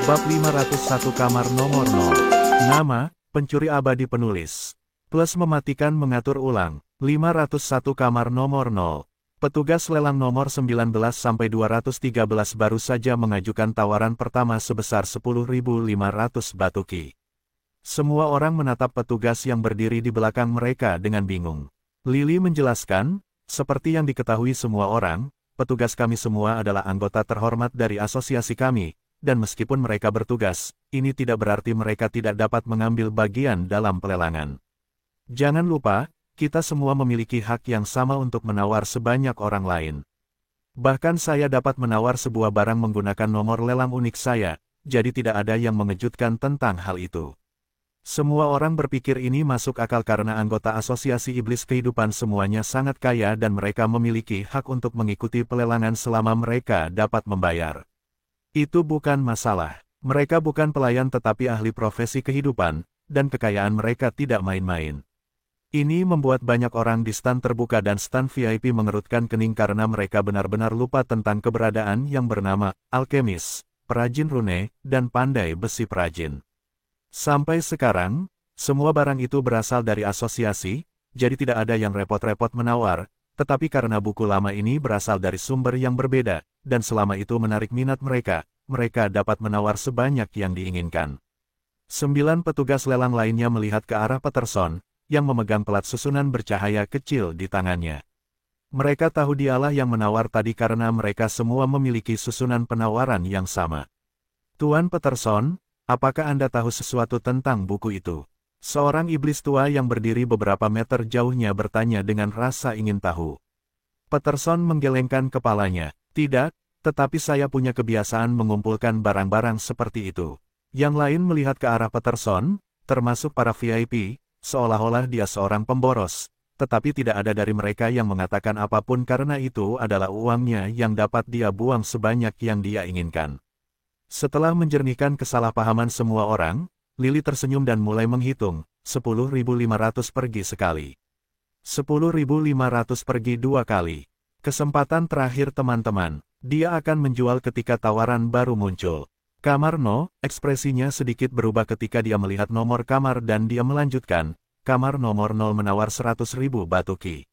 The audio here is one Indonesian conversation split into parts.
Bab 501 Kamar nomor 0. Nama, pencuri abadi penulis. Plus mematikan mengatur ulang. 501 kamar nomor 0. Petugas lelang nomor 19-213 baru saja mengajukan tawaran pertama sebesar 10.500 batuki. Semua orang menatap petugas yang berdiri di belakang mereka dengan bingung. Lily menjelaskan, seperti yang diketahui semua orang, petugas kami semua adalah anggota terhormat dari asosiasi kami. Dan meskipun mereka bertugas, ini tidak berarti mereka tidak dapat mengambil bagian dalam pelelangan. Jangan lupa, kita semua memiliki hak yang sama untuk menawar sebanyak orang lain. Bahkan saya dapat menawar sebuah barang menggunakan nomor lelang unik saya, jadi tidak ada yang mengejutkan tentang hal itu. Semua orang berpikir ini masuk akal karena anggota asosiasi iblis kehidupan semuanya sangat kaya dan mereka memiliki hak untuk mengikuti pelelangan selama mereka dapat membayar. Itu bukan masalah. Mereka bukan pelayan tetapi ahli profesi kehidupan, dan kekayaan mereka tidak main-main. Ini membuat banyak orang di stan terbuka dan stan VIP mengerutkan kening karena mereka benar-benar lupa tentang keberadaan yang bernama alkemis, perajin rune, dan pandai besi perajin. Sampai sekarang, semua barang itu berasal dari asosiasi, jadi tidak ada yang repot-repot menawar, tetapi karena buku lama ini berasal dari sumber yang berbeda, dan selama itu menarik minat mereka, mereka dapat menawar sebanyak yang diinginkan. 9 petugas lelang lainnya melihat ke arah Peterson, yang memegang pelat susunan bercahaya kecil di tangannya. Mereka tahu dialah yang menawar tadi karena mereka semua memiliki susunan penawaran yang sama. Tuan Peterson, apakah Anda tahu sesuatu tentang buku itu? Seorang iblis tua yang berdiri beberapa meter jauhnya bertanya dengan rasa ingin tahu. Peterson menggelengkan kepalanya. Tidak, tetapi saya punya kebiasaan mengumpulkan barang-barang seperti itu. Yang lain melihat ke arah Peterson, termasuk para VIP, seolah-olah dia seorang pemboros, tetapi tidak ada dari mereka yang mengatakan apapun karena itu adalah uangnya yang dapat dia buang sebanyak yang dia inginkan. Setelah menjernihkan kesalahpahaman semua orang, Lily tersenyum dan mulai menghitung, 10.500 pergi sekali. 10.500 pergi 2 kali. Kesempatan terakhir teman-teman, dia akan menjual ketika tawaran baru muncul. Kamar No, ekspresinya sedikit berubah ketika dia melihat nomor kamar dan dia melanjutkan, kamar nomor 0 menawar 100.000 batuki.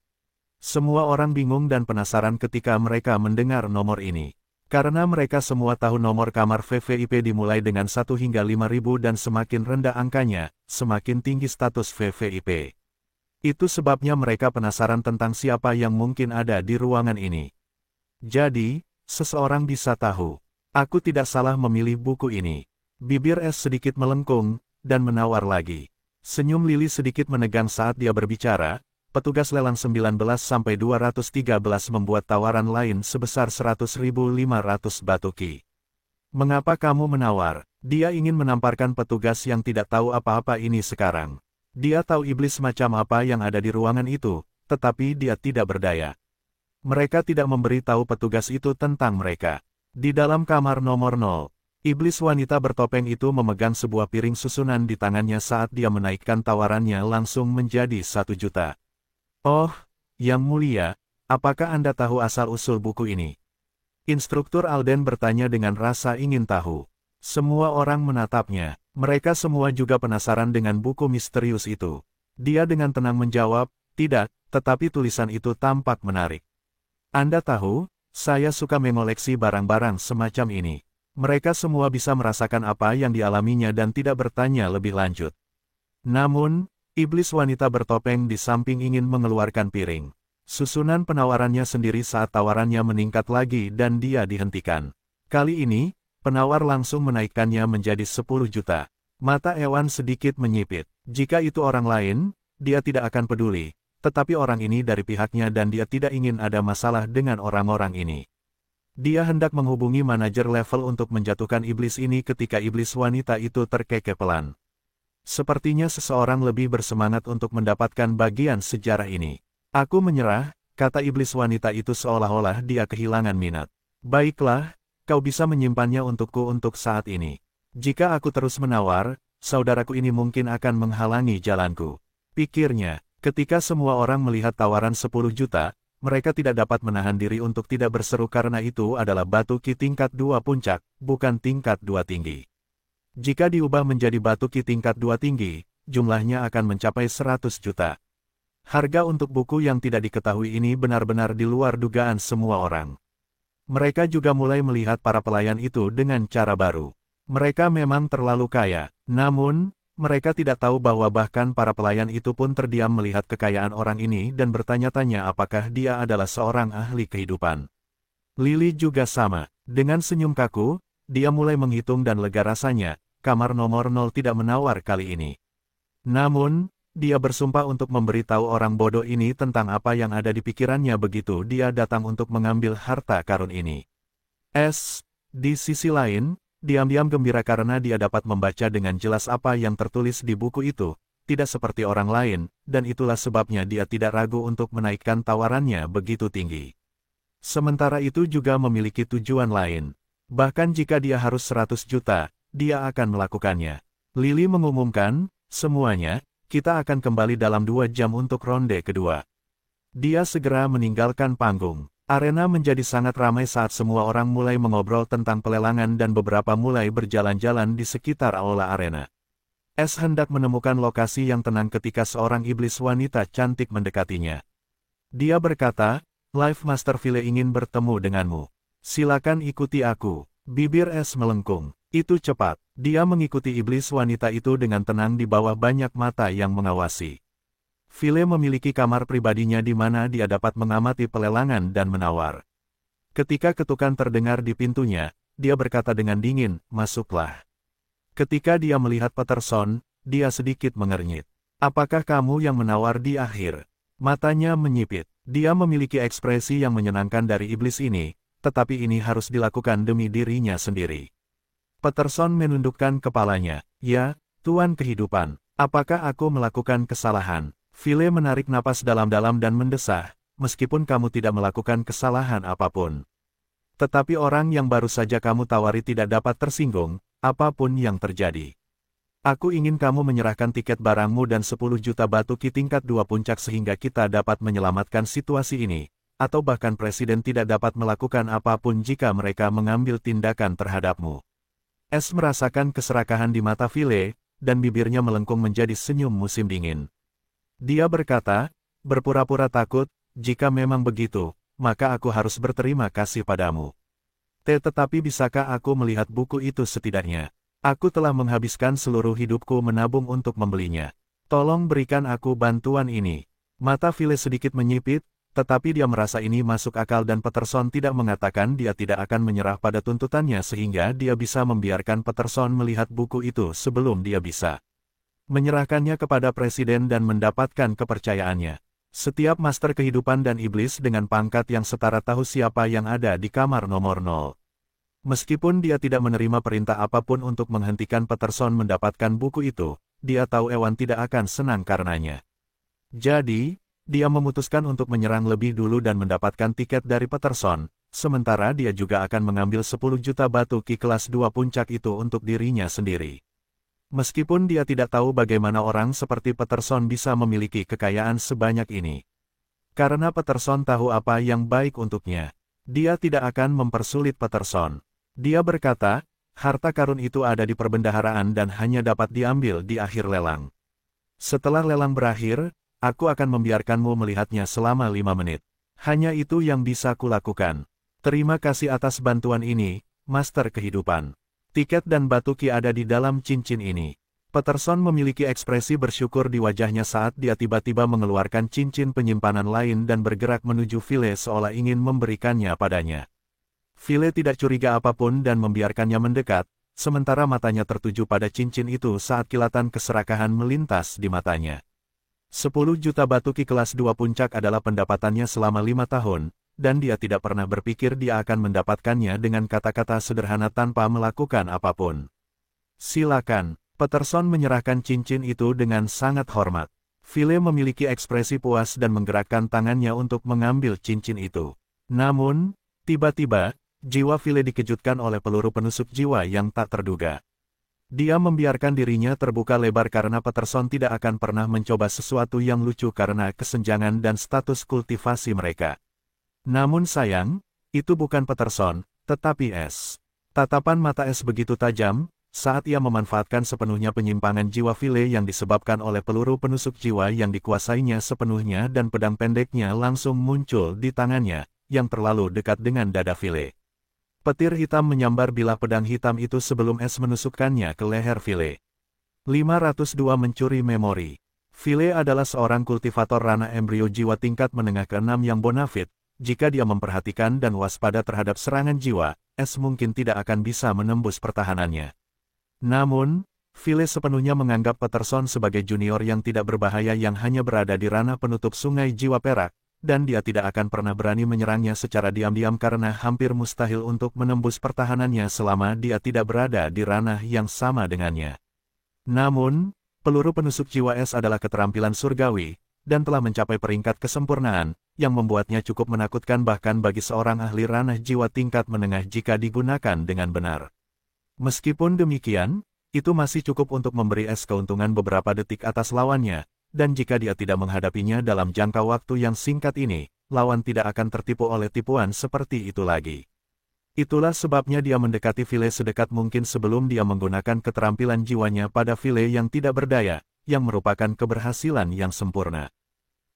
Semua orang bingung dan penasaran ketika mereka mendengar nomor ini. Karena mereka semua tahu nomor kamar VVIP dimulai dengan 1 hingga 5.000 dan semakin rendah angkanya, semakin tinggi status VVIP. Itu sebabnya mereka penasaran tentang siapa yang mungkin ada di ruangan ini. Jadi, seseorang bisa tahu. Aku tidak salah memilih buku ini. Bibir S sedikit melengkung, dan menawar lagi. Senyum Lily sedikit menegang saat dia berbicara. Petugas lelang 19-213 membuat tawaran lain sebesar 100.500 batuki. Mengapa kamu menawar? Dia ingin menamparkan petugas yang tidak tahu apa-apa ini sekarang. Dia tahu iblis macam apa yang ada di ruangan itu, tetapi dia tidak berdaya. Mereka tidak memberi tahu petugas itu tentang mereka. Di dalam kamar nomor 0, iblis wanita bertopeng itu memegang sebuah piring susunan di tangannya saat dia menaikkan tawarannya langsung menjadi 1 juta. Oh, Yang Mulia, apakah Anda tahu asal-usul buku ini? Instruktur Alden bertanya dengan rasa ingin tahu. Semua orang menatapnya. Mereka semua juga penasaran dengan buku misterius itu. Dia dengan tenang menjawab, tidak, tetapi tulisan itu tampak menarik. Anda tahu, saya suka mengoleksi barang-barang semacam ini. Mereka semua bisa merasakan apa yang dialaminya dan tidak bertanya lebih lanjut. Namun, iblis wanita bertopeng di samping ingin mengeluarkan piring. Susunan penawarannya sendiri saat tawarannya meningkat lagi dan dia dihentikan. Kali ini, penawar langsung menaikkannya menjadi 10 juta. Mata Ewan sedikit menyipit. Jika itu orang lain, dia tidak akan peduli. Tetapi orang ini dari pihaknya dan dia tidak ingin ada masalah dengan orang-orang ini. Dia hendak menghubungi manajer level untuk menjatuhkan iblis ini ketika iblis wanita itu terkekeh pelan. Sepertinya seseorang lebih bersemangat untuk mendapatkan bagian sejarah ini. Aku menyerah, kata iblis wanita itu seolah-olah dia kehilangan minat. Baiklah, kau bisa menyimpannya untukku untuk saat ini. Jika aku terus menawar, saudaraku ini mungkin akan menghalangi jalanku. Pikirnya, ketika semua orang melihat tawaran 10 juta, mereka tidak dapat menahan diri untuk tidak berseru karena itu adalah batu ki tingkat 2 puncak, bukan tingkat 2 tinggi. Jika diubah menjadi batu ki tingkat 2 tinggi, jumlahnya akan mencapai 100 juta. Harga untuk buku yang tidak diketahui ini benar-benar di luar dugaan semua orang. Mereka juga mulai melihat para pelayan itu dengan cara baru. Mereka memang terlalu kaya, namun, mereka tidak tahu bahwa bahkan para pelayan itu pun terdiam melihat kekayaan orang ini dan bertanya-tanya apakah dia adalah seorang ahli kehidupan. Lily juga sama. Dengan senyum kaku, dia mulai menghitung dan lega rasanya, kamar nomor 0 tidak menawar kali ini. Namun, dia bersumpah untuk memberitahu orang bodoh ini tentang apa yang ada di pikirannya begitu dia datang untuk mengambil harta karun ini. Di sisi lain, diam-diam gembira karena dia dapat membaca dengan jelas apa yang tertulis di buku itu, tidak seperti orang lain, dan itulah sebabnya dia tidak ragu untuk menaikkan tawarannya begitu tinggi. Sementara itu juga memiliki tujuan lain. Bahkan jika dia harus 100 juta, dia akan melakukannya. Lily mengumumkan, semuanya, kita akan kembali dalam 2 jam untuk ronde kedua. Dia segera meninggalkan panggung. Arena menjadi sangat ramai saat semua orang mulai mengobrol tentang pelelangan dan beberapa mulai berjalan-jalan di sekitar aula arena. Hendak menemukan lokasi yang tenang ketika seorang iblis wanita cantik mendekatinya. Dia berkata, Life Master Ville ingin bertemu denganmu. Silakan ikuti aku. Bibir melengkung. Itu cepat. Dia mengikuti iblis wanita itu dengan tenang di bawah banyak mata yang mengawasi. Ville memiliki kamar pribadinya di mana dia dapat mengamati pelelangan dan menawar. Ketika ketukan terdengar di pintunya, dia berkata dengan dingin, masuklah. Ketika dia melihat Peterson, dia sedikit mengernyit. Apakah kamu yang menawar di akhir? Matanya menyipit. Dia memiliki ekspresi yang menyenangkan dari iblis ini, tetapi ini harus dilakukan demi dirinya sendiri. Peterson menundukkan kepalanya. Ya, Tuan Kehidupan, apakah aku melakukan kesalahan? Ville menarik napas dalam-dalam dan mendesah, meskipun kamu tidak melakukan kesalahan apapun. Tetapi orang yang baru saja kamu tawari tidak dapat tersinggung, apapun yang terjadi. Aku ingin kamu menyerahkan tiket barangmu dan 10 juta batu ki tingkat 2 puncak sehingga kita dapat menyelamatkan situasi ini, atau bahkan Presiden tidak dapat melakukan apapun jika mereka mengambil tindakan terhadapmu. Merasakan keserakahan di mata Ville, dan bibirnya melengkung menjadi senyum musim dingin. Dia berkata, berpura-pura takut, jika memang begitu, maka aku harus berterima kasih padamu. Tetapi bisakah aku melihat buku itu setidaknya? Aku telah menghabiskan seluruh hidupku menabung untuk membelinya. Tolong berikan aku bantuan ini. Mata Ville sedikit menyipit, tetapi dia merasa ini masuk akal dan Peterson tidak mengatakan dia tidak akan menyerah pada tuntutannya sehingga dia bisa membiarkan Peterson melihat buku itu sebelum dia bisa menyerahkannya kepada Presiden dan mendapatkan kepercayaannya. Setiap master kehidupan dan iblis dengan pangkat yang setara tahu siapa yang ada di kamar nomor 0. Meskipun dia tidak menerima perintah apapun untuk menghentikan Peterson mendapatkan buku itu, dia tahu Ewan tidak akan senang karenanya. Jadi, dia memutuskan untuk menyerang lebih dulu dan mendapatkan tiket dari Peterson, sementara dia juga akan mengambil 10 juta batu ki kelas 2 puncak itu untuk dirinya sendiri. Meskipun dia tidak tahu bagaimana orang seperti Peterson bisa memiliki kekayaan sebanyak ini. Karena Peterson tahu apa yang baik untuknya, dia tidak akan mempersulit Peterson. Dia berkata, harta karun itu ada di perbendaharaan dan hanya dapat diambil di akhir lelang. Setelah lelang berakhir, aku akan membiarkanmu melihatnya selama 5 menit. Hanya itu yang bisa kulakukan. Terima kasih atas bantuan ini, Master Kehidupan. Tiket dan batu ki ada di dalam cincin ini. Peterson memiliki ekspresi bersyukur di wajahnya saat dia tiba-tiba mengeluarkan cincin penyimpanan lain dan bergerak menuju Ville seolah ingin memberikannya padanya. Ville tidak curiga apapun dan membiarkannya mendekat, sementara matanya tertuju pada cincin itu saat kilatan keserakahan melintas di matanya. 10 juta batu ki kelas 2 puncak adalah pendapatannya selama 5 tahun, dan dia tidak pernah berpikir dia akan mendapatkannya dengan kata-kata sederhana tanpa melakukan apapun. Silakan, Peterson menyerahkan cincin itu dengan sangat hormat. Ville memiliki ekspresi puas dan menggerakkan tangannya untuk mengambil cincin itu. Namun, tiba-tiba, jiwa Ville dikejutkan oleh peluru penusuk jiwa yang tak terduga. Dia membiarkan dirinya terbuka lebar karena Peterson tidak akan pernah mencoba sesuatu yang lucu karena kesenjangan dan status kultivasi mereka. Namun sayang, itu bukan Peterson, tetapi Tatapan mata begitu tajam, saat ia memanfaatkan sepenuhnya penyimpangan jiwa File yang disebabkan oleh peluru penusuk jiwa yang dikuasainya sepenuhnya dan pedang pendeknya langsung muncul di tangannya, yang terlalu dekat dengan dada File. Petir hitam menyambar bilah pedang hitam itu sebelum es menusukkannya ke leher File. 502 mencuri memori. File adalah seorang kultivator ranah embrio jiwa tingkat menengah ke-6 yang bonafit. Jika dia memperhatikan dan waspada terhadap serangan jiwa, es mungkin tidak akan bisa menembus pertahanannya. Namun, File sepenuhnya menganggap Peterson sebagai junior yang tidak berbahaya yang hanya berada di ranah penutup sungai jiwa perak, dan dia tidak akan pernah berani menyerangnya secara diam-diam karena hampir mustahil untuk menembus pertahanannya selama dia tidak berada di ranah yang sama dengannya. Namun, peluru penusuk jiwa es adalah keterampilan surgawi, dan telah mencapai peringkat kesempurnaan, yang membuatnya cukup menakutkan bahkan bagi seorang ahli ranah jiwa tingkat menengah jika digunakan dengan benar. Meskipun demikian, itu masih cukup untuk memberi es keuntungan beberapa detik atas lawannya, dan jika dia tidak menghadapinya dalam jangka waktu yang singkat ini, lawan tidak akan tertipu oleh tipuan seperti itu lagi. Itulah sebabnya dia mendekati File sedekat mungkin sebelum dia menggunakan keterampilan jiwanya pada File yang tidak berdaya, yang merupakan keberhasilan yang sempurna.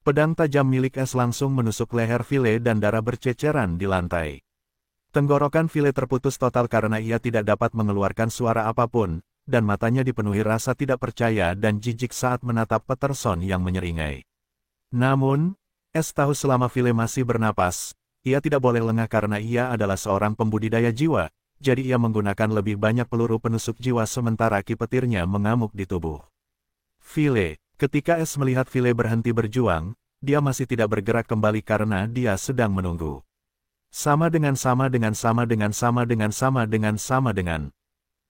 Pedang tajam milik es langsung menusuk leher File dan darah berceceran di lantai. Tenggorokan File terputus total karena ia tidak dapat mengeluarkan suara apapun, dan matanya dipenuhi rasa tidak percaya dan jijik saat menatap Peterson yang menyeringai. Namun, es tahu selama File masih bernapas, ia tidak boleh lengah karena ia adalah seorang pembudidaya jiwa, jadi ia menggunakan lebih banyak peluru penusuk jiwa sementara ki petirnya mengamuk di tubuh. File, ketika es melihat File berhenti berjuang, dia masih tidak bergerak kembali karena dia sedang menunggu. Sama dengan.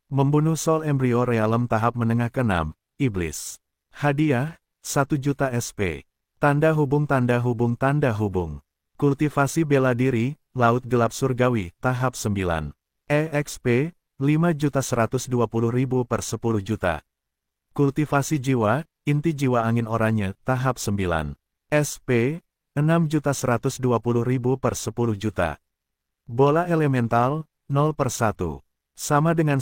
Membunuh Soul Embryo Realm tahap menengah ke-6, Iblis. Hadiah, 1 juta SP. Tanda hubung. Kultivasi bela diri, Laut Gelap Surgawi, tahap 9. EXP, 5.120.000 per 10 juta. Kultivasi jiwa, Inti Jiwa Angin Oranye, tahap 9. SP, 6.120.000 per 10 juta. Bola elemental, 0 per 1. Sama dengan.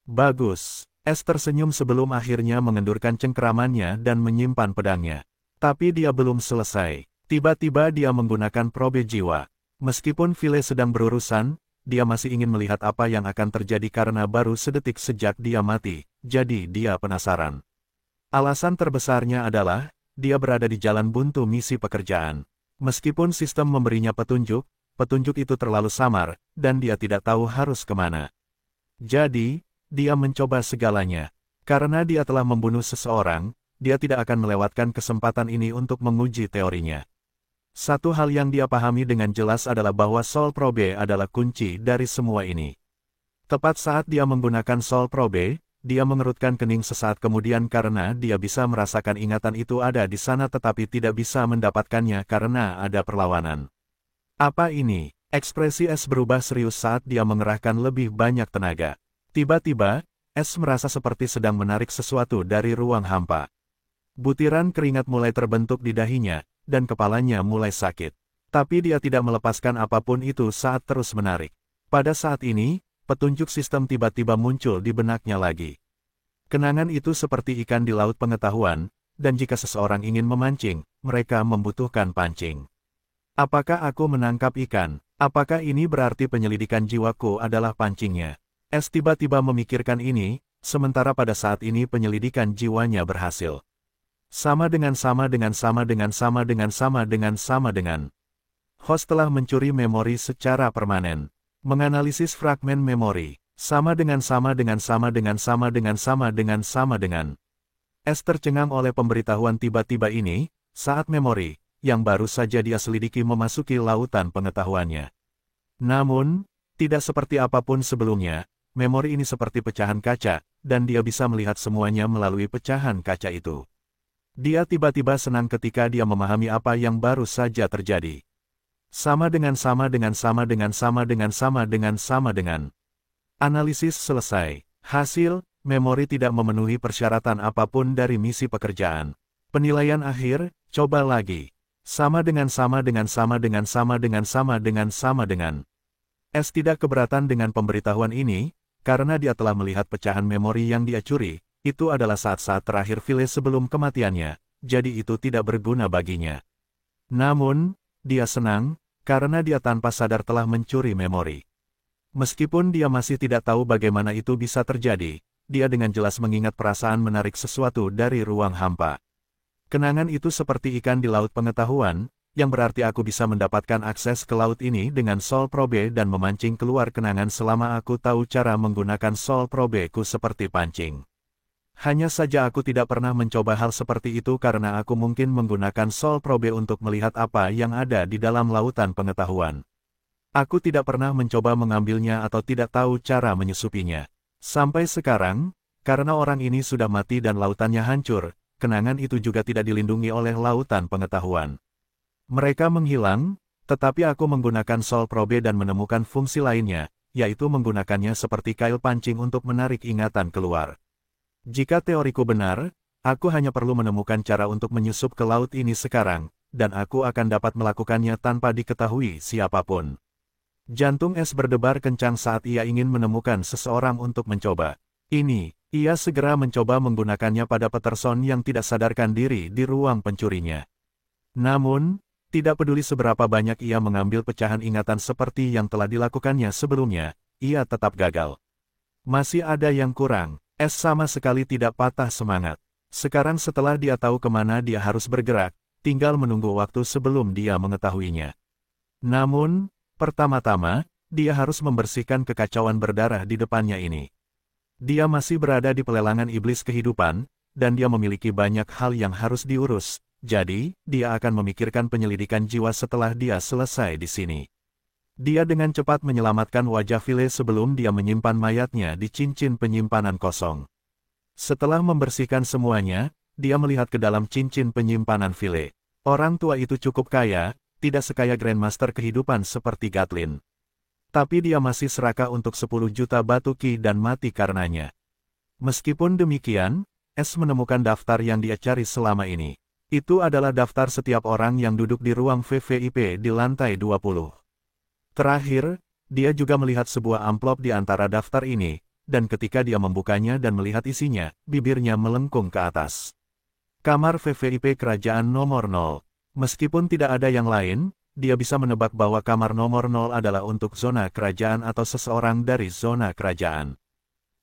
Bagus. Es tersenyum sebelum akhirnya mengendurkan cengkeramannya dan menyimpan pedangnya. Tapi dia belum selesai. Tiba-tiba dia menggunakan probe jiwa. Meskipun File sedang berurusan, dia masih ingin melihat apa yang akan terjadi karena baru sedetik sejak dia mati, jadi dia penasaran. Alasan terbesarnya adalah, dia berada di jalan buntu misi pekerjaan. Meskipun sistem memberinya petunjuk itu terlalu samar, dan dia tidak tahu harus kemana. Jadi, dia mencoba segalanya. Karena dia telah membunuh seseorang, dia tidak akan melewatkan kesempatan ini untuk menguji teorinya. Satu hal yang dia pahami dengan jelas adalah bahwa Soul Probe adalah kunci dari semua ini. Tepat saat dia menggunakan Soul Probe, dia mengerutkan kening sesaat kemudian karena dia bisa merasakan ingatan itu ada di sana tetapi tidak bisa mendapatkannya karena ada perlawanan. Apa ini? Ekspresi es berubah serius saat dia mengerahkan lebih banyak tenaga. Tiba-tiba, es merasa seperti sedang menarik sesuatu dari ruang hampa. Butiran keringat mulai terbentuk di dahinya, dan kepalanya mulai sakit. Tapi dia tidak melepaskan apapun itu saat terus menarik. Pada saat ini, petunjuk sistem tiba-tiba muncul di benaknya lagi. Kenangan itu seperti ikan di laut pengetahuan, dan jika seseorang ingin memancing, mereka membutuhkan pancing. Apakah aku menangkap ikan? Apakah ini berarti penyelidikan jiwaku adalah pancingnya? Es tiba-tiba memikirkan ini, sementara pada saat ini penyelidikan jiwanya berhasil. Sama dengan. Host telah mencuri memori secara permanen. Menganalisis fragmen memori. Sama dengan. Es tercengang oleh pemberitahuan tiba-tiba ini, saat memori, yang baru saja dia selidiki memasuki lautan pengetahuannya. Namun, tidak seperti apapun sebelumnya, memori ini seperti pecahan kaca, dan dia bisa melihat semuanya melalui pecahan kaca itu. Dia tiba-tiba senang ketika dia memahami apa yang baru saja terjadi. Sama dengan. Analisis selesai. Hasil, memori tidak memenuhi persyaratan apapun dari misi pekerjaan. Penilaian akhir, coba lagi. Sama dengan. S tidak keberatan dengan pemberitahuan ini, karena dia telah melihat pecahan memori yang dia curi. Itu adalah saat-saat terakhir Phile sebelum kematiannya, jadi itu tidak berguna baginya. Namun, dia senang, karena dia tanpa sadar telah mencuri memori. Meskipun dia masih tidak tahu bagaimana itu bisa terjadi, dia dengan jelas mengingat perasaan menarik sesuatu dari ruang hampa. Kenangan itu seperti ikan di laut pengetahuan, yang berarti aku bisa mendapatkan akses ke laut ini dengan Soul Probe dan memancing keluar kenangan selama aku tahu cara menggunakan Soul Probe-ku seperti pancing. Hanya saja aku tidak pernah mencoba hal seperti itu karena aku mungkin menggunakan Soul Probe untuk melihat apa yang ada di dalam lautan pengetahuan. Aku tidak pernah mencoba mengambilnya atau tidak tahu cara menyusupinya. Sampai sekarang, karena orang ini sudah mati dan lautannya hancur, kenangan itu juga tidak dilindungi oleh lautan pengetahuan. Mereka menghilang, tetapi aku menggunakan Soul Probe dan menemukan fungsi lainnya, yaitu menggunakannya seperti kail pancing untuk menarik ingatan keluar. Jika teoriku benar, aku hanya perlu menemukan cara untuk menyusup ke laut ini sekarang, dan aku akan dapat melakukannya tanpa diketahui siapapun. Jantung S berdebar kencang saat ia ingin menemukan seseorang untuk mencoba. Ia segera mencoba menggunakannya pada Peterson yang tidak sadarkan diri di ruang pencurinya. Namun, tidak peduli seberapa banyak ia mengambil pecahan ingatan seperti yang telah dilakukannya sebelumnya, ia tetap gagal. Masih ada yang kurang, S sama sekali tidak patah semangat. Sekarang setelah dia tahu kemana dia harus bergerak, tinggal menunggu waktu sebelum dia mengetahuinya. Namun, pertama-tama, dia harus membersihkan kekacauan berdarah di depannya ini. Dia masih berada di pelelangan iblis kehidupan, dan dia memiliki banyak hal yang harus diurus. Jadi, dia akan memikirkan penyelidikan jiwa setelah dia selesai di sini. Dia dengan cepat menyelamatkan wajah Phile sebelum dia menyimpan mayatnya di cincin penyimpanan kosong. Setelah membersihkan semuanya, dia melihat ke dalam cincin penyimpanan Phile. Orang tua itu cukup kaya, tidak sekaya Grandmaster kehidupan seperti Gatlin. Tapi dia masih serakah untuk 10 juta batu ki dan mati karenanya. Meskipun demikian, S menemukan daftar yang dia cari selama ini. Itu adalah daftar setiap orang yang duduk di ruang VVIP di lantai 20. Terakhir, dia juga melihat sebuah amplop di antara daftar ini, dan ketika dia membukanya dan melihat isinya, bibirnya melengkung ke atas. Kamar VVIP Kerajaan nomor 0. Meskipun tidak ada yang lain, dia bisa menebak bahwa kamar nomor 0 adalah untuk zona kerajaan atau seseorang dari zona kerajaan.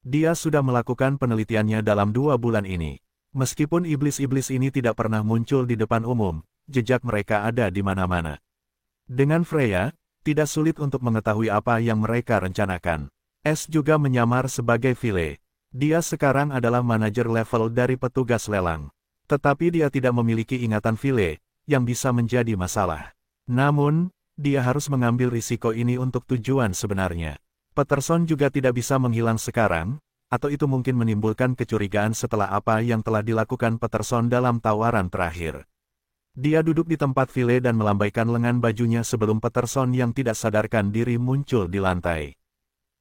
Dia sudah melakukan penelitiannya dalam 2 bulan ini. Meskipun iblis-iblis ini tidak pernah muncul di depan umum, jejak mereka ada di mana-mana. Dengan Freya, tidak sulit untuk mengetahui apa yang mereka rencanakan. S juga menyamar sebagai Phile. Dia sekarang adalah manajer level dari petugas lelang. Tetapi dia tidak memiliki ingatan Phile, yang bisa menjadi masalah. Namun, dia harus mengambil risiko ini untuk tujuan sebenarnya. Peterson juga tidak bisa menghilang sekarang, atau itu mungkin menimbulkan kecurigaan setelah apa yang telah dilakukan Peterson dalam tawaran terakhir. Dia duduk di tempat Phile dan melambaikan lengan bajunya sebelum Peterson yang tidak sadarkan diri muncul di lantai.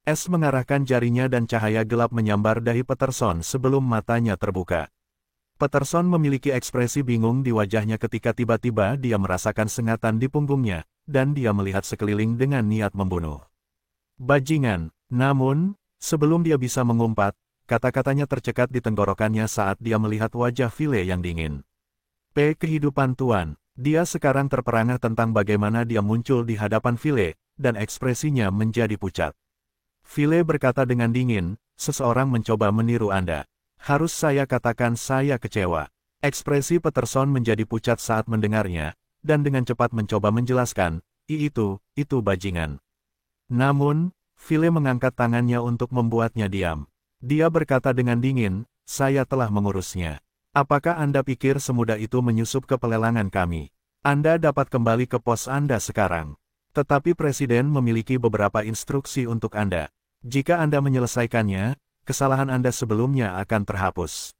S mengarahkan jarinya dan cahaya gelap menyambar dahi Peterson sebelum matanya terbuka. Peterson memiliki ekspresi bingung di wajahnya ketika tiba-tiba dia merasakan sengatan di punggungnya, dan dia melihat sekeliling dengan niat membunuh. Bajingan, namun, sebelum dia bisa mengumpat, kata-katanya tercekat di tenggorokannya saat dia melihat wajah Phile yang dingin. Kehidupan Tuan, dia sekarang terperangah tentang bagaimana dia muncul di hadapan Phile, dan ekspresinya menjadi pucat. Phile berkata dengan dingin, seseorang mencoba meniru Anda. Harus saya katakan saya kecewa. Ekspresi Peterson menjadi pucat saat mendengarnya, dan dengan cepat mencoba menjelaskan, itu bajingan. Namun, Phile mengangkat tangannya untuk membuatnya diam. Dia berkata dengan dingin, saya telah mengurusnya. Apakah Anda pikir semudah itu menyusup ke pelelangan kami? Anda dapat kembali ke pos Anda sekarang. Tetapi Presiden memiliki beberapa instruksi untuk Anda. Jika Anda menyelesaikannya, kesalahan Anda sebelumnya akan terhapus.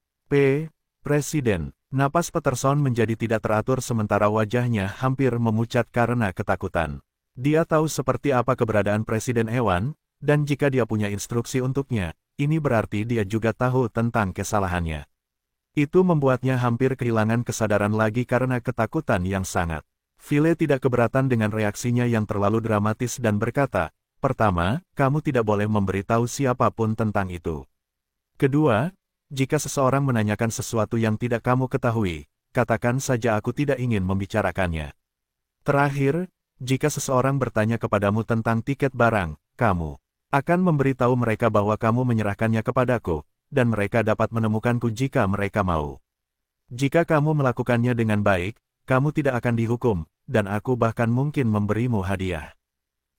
Presiden. Napas Peterson menjadi tidak teratur sementara wajahnya hampir memucat karena ketakutan. Dia tahu seperti apa keberadaan Presiden Ewan, dan jika dia punya instruksi untuknya, ini berarti dia juga tahu tentang kesalahannya. Itu membuatnya hampir kehilangan kesadaran lagi karena ketakutan yang sangat. Phile tidak keberatan dengan reaksinya yang terlalu dramatis dan berkata, Pertama, kamu tidak boleh memberitahu siapapun tentang itu. Kedua, jika seseorang menanyakan sesuatu yang tidak kamu ketahui, katakan saja aku tidak ingin membicarakannya. Terakhir, jika seseorang bertanya kepadamu tentang tiket barang, kamu akan memberitahu mereka bahwa kamu menyerahkannya kepadaku, dan mereka dapat menemukanku jika mereka mau. Jika kamu melakukannya dengan baik, kamu tidak akan dihukum, dan aku bahkan mungkin memberimu hadiah.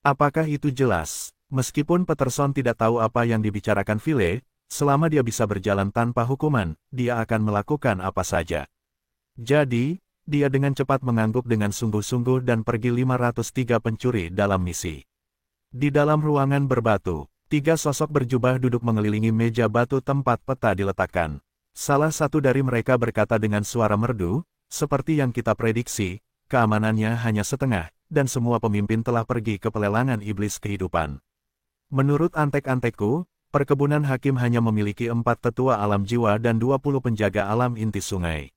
Apakah itu jelas? Meskipun Peterson tidak tahu apa yang dibicarakan Philly, selama dia bisa berjalan tanpa hukuman, dia akan melakukan apa saja. Jadi, dia dengan cepat mengangguk dengan sungguh-sungguh dan pergi 503 pencuri dalam misi. Di dalam ruangan berbatu, 3 sosok berjubah duduk mengelilingi meja batu tempat peta diletakkan. Salah satu dari mereka berkata dengan suara merdu, seperti yang kita prediksi, keamanannya hanya setengah, dan semua pemimpin telah pergi ke pelelangan iblis kehidupan. Menurut antek-antekku, perkebunan hakim hanya memiliki 4 tetua alam jiwa dan 20 penjaga alam inti sungai.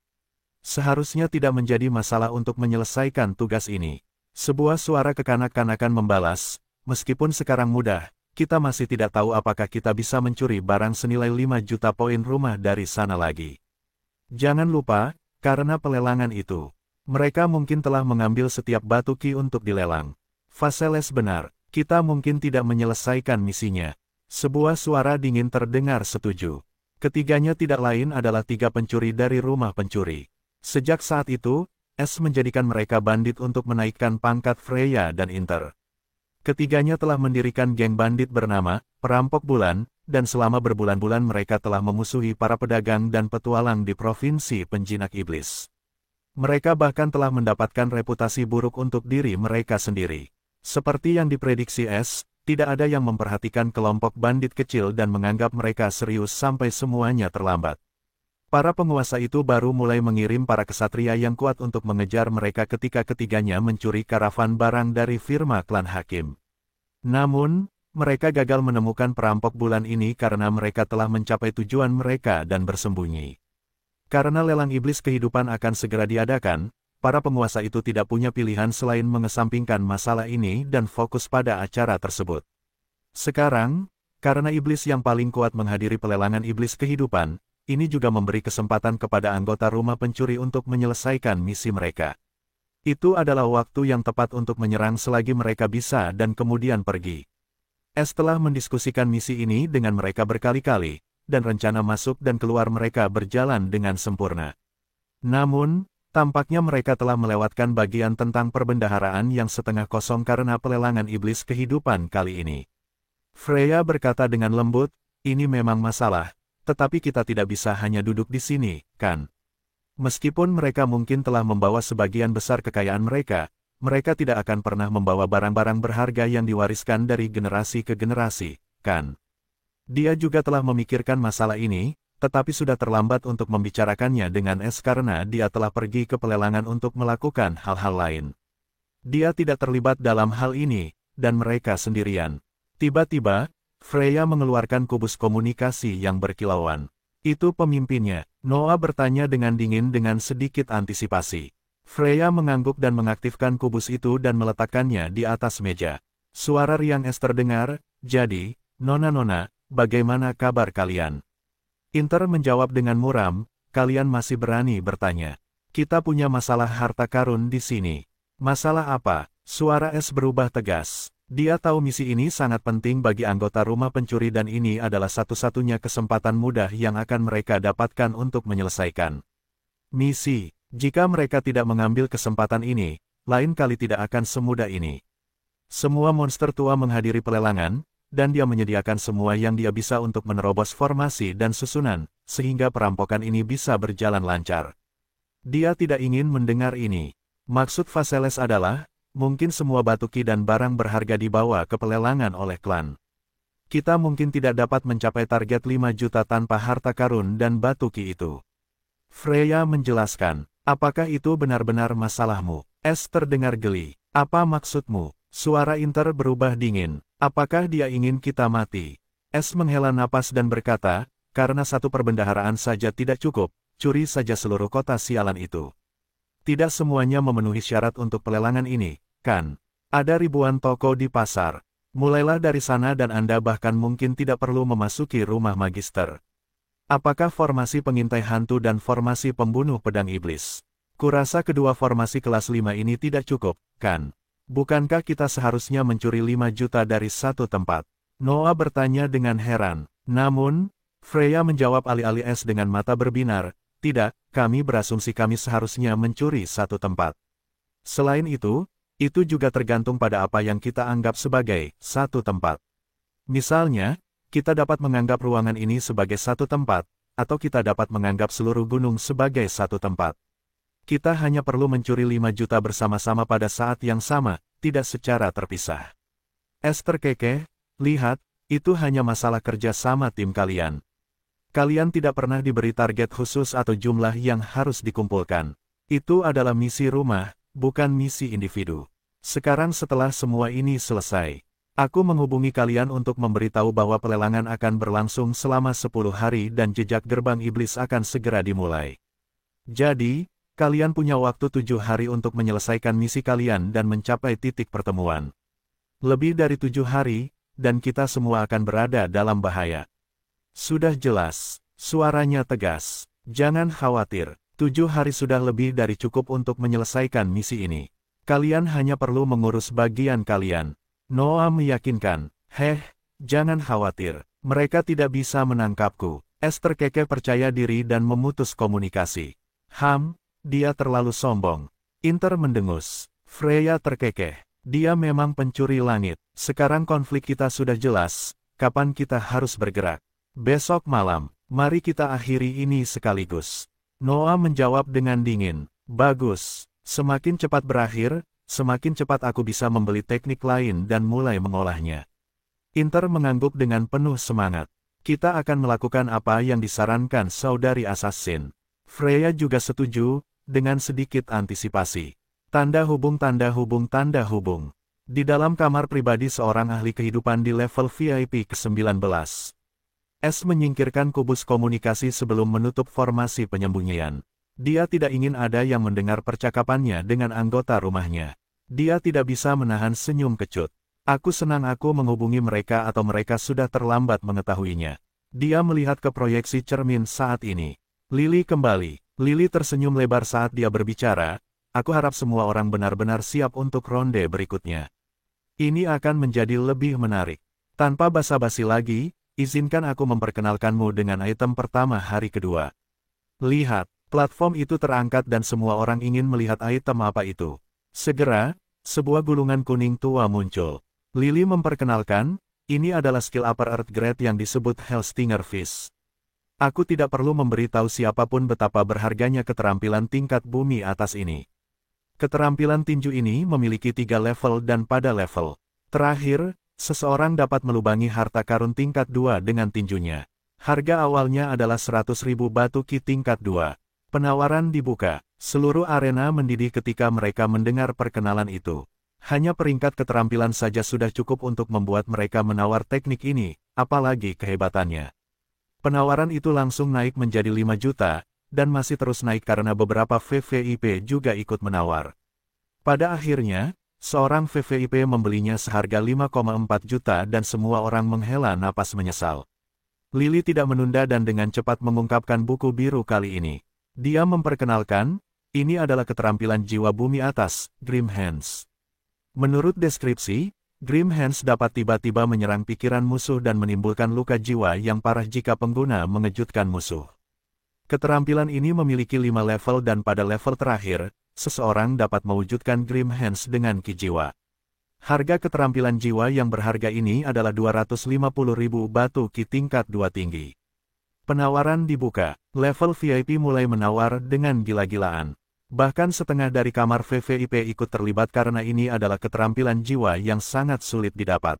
Seharusnya tidak menjadi masalah untuk menyelesaikan tugas ini. Sebuah suara kekanak-kanakan membalas, meskipun sekarang mudah, kita masih tidak tahu apakah kita bisa mencuri barang senilai 5 juta poin rumah dari sana lagi. Jangan lupa, karena pelelangan itu, mereka mungkin telah mengambil setiap batu ki untuk dilelang. Vaseles benar, kita mungkin tidak menyelesaikan misinya. Sebuah suara dingin terdengar setuju. Ketiganya tidak lain adalah 3 pencuri dari rumah pencuri. Sejak saat itu, S menjadikan mereka bandit untuk menaikkan pangkat Freya dan Inter. Ketiganya telah mendirikan geng bandit bernama Perampok Bulan, dan selama berbulan-bulan mereka telah memusuhi para pedagang dan petualang di provinsi penjinak iblis. Mereka bahkan telah mendapatkan reputasi buruk untuk diri mereka sendiri. Seperti yang diprediksi S, tidak ada yang memperhatikan kelompok bandit kecil dan menganggap mereka serius sampai semuanya terlambat. Para penguasa itu baru mulai mengirim para kesatria yang kuat untuk mengejar mereka ketika ketiganya mencuri karavan barang dari firma klan hakim. Namun, mereka gagal menemukan perampok bulan ini karena mereka telah mencapai tujuan mereka dan bersembunyi. Karena lelang iblis kehidupan akan segera diadakan, para penguasa itu tidak punya pilihan selain mengesampingkan masalah ini dan fokus pada acara tersebut. Sekarang, karena iblis yang paling kuat menghadiri pelelangan iblis kehidupan, ini juga memberi kesempatan kepada anggota rumah pencuri untuk menyelesaikan misi mereka. Itu adalah waktu yang tepat untuk menyerang selagi mereka bisa dan kemudian pergi. S telah mendiskusikan misi ini dengan mereka berkali-kali, dan rencana masuk dan keluar mereka berjalan dengan sempurna. Namun, tampaknya mereka telah melewatkan bagian tentang perbendaharaan yang setengah kosong karena pelelangan iblis kehidupan kali ini. Freya berkata dengan lembut, ini memang masalah, tetapi kita tidak bisa hanya duduk di sini, kan? Meskipun mereka mungkin telah membawa sebagian besar kekayaan mereka, mereka tidak akan pernah membawa barang-barang berharga yang diwariskan dari generasi ke generasi, kan? Dia juga telah memikirkan masalah ini, tetapi sudah terlambat untuk membicarakannya dengan S karena dia telah pergi ke pelelangan untuk melakukan hal-hal lain. Dia tidak terlibat dalam hal ini, dan mereka sendirian. Tiba-tiba, Freya mengeluarkan kubus komunikasi yang berkilauan. Itu pemimpinnya, Noah bertanya dengan dingin dengan sedikit antisipasi. Freya mengangguk dan mengaktifkan kubus itu dan meletakkannya di atas meja. Suara riang S terdengar, jadi, Nona-nona, bagaimana kabar kalian? Inter menjawab dengan muram, kalian masih berani bertanya. Kita punya masalah harta karun di sini. Masalah apa? Suara S berubah tegas. Dia tahu misi ini sangat penting bagi anggota rumah pencuri dan ini adalah satu-satunya kesempatan mudah yang akan mereka dapatkan untuk menyelesaikan misi. Jika mereka tidak mengambil kesempatan ini, lain kali tidak akan semudah ini. Semua monster tua menghadiri pelelangan, dan dia menyediakan semua yang dia bisa untuk menerobos formasi dan susunan, sehingga perampokan ini bisa berjalan lancar. Dia tidak ingin mendengar ini. Maksud Vaseles adalah, mungkin semua batu ki dan barang berharga dibawa ke pelelangan oleh klan. Kita mungkin tidak dapat mencapai target 5 juta tanpa harta karun dan batu ki itu. Freya menjelaskan, apakah itu benar-benar masalahmu? S terdengar geli. Apa maksudmu? Suara Inter berubah dingin. Apakah dia ingin kita mati? S menghela napas dan berkata, karena satu perbendaharaan saja tidak cukup, curi saja seluruh kota sialan itu. Tidak semuanya memenuhi syarat untuk pelelangan ini, kan? Ada ribuan toko di pasar. Mulailah dari sana dan Anda bahkan mungkin tidak perlu memasuki rumah magister. Apakah formasi pengintai hantu dan formasi pembunuh pedang iblis? Kurasa kedua formasi kelas 5 ini tidak cukup, kan? Bukankah kita seharusnya mencuri 5 juta dari satu tempat? Noah bertanya dengan heran. Namun, Freya menjawab alih-alih es dengan mata berbinar, tidak, kami berasumsi kami seharusnya mencuri satu tempat. Selain itu juga tergantung pada apa yang kita anggap sebagai satu tempat. Misalnya, kita dapat menganggap ruangan ini sebagai satu tempat, atau kita dapat menganggap seluruh gunung sebagai satu tempat. Kita hanya perlu mencuri 5 juta bersama-sama pada saat yang sama, tidak secara terpisah. Esther Keke, lihat, itu hanya masalah kerja sama tim kalian. Kalian tidak pernah diberi target khusus atau jumlah yang harus dikumpulkan. Itu adalah misi rumah, bukan misi individu. Sekarang setelah semua ini selesai, aku menghubungi kalian untuk memberitahu bahwa pelelangan akan berlangsung selama 10 hari dan jejak gerbang iblis akan segera dimulai. Jadi, kalian punya waktu 7 hari untuk menyelesaikan misi kalian dan mencapai titik pertemuan. Lebih dari 7 hari, dan kita semua akan berada dalam bahaya. Sudah jelas, suaranya tegas. Jangan khawatir, 7 hari sudah lebih dari cukup untuk menyelesaikan misi ini. Kalian hanya perlu mengurus bagian kalian. Noah meyakinkan, jangan khawatir, mereka tidak bisa menangkapku. Esther Keke percaya diri dan memutus komunikasi. Dia terlalu sombong. Inter mendengus. Freya terkekeh. Dia memang pencuri langit. Sekarang konflik kita sudah jelas, kapan kita harus bergerak? Besok malam, mari kita akhiri ini sekaligus. Noah menjawab dengan dingin. Bagus. Semakin cepat berakhir, semakin cepat aku bisa membeli teknik lain dan mulai mengolahnya. Inter mengangguk dengan penuh semangat. Kita akan melakukan apa yang disarankan saudari assassin. Freya juga setuju, dengan sedikit antisipasi. Tanda hubung. Di dalam kamar pribadi seorang ahli kehidupan di level VIP ke-19. S menyingkirkan kubus komunikasi sebelum menutup formasi penyembunyian. Dia tidak ingin ada yang mendengar percakapannya dengan anggota rumahnya. Dia tidak bisa menahan senyum kecut. Aku senang aku menghubungi mereka atau mereka sudah terlambat mengetahuinya. Dia melihat ke proyeksi cermin saat ini. Lily kembali. Lily tersenyum lebar saat dia berbicara. Aku harap semua orang benar-benar siap untuk ronde berikutnya. Ini akan menjadi lebih menarik. Tanpa basa-basi lagi, izinkan aku memperkenalkanmu dengan item pertama hari kedua. Lihat. Platform itu terangkat dan semua orang ingin melihat item apa itu. Segera, sebuah gulungan kuning tua muncul. Lily memperkenalkan, ini adalah skill upper earth grade yang disebut Hellstinger Fish. Aku tidak perlu memberitahu siapapun betapa berharganya keterampilan tingkat bumi atas ini. Keterampilan tinju ini memiliki 3 level dan pada level terakhir, seseorang dapat melubangi harta karun tingkat 2 dengan tinjunya. Harga awalnya adalah 100.000 batu ki tingkat 2. Penawaran dibuka. Seluruh arena mendidih ketika mereka mendengar perkenalan itu. Hanya peringkat keterampilan saja sudah cukup untuk membuat mereka menawar teknik ini, apalagi kehebatannya. Penawaran itu langsung naik menjadi 5 juta, dan masih terus naik karena beberapa VVIP juga ikut menawar. Pada akhirnya, seorang VVIP membelinya seharga 5,4 juta dan semua orang menghela napas menyesal. Lily tidak menunda dan dengan cepat mengungkapkan buku biru kali ini. Dia memperkenalkan, ini adalah keterampilan jiwa bumi atas, Grim Hands. Menurut deskripsi, Grim Hands dapat tiba-tiba menyerang pikiran musuh dan menimbulkan luka jiwa yang parah jika pengguna mengejutkan musuh. Keterampilan ini memiliki 5 level dan pada level terakhir, seseorang dapat mewujudkan Grim Hands dengan ki jiwa. Harga keterampilan jiwa yang berharga ini adalah 250.000 batu ki tingkat 2 tinggi. Penawaran dibuka. Level VIP mulai menawar dengan gila-gilaan. Bahkan setengah dari kamar VVIP ikut terlibat karena ini adalah keterampilan jiwa yang sangat sulit didapat.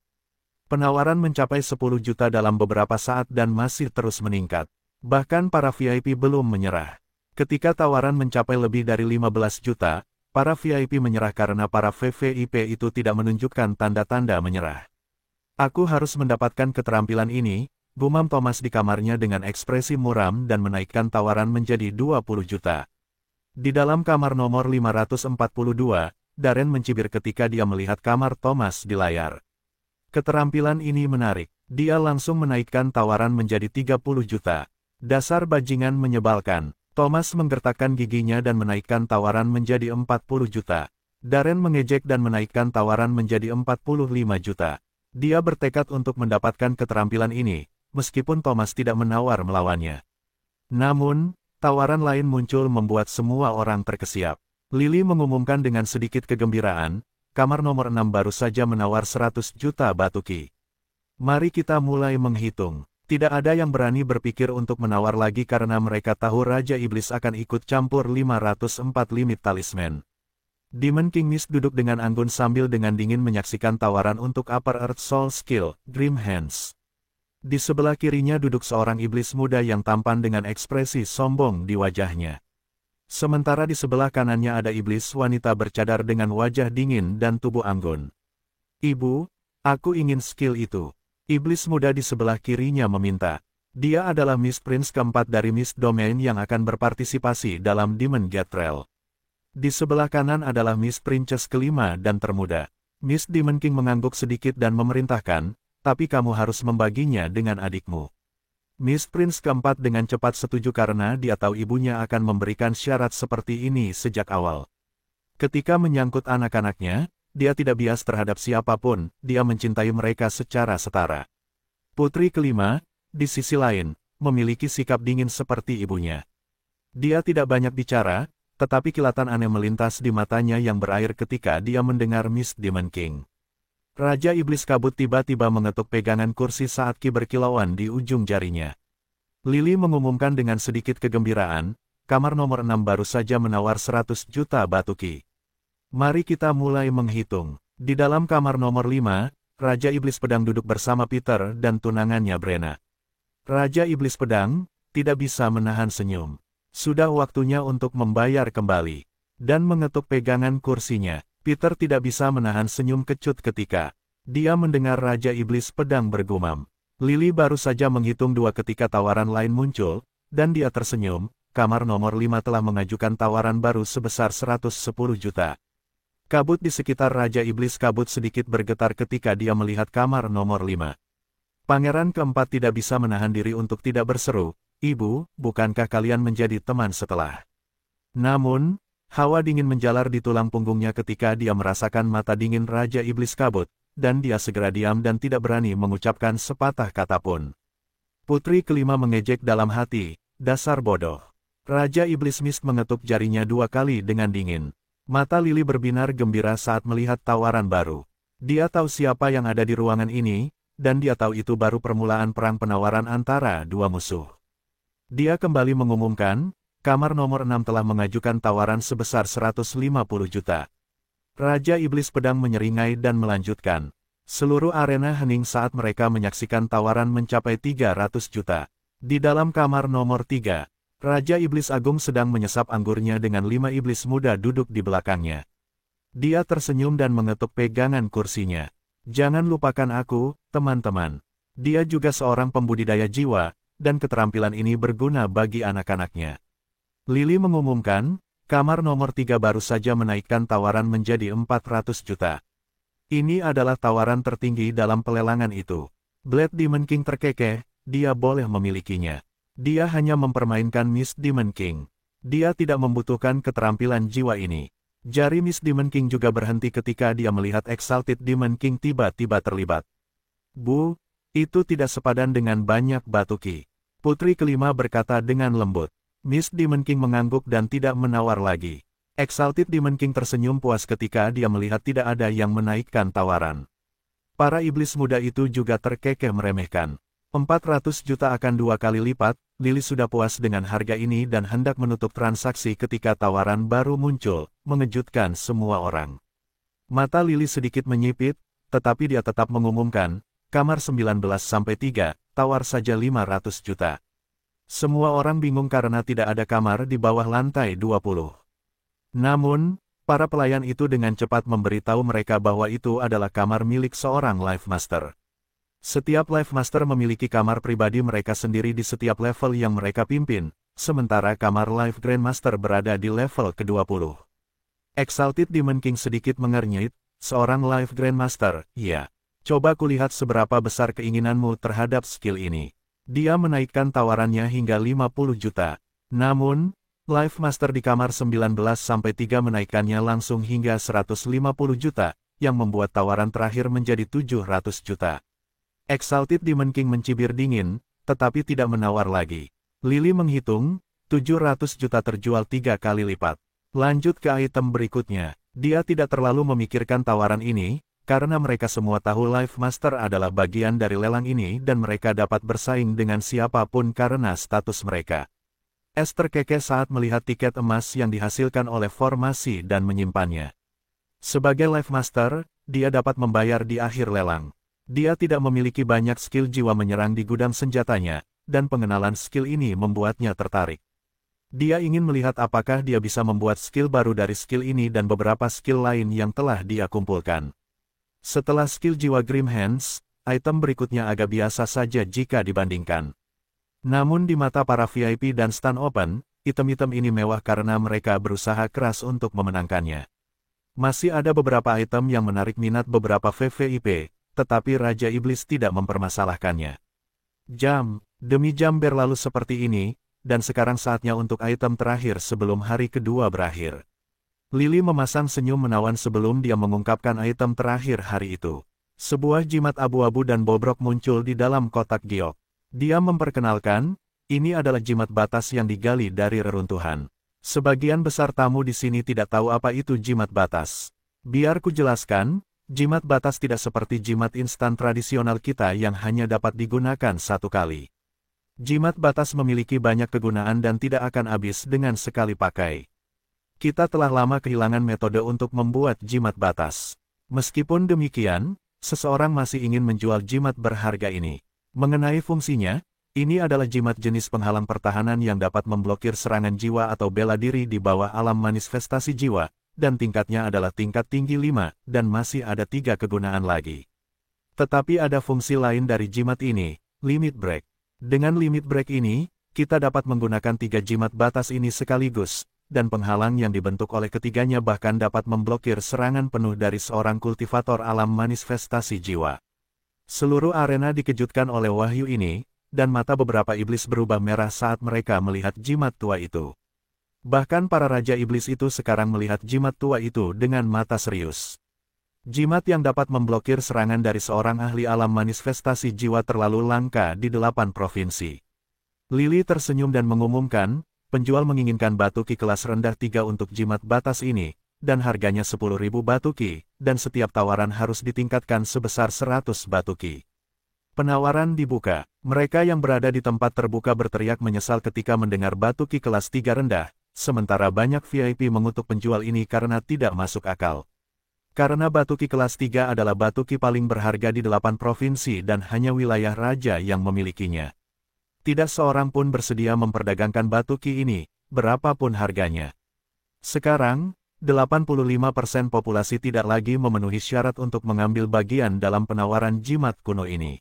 Penawaran mencapai 10 juta dalam beberapa saat dan masih terus meningkat. Bahkan para VIP belum menyerah. Ketika tawaran mencapai lebih dari 15 juta, para VIP menyerah karena para VVIP itu tidak menunjukkan tanda-tanda menyerah. Aku harus mendapatkan keterampilan ini, gumam Thomas di kamarnya dengan ekspresi muram dan menaikkan tawaran menjadi 20 juta. Di dalam kamar nomor 542, Darren mencibir ketika dia melihat kamar Thomas di layar. Keterampilan ini menarik. Dia langsung menaikkan tawaran menjadi 30 juta. Dasar bajingan menyebalkan. Thomas menggertakkan giginya dan menaikkan tawaran menjadi 40 juta. Darren mengejek dan menaikkan tawaran menjadi 45 juta. Dia bertekad untuk mendapatkan keterampilan ini, meskipun Thomas tidak menawar melawannya. Namun, tawaran lain muncul membuat semua orang terkesiap. Lily mengumumkan dengan sedikit kegembiraan, kamar nomor 6 baru saja menawar 100 juta batuki. Mari kita mulai menghitung. Tidak ada yang berani berpikir untuk menawar lagi karena mereka tahu Raja Iblis akan ikut campur 504 limit talisman. Demon King Mist duduk dengan anggun sambil dengan dingin menyaksikan tawaran untuk Upper Earth Soul Skill, Grim Hands. Di sebelah kirinya duduk seorang iblis muda yang tampan dengan ekspresi sombong di wajahnya. Sementara di sebelah kanannya ada iblis wanita bercadar dengan wajah dingin dan tubuh anggun. Ibu, aku ingin skill itu. Iblis muda di sebelah kirinya meminta. Dia adalah Mist Prince keempat dari Mist Domain yang akan berpartisipasi dalam Demon Gatrel. Di sebelah kanan adalah Mist Princess kelima dan termuda. Mist Demon King mengangguk sedikit dan memerintahkan, tapi kamu harus membaginya dengan adikmu. Mist Prince keempat dengan cepat setuju karena dia tahu ibunya akan memberikan syarat seperti ini sejak awal. Ketika menyangkut anak-anaknya, dia tidak bias terhadap siapapun, dia mencintai mereka secara setara. Putri kelima, di sisi lain, memiliki sikap dingin seperti ibunya. Dia tidak banyak bicara, tetapi kilatan aneh melintas di matanya yang berair ketika dia mendengar Mist Demon King. Raja Iblis Kabut tiba-tiba mengetuk pegangan kursi saat ki berkilauan di ujung jarinya. Lily mengumumkan dengan sedikit kegembiraan, kamar nomor 6 baru saja menawar 100 juta batuki. Mari kita mulai menghitung. Di dalam kamar nomor 5, Raja Iblis Pedang duduk bersama Peter dan tunangannya Brenna. Raja Iblis Pedang tidak bisa menahan senyum. Sudah waktunya untuk membayar kembali. Dan mengetuk pegangan kursinya. Peter tidak bisa menahan senyum kecut ketika dia mendengar Raja Iblis Pedang bergumam. Lily baru saja menghitung 2 ketika tawaran lain muncul, dan dia tersenyum. Kamar nomor 5 telah mengajukan tawaran baru sebesar 110 juta. Kabut di sekitar Raja Iblis Kabut sedikit bergetar ketika dia melihat kamar nomor 5. Pangeran keempat tidak bisa menahan diri untuk tidak berseru, "Ibu, bukankah kalian menjadi teman setelah?" Namun, hawa dingin menjalar di tulang punggungnya ketika dia merasakan mata dingin Raja Iblis Kabut, dan dia segera diam dan tidak berani mengucapkan sepatah kata pun. Putri kelima mengejek dalam hati, dasar bodoh. Raja Iblis Mist mengetuk jarinya 2 kali dengan dingin. Mata Lily berbinar gembira saat melihat tawaran baru. Dia tahu siapa yang ada di ruangan ini, dan dia tahu itu baru permulaan perang penawaran antara dua musuh. Dia kembali mengumumkan, kamar nomor 6 telah mengajukan tawaran sebesar 150 juta. Raja Iblis Pedang menyeringai dan melanjutkan. Seluruh arena hening saat mereka menyaksikan tawaran mencapai 300 juta. Di dalam kamar nomor 3, Raja Iblis Agung sedang menyesap anggurnya dengan 5 iblis muda duduk di belakangnya. Dia tersenyum dan mengetuk pegangan kursinya. Jangan lupakan aku, teman-teman. Dia juga seorang pembudidaya jiwa, dan keterampilan ini berguna bagi anak-anaknya. Lily mengumumkan, kamar nomor 3 baru saja menaikkan tawaran menjadi 400 juta. Ini adalah tawaran tertinggi dalam pelelangan itu. Blade Demon King terkekeh, dia boleh memilikinya. Dia hanya mempermainkan Mist Demon King. Dia tidak membutuhkan keterampilan jiwa ini. Jari Mist Demon King juga berhenti ketika dia melihat Exalted Demon King tiba-tiba terlibat. Bu, itu tidak sepadan dengan banyak batuki. Putri kelima berkata dengan lembut. Mist Demon King mengangguk dan tidak menawar lagi. Exalted Demon King tersenyum puas ketika dia melihat tidak ada yang menaikkan tawaran. Para iblis muda itu juga terkekeh meremehkan. 400 juta akan 2 kali lipat. Lily sudah puas dengan harga ini dan hendak menutup transaksi ketika tawaran baru muncul, mengejutkan semua orang. Mata Lily sedikit menyipit, tetapi dia tetap mengumumkan, kamar 19-3, tawar saja 500 juta. Semua orang bingung karena tidak ada kamar di bawah lantai 20. Namun, para pelayan itu dengan cepat memberitahu mereka bahwa itu adalah kamar milik seorang Life Master. Setiap Life Master memiliki kamar pribadi mereka sendiri di setiap level yang mereka pimpin, sementara kamar Life Grandmaster berada di level ke-20. Exalted Demon King sedikit mengernyit, seorang Life Grandmaster, ya. Coba kulihat seberapa besar keinginanmu terhadap skill ini. Dia menaikkan tawarannya hingga 50 juta. Namun, Live Master di kamar 19-3 menaikkannya langsung hingga 150 juta, yang membuat tawaran terakhir menjadi 700 juta. Exalted Demon King mencibir dingin, tetapi tidak menawar lagi. Lily menghitung, 700 juta terjual 3 kali lipat. Lanjut ke item berikutnya. Dia tidak terlalu memikirkan tawaran ini, karena mereka semua tahu Live Master adalah bagian dari lelang ini dan mereka dapat bersaing dengan siapapun karena status mereka. Esther terkekeh saat melihat tiket emas yang dihasilkan oleh formasi dan menyimpannya. Sebagai Live Master, dia dapat membayar di akhir lelang. Dia tidak memiliki banyak skill jiwa menyerang di gudang senjatanya, dan pengenalan skill ini membuatnya tertarik. Dia ingin melihat apakah dia bisa membuat skill baru dari skill ini dan beberapa skill lain yang telah dia kumpulkan. Setelah skill jiwa Grim Hands, item berikutnya agak biasa saja jika dibandingkan. Namun di mata para VIP dan stand open, item-item ini mewah karena mereka berusaha keras untuk memenangkannya. Masih ada beberapa item yang menarik minat beberapa VVIP, tetapi Raja Iblis tidak mempermasalahkannya. Jam demi jam berlalu seperti ini, dan sekarang saatnya untuk item terakhir sebelum hari kedua berakhir. Lily memasang senyum menawan sebelum dia mengungkapkan item terakhir hari itu. Sebuah jimat abu-abu dan bobrok muncul di dalam kotak giok. Dia memperkenalkan, ini adalah jimat batas yang digali dari reruntuhan. Sebagian besar tamu di sini tidak tahu apa itu jimat batas. Biar ku jelaskan, jimat batas tidak seperti jimat instan tradisional kita yang hanya dapat digunakan satu kali. Jimat batas memiliki banyak kegunaan dan tidak akan habis dengan sekali pakai. Kita telah lama kehilangan metode untuk membuat jimat batas. Meskipun demikian, seseorang masih ingin menjual jimat berharga ini. Mengenai fungsinya, ini adalah jimat jenis penghalang pertahanan yang dapat memblokir serangan jiwa atau bela diri di bawah alam manifestasi jiwa, dan tingkatnya adalah tingkat tinggi 5, dan masih ada 3 kegunaan lagi. Tetapi ada fungsi lain dari jimat ini, Limit Break. Dengan Limit Break ini, kita dapat menggunakan 3 jimat batas ini sekaligus, dan penghalang yang dibentuk oleh ketiganya bahkan dapat memblokir serangan penuh dari seorang kultivator alam manifestasi jiwa. Seluruh arena dikejutkan oleh wahyu ini, dan mata beberapa iblis berubah merah saat mereka melihat jimat tua itu. Bahkan para raja iblis itu sekarang melihat jimat tua itu dengan mata serius. Jimat yang dapat memblokir serangan dari seorang ahli alam manifestasi jiwa terlalu langka di 8 provinsi. Lily tersenyum dan mengumumkan, penjual menginginkan batu ki kelas rendah 3 untuk jimat batas ini, dan harganya 10.000 batu ki, dan setiap tawaran harus ditingkatkan sebesar 100 batu ki. Penawaran dibuka. Mereka yang berada di tempat terbuka berteriak menyesal ketika mendengar batu ki kelas 3 rendah, sementara banyak VIP mengutuk penjual ini karena tidak masuk akal. Karena batu ki kelas 3 adalah batu ki paling berharga di 8 provinsi dan hanya wilayah raja yang memilikinya. Tidak seorang pun bersedia memperdagangkan batu ki ini, berapapun harganya. Sekarang, 85% populasi tidak lagi memenuhi syarat untuk mengambil bagian dalam penawaran jimat kuno ini.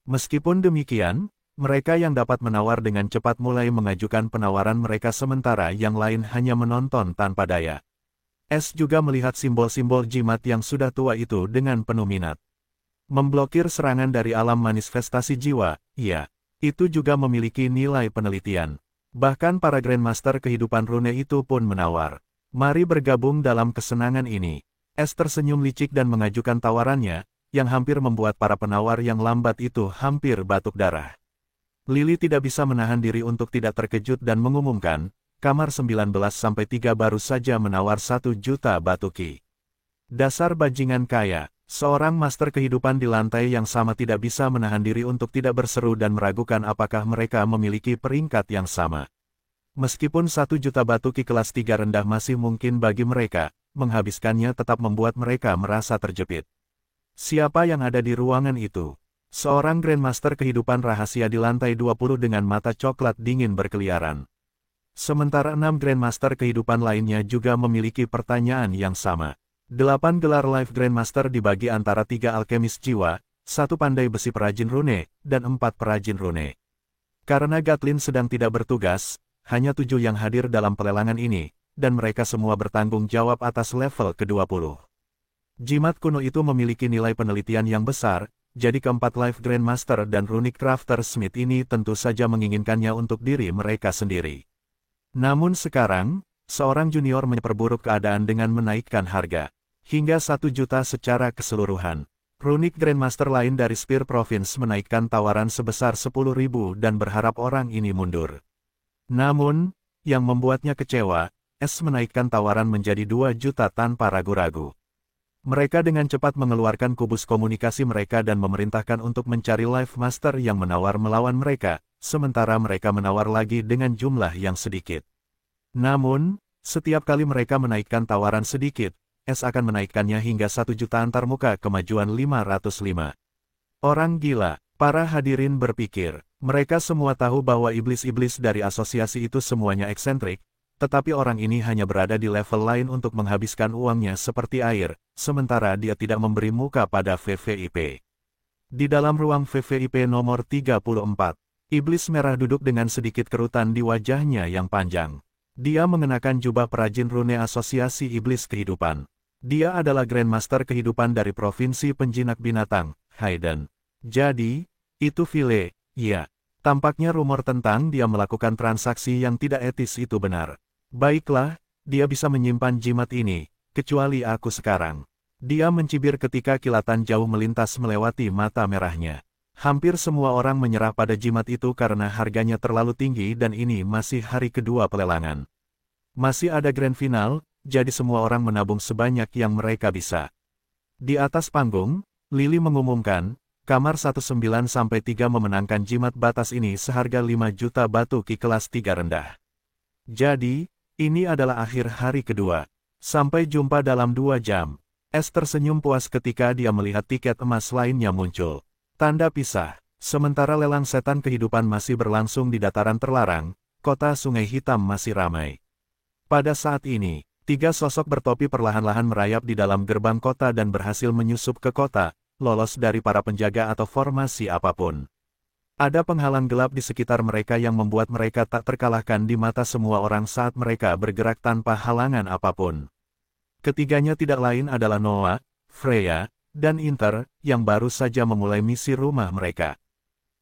Meskipun demikian, mereka yang dapat menawar dengan cepat mulai mengajukan penawaran mereka sementara yang lain hanya menonton tanpa daya. S juga melihat simbol-simbol jimat yang sudah tua itu dengan penuh minat. Memblokir serangan dari alam manifestasi jiwa, iya. Itu juga memiliki nilai penelitian. Bahkan para Grandmaster kehidupan rune itu pun menawar. Mari bergabung dalam kesenangan ini. Esther tersenyum licik dan mengajukan tawarannya, yang hampir membuat para penawar yang lambat itu hampir batuk darah. Lily tidak bisa menahan diri untuk tidak terkejut dan mengumumkan, kamar 19-3 baru saja menawar 1 juta batu ki. Dasar bajingan kaya. Seorang master kehidupan di lantai yang sama tidak bisa menahan diri untuk tidak berseru dan meragukan apakah mereka memiliki peringkat yang sama. Meskipun 1 juta batu ki kelas 3 rendah masih mungkin bagi mereka, menghabiskannya tetap membuat mereka merasa terjepit. Siapa yang ada di ruangan itu? Seorang Grandmaster kehidupan rahasia di lantai 20 dengan mata coklat dingin berkeliaran. Sementara 6 Grandmaster kehidupan lainnya juga memiliki pertanyaan yang sama. 8 gelar Life Grandmaster dibagi antara 3 alkemis jiwa, 1 pandai besi perajin rune, dan 4 perajin rune. Karena Gatlin sedang tidak bertugas, hanya 7 yang hadir dalam pelelangan ini, dan mereka semua bertanggung jawab atas level ke-20. Jimat kuno itu memiliki nilai penelitian yang besar, jadi keempat Life Grandmaster dan Runic Crafter Smith ini tentu saja menginginkannya untuk diri mereka sendiri. Namun sekarang, seorang junior memperburuk keadaan dengan menaikkan harga hingga 1 juta secara keseluruhan. Runic Grandmaster lain dari Spear Province menaikkan tawaran sebesar 10.000 dan berharap orang ini mundur. Namun, yang membuatnya kecewa, S menaikkan tawaran menjadi 2 juta tanpa ragu-ragu. Mereka dengan cepat mengeluarkan kubus komunikasi mereka dan memerintahkan untuk mencari Life Master yang menawar melawan mereka, sementara mereka menawar lagi dengan jumlah yang sedikit. Namun, setiap kali mereka menaikkan tawaran sedikit, S akan menaikkannya hingga 1 juta antarmuka kemajuan 505. Orang gila, para hadirin berpikir, mereka semua tahu bahwa iblis-iblis dari asosiasi itu semuanya eksentrik, tetapi orang ini hanya berada di level lain untuk menghabiskan uangnya seperti air, sementara dia tidak memberi muka pada VVIP. Di dalam ruang VVIP nomor 34, iblis merah duduk dengan sedikit kerutan di wajahnya yang panjang. Dia mengenakan jubah perajin rune asosiasi iblis kehidupan. Dia adalah Grandmaster kehidupan dari Provinsi Penjinak Binatang, Hayden. Jadi, itu Vile, ya. Tampaknya rumor tentang dia melakukan transaksi yang tidak etis itu benar. Baiklah, dia bisa menyimpan jimat ini, kecuali aku sekarang. Dia mencibir ketika kilatan jauh melintas melewati mata merahnya. Hampir semua orang menyerah pada jimat itu karena harganya terlalu tinggi dan ini masih hari kedua pelelangan. Masih ada grand final, jadi semua orang menabung sebanyak yang mereka bisa. Di atas panggung, Lily mengumumkan, kamar 19-3 memenangkan jimat batas ini seharga 5 juta batu ki kelas 3 rendah. Jadi, ini adalah akhir hari kedua. Sampai jumpa dalam 2 jam. S tersenyum puas ketika dia melihat tiket emas lainnya muncul. Tanda pisah. Sementara lelang setan kehidupan masih berlangsung di dataran terlarang, kota Sungai Hitam masih ramai. Pada saat ini, 3 sosok bertopi perlahan-lahan merayap di dalam gerbang kota dan berhasil menyusup ke kota, lolos dari para penjaga atau formasi apapun. Ada penghalang gelap di sekitar mereka yang membuat mereka tak terkalahkan di mata semua orang saat mereka bergerak tanpa halangan apapun. Ketiganya tidak lain adalah Noah, Freya, dan Inter, yang baru saja memulai misi rumah mereka.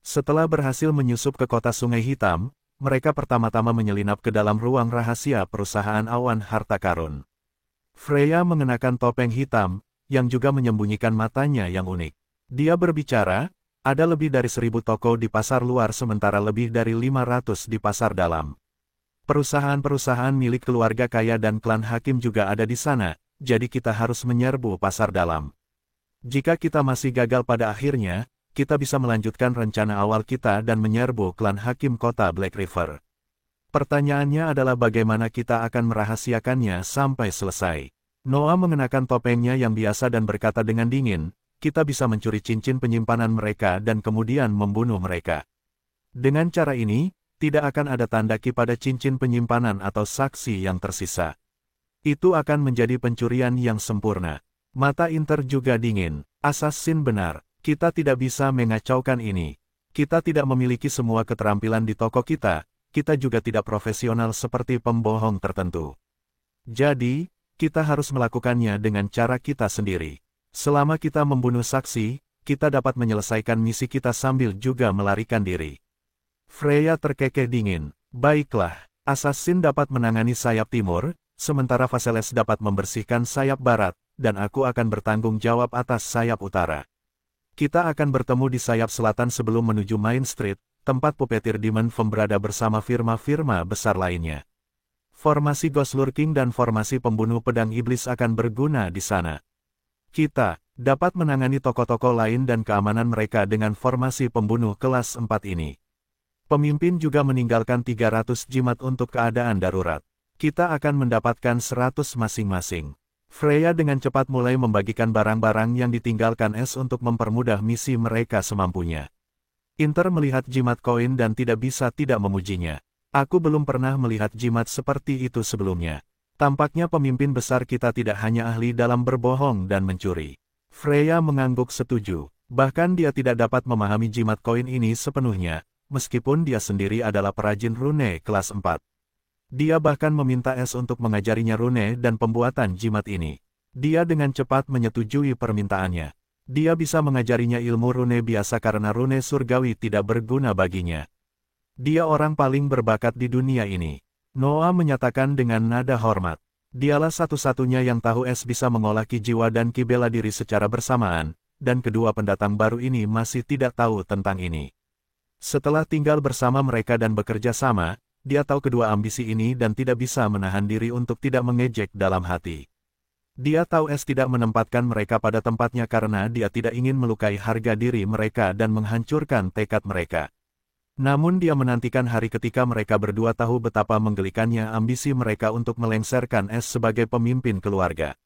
Setelah berhasil menyusup ke kota Sungai Hitam, mereka pertama-tama menyelinap ke dalam ruang rahasia perusahaan awan harta karun. Freya mengenakan topeng hitam, yang juga menyembunyikan matanya yang unik. Dia berbicara, ada lebih dari 1.000 toko di pasar luar sementara lebih dari 500 di pasar dalam. Perusahaan-perusahaan milik keluarga kaya dan klan hakim juga ada di sana, jadi kita harus menyerbu pasar dalam. Jika kita masih gagal pada akhirnya, kita bisa melanjutkan rencana awal kita dan menyerbu klan hakim kota Black River. Pertanyaannya adalah bagaimana kita akan merahasiakannya sampai selesai. Noah mengenakan topengnya yang biasa dan berkata dengan dingin, kita bisa mencuri cincin penyimpanan mereka dan kemudian membunuh mereka. Dengan cara ini, tidak akan ada tanda ki pada cincin penyimpanan atau saksi yang tersisa. Itu akan menjadi pencurian yang sempurna. Mata Inter juga dingin. Assassin benar, kita tidak bisa mengacaukan ini. Kita tidak memiliki semua keterampilan di toko kita juga tidak profesional seperti pembohong tertentu. Jadi, kita harus melakukannya dengan cara kita sendiri. Selama kita membunuh saksi, kita dapat menyelesaikan misi kita sambil juga melarikan diri. Freya terkekeh dingin. Baiklah, Assassin dapat menangani sayap timur, sementara Vaseles dapat membersihkan sayap barat, dan aku akan bertanggung jawab atas sayap utara. Kita akan bertemu di sayap selatan sebelum menuju Main Street, tempat pupetir Demon Firm berada bersama firma-firma besar lainnya. Formasi Ghost Lurking dan formasi pembunuh pedang iblis akan berguna di sana. Kita dapat menangani toko-toko lain dan keamanan mereka dengan formasi pembunuh kelas 4 ini. Pemimpin juga meninggalkan 300 jimat untuk keadaan darurat. Kita akan mendapatkan 100 masing-masing. Freya dengan cepat mulai membagikan barang-barang yang ditinggalkan S untuk mempermudah misi mereka semampunya. Inter melihat jimat koin dan tidak bisa tidak memujinya. Aku belum pernah melihat jimat seperti itu sebelumnya. Tampaknya pemimpin besar kita tidak hanya ahli dalam berbohong dan mencuri. Freya mengangguk setuju. Bahkan dia tidak dapat memahami jimat koin ini sepenuhnya, meskipun dia sendiri adalah perajin rune kelas 4. Dia bahkan meminta S untuk mengajarinya rune dan pembuatan jimat ini. Dia dengan cepat menyetujui permintaannya. Dia bisa mengajarinya ilmu rune biasa karena rune surgawi tidak berguna baginya. Dia orang paling berbakat di dunia ini. Noah menyatakan dengan nada hormat. Dialah satu-satunya yang tahu es bisa mengolah ki jiwa dan ki bela diri secara bersamaan, dan kedua pendatang baru ini masih tidak tahu tentang ini. Setelah tinggal bersama mereka dan bekerja sama, dia tahu kedua ambisi ini dan tidak bisa menahan diri untuk tidak mengejek dalam hati. Dia tahu es tidak menempatkan mereka pada tempatnya karena dia tidak ingin melukai harga diri mereka dan menghancurkan tekad mereka. Namun dia menantikan hari ketika mereka berdua tahu betapa menggelikannya ambisi mereka untuk melengsarkan es sebagai pemimpin keluarga.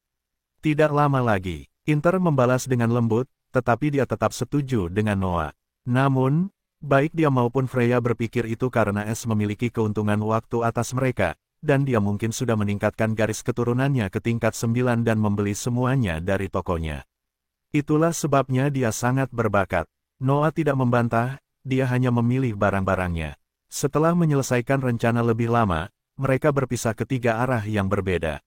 Tidak lama lagi, Inter membalas dengan lembut, tetapi dia tetap setuju dengan Noah. Namun, baik dia maupun Freya berpikir itu karena es memiliki keuntungan waktu atas mereka, dan dia mungkin sudah meningkatkan garis keturunannya ke tingkat 9 dan membeli semuanya dari tokonya. Itulah sebabnya dia sangat berbakat. Noah tidak membantah, dia hanya memilih barang-barangnya. Setelah menyelesaikan rencana lebih lama, mereka berpisah ke tiga arah yang berbeda.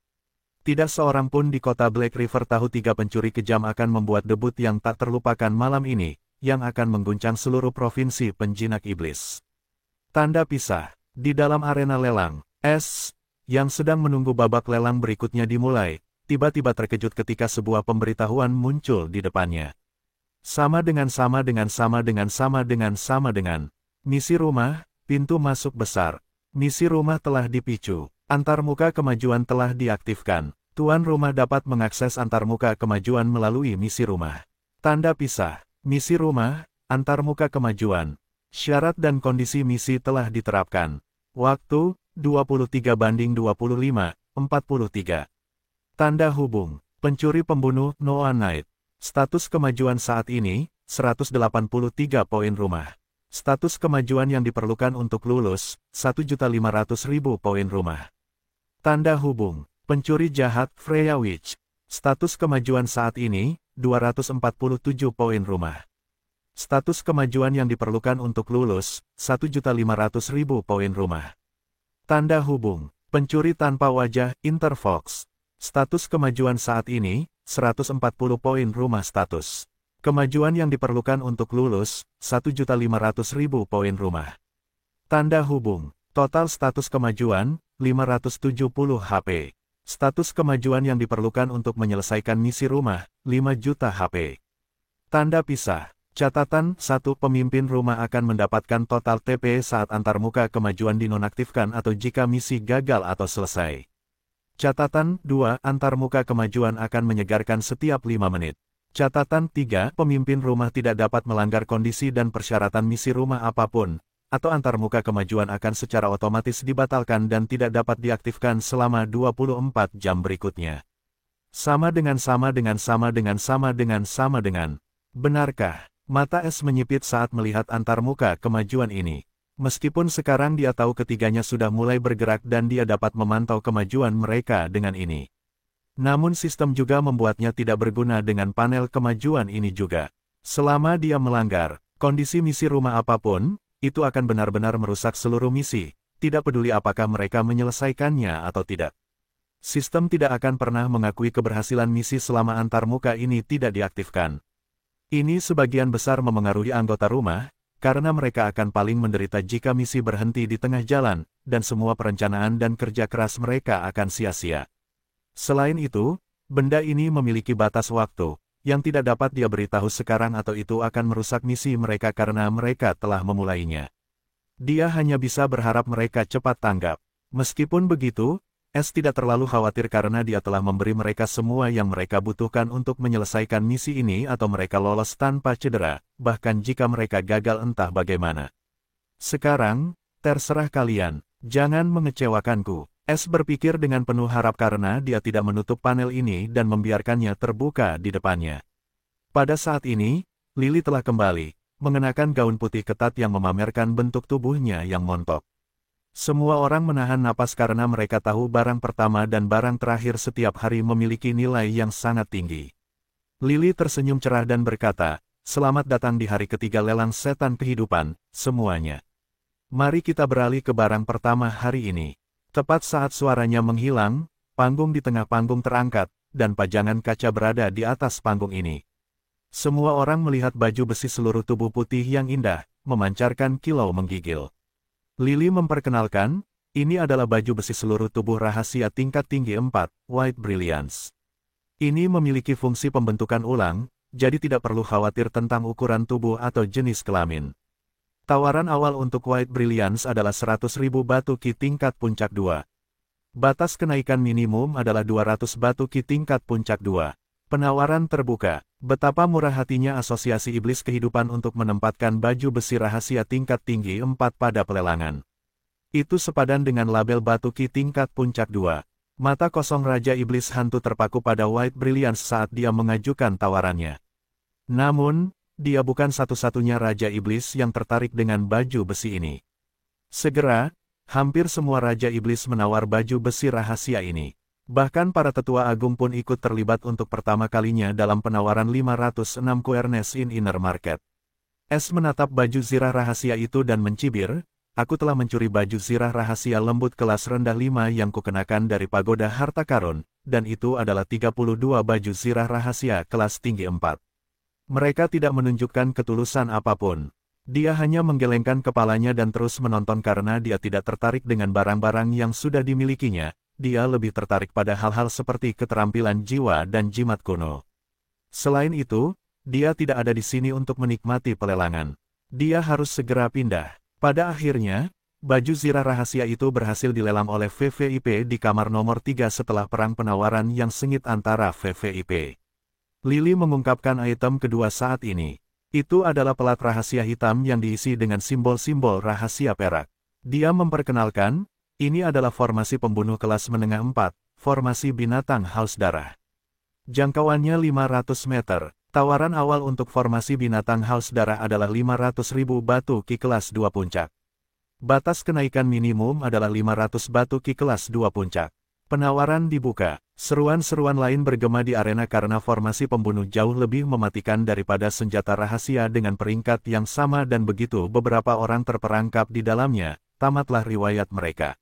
Tidak seorang pun di kota Black River tahu tiga pencuri kejam akan membuat debut yang tak terlupakan malam ini, yang akan mengguncang seluruh provinsi penjinak iblis. Tanda pisah. Di dalam arena lelang, S, yang sedang menunggu babak lelang berikutnya dimulai, tiba-tiba terkejut ketika sebuah pemberitahuan muncul di depannya. Sama dengan misi rumah, pintu masuk besar. Misi rumah telah dipicu. Antarmuka kemajuan telah diaktifkan. Tuan rumah dapat mengakses antarmuka kemajuan melalui misi rumah. Tanda pisah. Misi rumah, antarmuka kemajuan. Syarat dan kondisi misi telah diterapkan. Waktu, 23:25:43. Tanda hubung. Pencuri pembunuh, Noah Knight. Status kemajuan saat ini, 183 poin rumah. Status kemajuan yang diperlukan untuk lulus, 1.500.000 poin rumah. Tanda hubung. Pencuri jahat, Freya Witch. Status kemajuan saat ini, 247 poin rumah. Status kemajuan yang diperlukan untuk lulus, 1.500.000 poin rumah. Tanda hubung. Pencuri tanpa wajah, Interfox. Status kemajuan saat ini, 140 poin rumah status. Kemajuan yang diperlukan untuk lulus, 1.500.000 poin rumah. Tanda hubung. Total status kemajuan, 570 HP. Status kemajuan yang diperlukan untuk menyelesaikan misi rumah, 5 juta HP. Tanda pisah. Catatan, 1. Pemimpin rumah akan mendapatkan total TP saat antarmuka kemajuan dinonaktifkan atau jika misi gagal atau selesai. Catatan, 2. Antarmuka kemajuan akan menyegarkan setiap 5 menit. Catatan, 3. Pemimpin rumah tidak dapat melanggar kondisi dan persyaratan misi rumah apapun, atau antarmuka kemajuan akan secara otomatis dibatalkan dan tidak dapat diaktifkan selama 24 jam berikutnya. Sama dengan. Benarkah? Mata S menyipit saat melihat antarmuka kemajuan ini. Meskipun sekarang dia tahu ketiganya sudah mulai bergerak dan dia dapat memantau kemajuan mereka dengan ini. Namun sistem juga membuatnya tidak berguna dengan panel kemajuan ini juga. Selama dia melanggar kondisi misi rumah apapun, itu akan benar-benar merusak seluruh misi, tidak peduli apakah mereka menyelesaikannya atau tidak. Sistem tidak akan pernah mengakui keberhasilan misi selama antarmuka ini tidak diaktifkan. Ini sebagian besar memengaruhi anggota rumah, karena mereka akan paling menderita jika misi berhenti di tengah jalan, dan semua perencanaan dan kerja keras mereka akan sia-sia. Selain itu, benda ini memiliki batas waktu, yang tidak dapat dia beritahu sekarang atau itu akan merusak misi mereka karena mereka telah memulainya. Dia hanya bisa berharap mereka cepat tanggap. Meskipun begitu, S tidak terlalu khawatir karena dia telah memberi mereka semua yang mereka butuhkan untuk menyelesaikan misi ini atau mereka lolos tanpa cedera, bahkan jika mereka gagal entah bagaimana. Sekarang, terserah kalian, jangan mengecewakanku. S berpikir dengan penuh harap karena dia tidak menutup panel ini dan membiarkannya terbuka di depannya. Pada saat ini, Lily telah kembali, mengenakan gaun putih ketat yang memamerkan bentuk tubuhnya yang montok. Semua orang menahan napas karena mereka tahu barang pertama dan barang terakhir setiap hari memiliki nilai yang sangat tinggi. Lily tersenyum cerah dan berkata, "Selamat datang di hari ketiga lelang setan kehidupan, semuanya. Mari kita beralih ke barang pertama hari ini." Tepat saat suaranya menghilang, panggung di tengah panggung terangkat, dan pajangan kaca berada di atas panggung ini. Semua orang melihat baju besi seluruh tubuh putih yang indah, memancarkan kilau menggigil. Lily memperkenalkan, ini adalah baju besi seluruh tubuh rahasia tingkat tinggi 4, White Brilliance. Ini memiliki fungsi pembentukan ulang, jadi tidak perlu khawatir tentang ukuran tubuh atau jenis kelamin. Tawaran awal untuk White Brilliance adalah 100.000 batu ki tingkat puncak 2. Batas kenaikan minimum adalah 200 batu ki tingkat puncak 2. Penawaran terbuka. Betapa murah hatinya Asosiasi Iblis Kehidupan untuk menempatkan baju besi rahasia tingkat tinggi 4 pada pelelangan. Itu sepadan dengan label batu ki tingkat puncak 2. Mata kosong Raja Iblis Hantu terpaku pada White Brilliance saat dia mengajukan tawarannya. Namun, dia bukan satu-satunya Raja Iblis yang tertarik dengan baju besi ini. Segera, hampir semua Raja Iblis menawar baju besi rahasia ini. Bahkan para tetua agung pun ikut terlibat untuk pertama kalinya dalam penawaran 506 Quernes in Inner Market. Es menatap baju zirah rahasia itu dan mencibir, aku telah mencuri baju zirah rahasia lembut kelas rendah 5 yang kukenakan dari pagoda harta karun, dan itu adalah 32 baju zirah rahasia kelas tinggi 4. Mereka tidak menunjukkan ketulusan apapun. Dia hanya menggelengkan kepalanya dan terus menonton karena dia tidak tertarik dengan barang-barang yang sudah dimilikinya. Dia lebih tertarik pada hal-hal seperti keterampilan jiwa dan jimat kuno. Selain itu, dia tidak ada di sini untuk menikmati pelelangan. Dia harus segera pindah. Pada akhirnya, baju zirah rahasia itu berhasil dilelang oleh VVIP di kamar nomor 3 setelah perang penawaran yang sengit antara VVIP. Lily mengungkapkan item kedua saat ini. Itu adalah pelat rahasia hitam yang diisi dengan simbol-simbol rahasia perak. Dia memperkenalkan, ini adalah formasi pembunuh kelas menengah 4, formasi binatang haus darah. Jangkauannya 500 meter. Tawaran awal untuk formasi binatang haus darah adalah 500.000 batu ki kelas 2 puncak. Batas kenaikan minimum adalah 500 batu ki kelas 2 puncak. Penawaran dibuka. Seruan-seruan lain bergema di arena karena formasi pembunuh jauh lebih mematikan daripada senjata rahasia dengan peringkat yang sama dan begitu beberapa orang terperangkap di dalamnya, tamatlah riwayat mereka.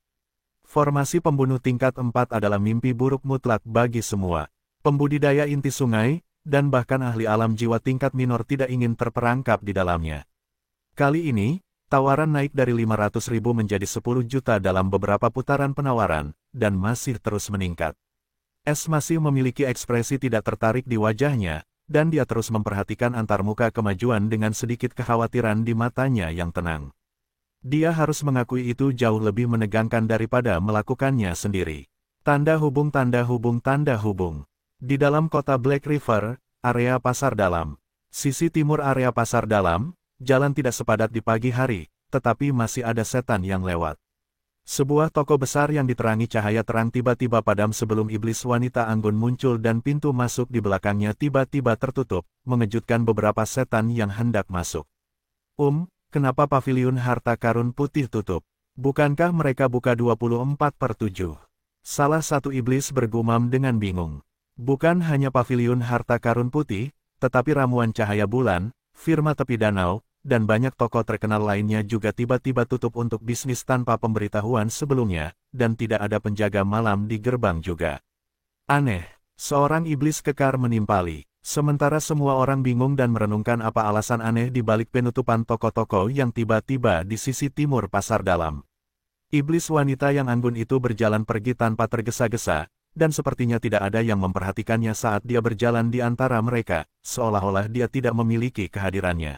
Formasi pembunuh tingkat 4 adalah mimpi buruk mutlak bagi semua. Pembudidaya inti sungai, dan bahkan ahli alam jiwa tingkat minor tidak ingin terperangkap di dalamnya. Kali ini, tawaran naik dari 500.000 menjadi 10 juta dalam beberapa putaran penawaran, dan masih terus meningkat. S masih memiliki ekspresi tidak tertarik di wajahnya, dan dia terus memperhatikan antarmuka kemajuan dengan sedikit kekhawatiran di matanya yang tenang. Dia harus mengakui itu jauh lebih menegangkan daripada melakukannya sendiri. Tanda hubung tanda hubung tanda hubung. Di dalam kota Black River, area pasar dalam. Sisi timur area pasar dalam, jalan tidak sepadat di pagi hari, tetapi masih ada setan yang lewat. Sebuah toko besar yang diterangi cahaya terang tiba-tiba padam sebelum iblis wanita anggun muncul dan pintu masuk di belakangnya tiba-tiba tertutup, mengejutkan beberapa setan yang hendak masuk. Kenapa paviliun harta karun putih tutup? Bukankah mereka buka 24/7? Salah satu iblis bergumam dengan bingung. Bukan hanya paviliun harta karun putih, tetapi ramuan cahaya bulan, firma tepi danau, dan banyak toko terkenal lainnya juga tiba-tiba tutup untuk bisnis tanpa pemberitahuan sebelumnya, dan tidak ada penjaga malam di gerbang juga. Aneh, seorang iblis kekar menimpali. Sementara semua orang bingung dan merenungkan apa alasan aneh di balik penutupan toko-toko yang tiba-tiba di sisi timur pasar dalam. Iblis wanita yang anggun itu berjalan pergi tanpa tergesa-gesa, dan sepertinya tidak ada yang memperhatikannya saat dia berjalan di antara mereka, seolah-olah dia tidak memiliki kehadirannya.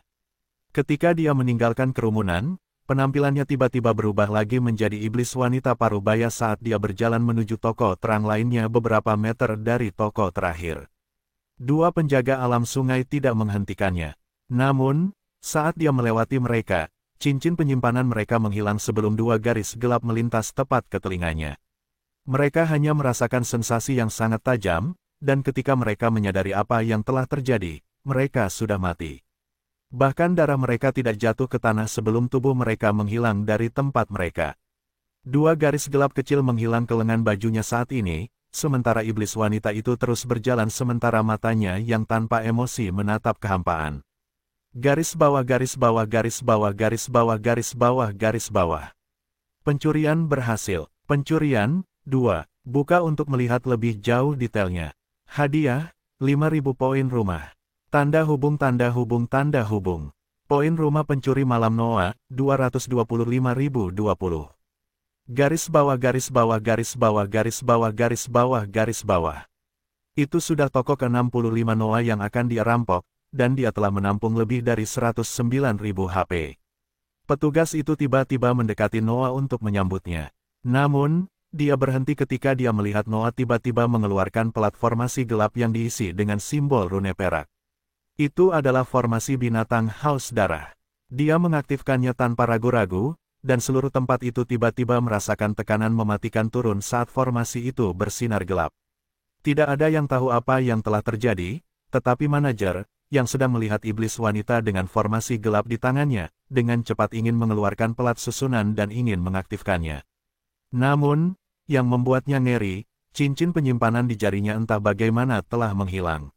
Ketika dia meninggalkan kerumunan, penampilannya tiba-tiba berubah lagi menjadi iblis wanita parubaya saat dia berjalan menuju toko terang lainnya beberapa meter dari toko terakhir. Dua penjaga alam sungai tidak menghentikannya. Namun, saat dia melewati mereka, cincin penyimpanan mereka menghilang sebelum dua garis gelap melintas tepat ke telinganya. Mereka hanya merasakan sensasi yang sangat tajam, dan ketika mereka menyadari apa yang telah terjadi, mereka sudah mati. Bahkan darah mereka tidak jatuh ke tanah sebelum tubuh mereka menghilang dari tempat mereka. Dua garis gelap kecil menghilang ke lengan bajunya saat ini, sementara iblis wanita itu terus berjalan sementara matanya yang tanpa emosi menatap kehampaan. Garis bawah garis bawah garis bawah garis bawah garis bawah garis bawah. Pencurian berhasil. Pencurian, 2. Buka untuk melihat lebih jauh detailnya. Hadiah, 5.000 poin rumah. Tanda hubung tanda hubung tanda hubung. Poin rumah pencuri malam Noah, 225.020. Garis bawah garis bawah garis bawah garis bawah garis bawah garis bawah. Itu sudah toko ke-65 Noah yang akan dia rampok, dan dia telah menampung lebih dari 109.000 HP. Petugas itu tiba-tiba mendekati Noah untuk menyambutnya. Namun, dia berhenti ketika dia melihat Noah tiba-tiba mengeluarkan plat formasi gelap yang diisi dengan simbol rune perak. Itu adalah formasi binatang haus darah. Dia mengaktifkannya tanpa ragu-ragu, dan seluruh tempat itu tiba-tiba merasakan tekanan mematikan turun saat formasi itu bersinar gelap. Tidak ada yang tahu apa yang telah terjadi, tetapi manajer, yang sedang melihat iblis wanita dengan formasi gelap di tangannya, dengan cepat ingin mengeluarkan pelat susunan dan ingin mengaktifkannya. Namun, yang membuatnya ngeri, cincin penyimpanan di jarinya entah bagaimana telah menghilang.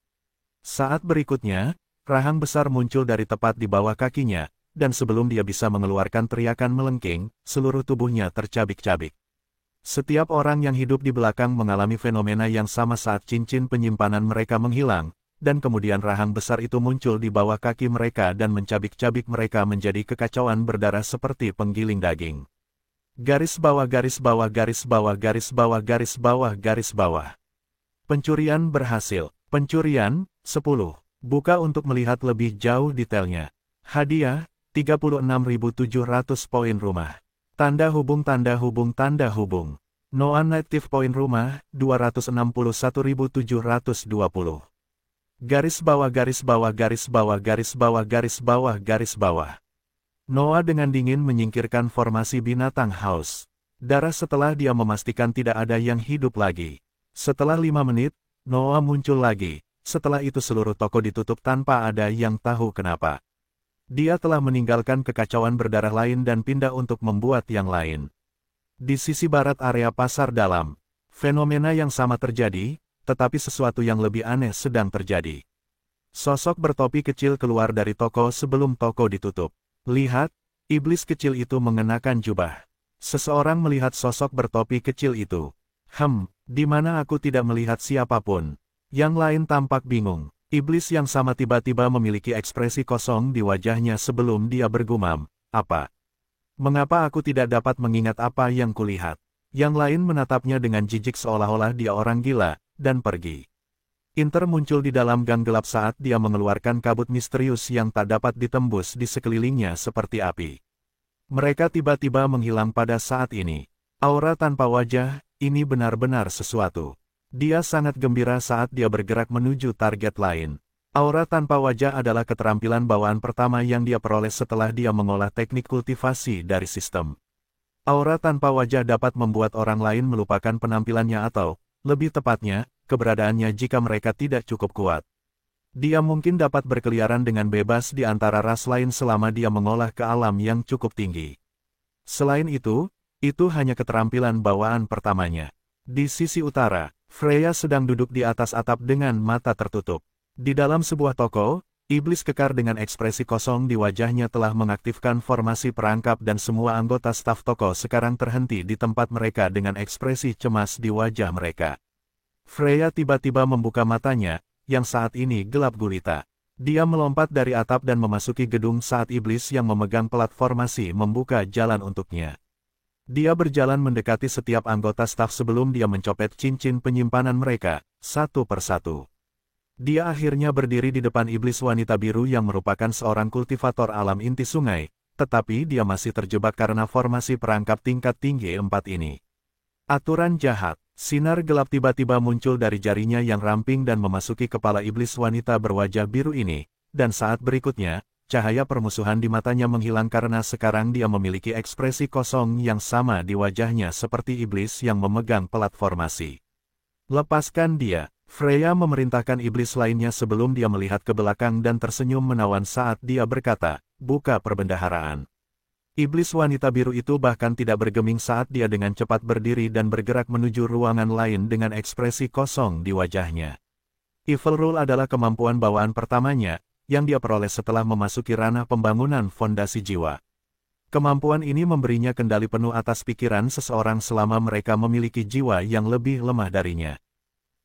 Saat berikutnya, rahang besar muncul dari tepat di bawah kakinya, dan sebelum dia bisa mengeluarkan teriakan melengking, seluruh tubuhnya tercabik-cabik. Setiap orang yang hidup di belakang mengalami fenomena yang sama saat cincin penyimpanan mereka menghilang, dan kemudian rahang besar itu muncul di bawah kaki mereka dan mencabik-cabik mereka menjadi kekacauan berdarah seperti penggiling daging. Garis bawah garis bawah garis bawah garis bawah garis bawah garis bawah. Pencurian berhasil. Pencurian, 10. Buka untuk melihat lebih jauh detailnya. Hadiah, 36.700 poin rumah. Tanda hubung tanda hubung tanda hubung. Noah Native poin rumah, 261.720. Garis bawah garis bawah garis bawah garis bawah garis bawah garis bawah. Noah dengan dingin menyingkirkan formasi binatang haus darah setelah dia memastikan tidak ada yang hidup lagi. Setelah 5 menit, Noah muncul lagi. Setelah itu seluruh toko ditutup tanpa ada yang tahu kenapa. Dia telah meninggalkan kekacauan berdarah lain dan pindah untuk membuat yang lain. Di sisi barat area pasar dalam, fenomena yang sama terjadi, tetapi sesuatu yang lebih aneh sedang terjadi. Sosok bertopi kecil keluar dari toko sebelum toko ditutup. Lihat, iblis kecil itu mengenakan jubah. Seseorang melihat sosok bertopi kecil itu. Di mana aku tidak melihat siapapun. Yang lain tampak bingung. Iblis yang sama tiba-tiba memiliki ekspresi kosong di wajahnya sebelum dia bergumam, apa? Mengapa aku tidak dapat mengingat apa yang kulihat? Yang lain menatapnya dengan jijik seolah-olah dia orang gila, dan pergi. Inter muncul di dalam gang gelap saat dia mengeluarkan kabut misterius yang tak dapat ditembus di sekelilingnya seperti api. Mereka tiba-tiba menghilang pada saat ini. Aura tanpa wajah, ini benar-benar sesuatu. Dia sangat gembira saat dia bergerak menuju target lain. Aura tanpa wajah adalah keterampilan bawaan pertama yang dia peroleh setelah dia mengolah teknik kultivasi dari sistem. Aura tanpa wajah dapat membuat orang lain melupakan penampilannya atau, lebih tepatnya, keberadaannya jika mereka tidak cukup kuat. Dia mungkin dapat berkeliaran dengan bebas di antara ras lain selama dia mengolah ke alam yang cukup tinggi. Selain itu hanya keterampilan bawaan pertamanya. Di sisi utara, Freya sedang duduk di atas atap dengan mata tertutup. Di dalam sebuah toko, iblis kekar dengan ekspresi kosong di wajahnya telah mengaktifkan formasi perangkap dan semua anggota staf toko sekarang terhenti di tempat mereka dengan ekspresi cemas di wajah mereka. Freya tiba-tiba membuka matanya, yang saat ini gelap gulita. Dia melompat dari atap dan memasuki gedung saat iblis yang memegang pelat formasi membuka jalan untuknya. Dia berjalan mendekati setiap anggota staf sebelum dia mencopet cincin penyimpanan mereka, satu persatu. Dia akhirnya berdiri di depan iblis wanita biru yang merupakan seorang kultivator alam inti sungai, tetapi dia masih terjebak karena formasi perangkap tingkat tinggi 4 ini. Aturan jahat. Sinar gelap tiba-tiba muncul dari jarinya yang ramping dan memasuki kepala iblis wanita berwajah biru ini, dan saat berikutnya, cahaya permusuhan di matanya menghilang karena sekarang dia memiliki ekspresi kosong yang sama di wajahnya seperti iblis yang memegang pelat formasi. Lepaskan dia. Freya memerintahkan iblis lainnya sebelum dia melihat ke belakang dan tersenyum menawan saat dia berkata, buka perbendaharaan. Iblis wanita biru itu bahkan tidak bergeming saat dia dengan cepat berdiri dan bergerak menuju ruangan lain dengan ekspresi kosong di wajahnya. Evil Rule adalah kemampuan bawaan pertamanya, yang dia peroleh setelah memasuki ranah pembangunan fondasi jiwa. Kemampuan ini memberinya kendali penuh atas pikiran seseorang selama mereka memiliki jiwa yang lebih lemah darinya.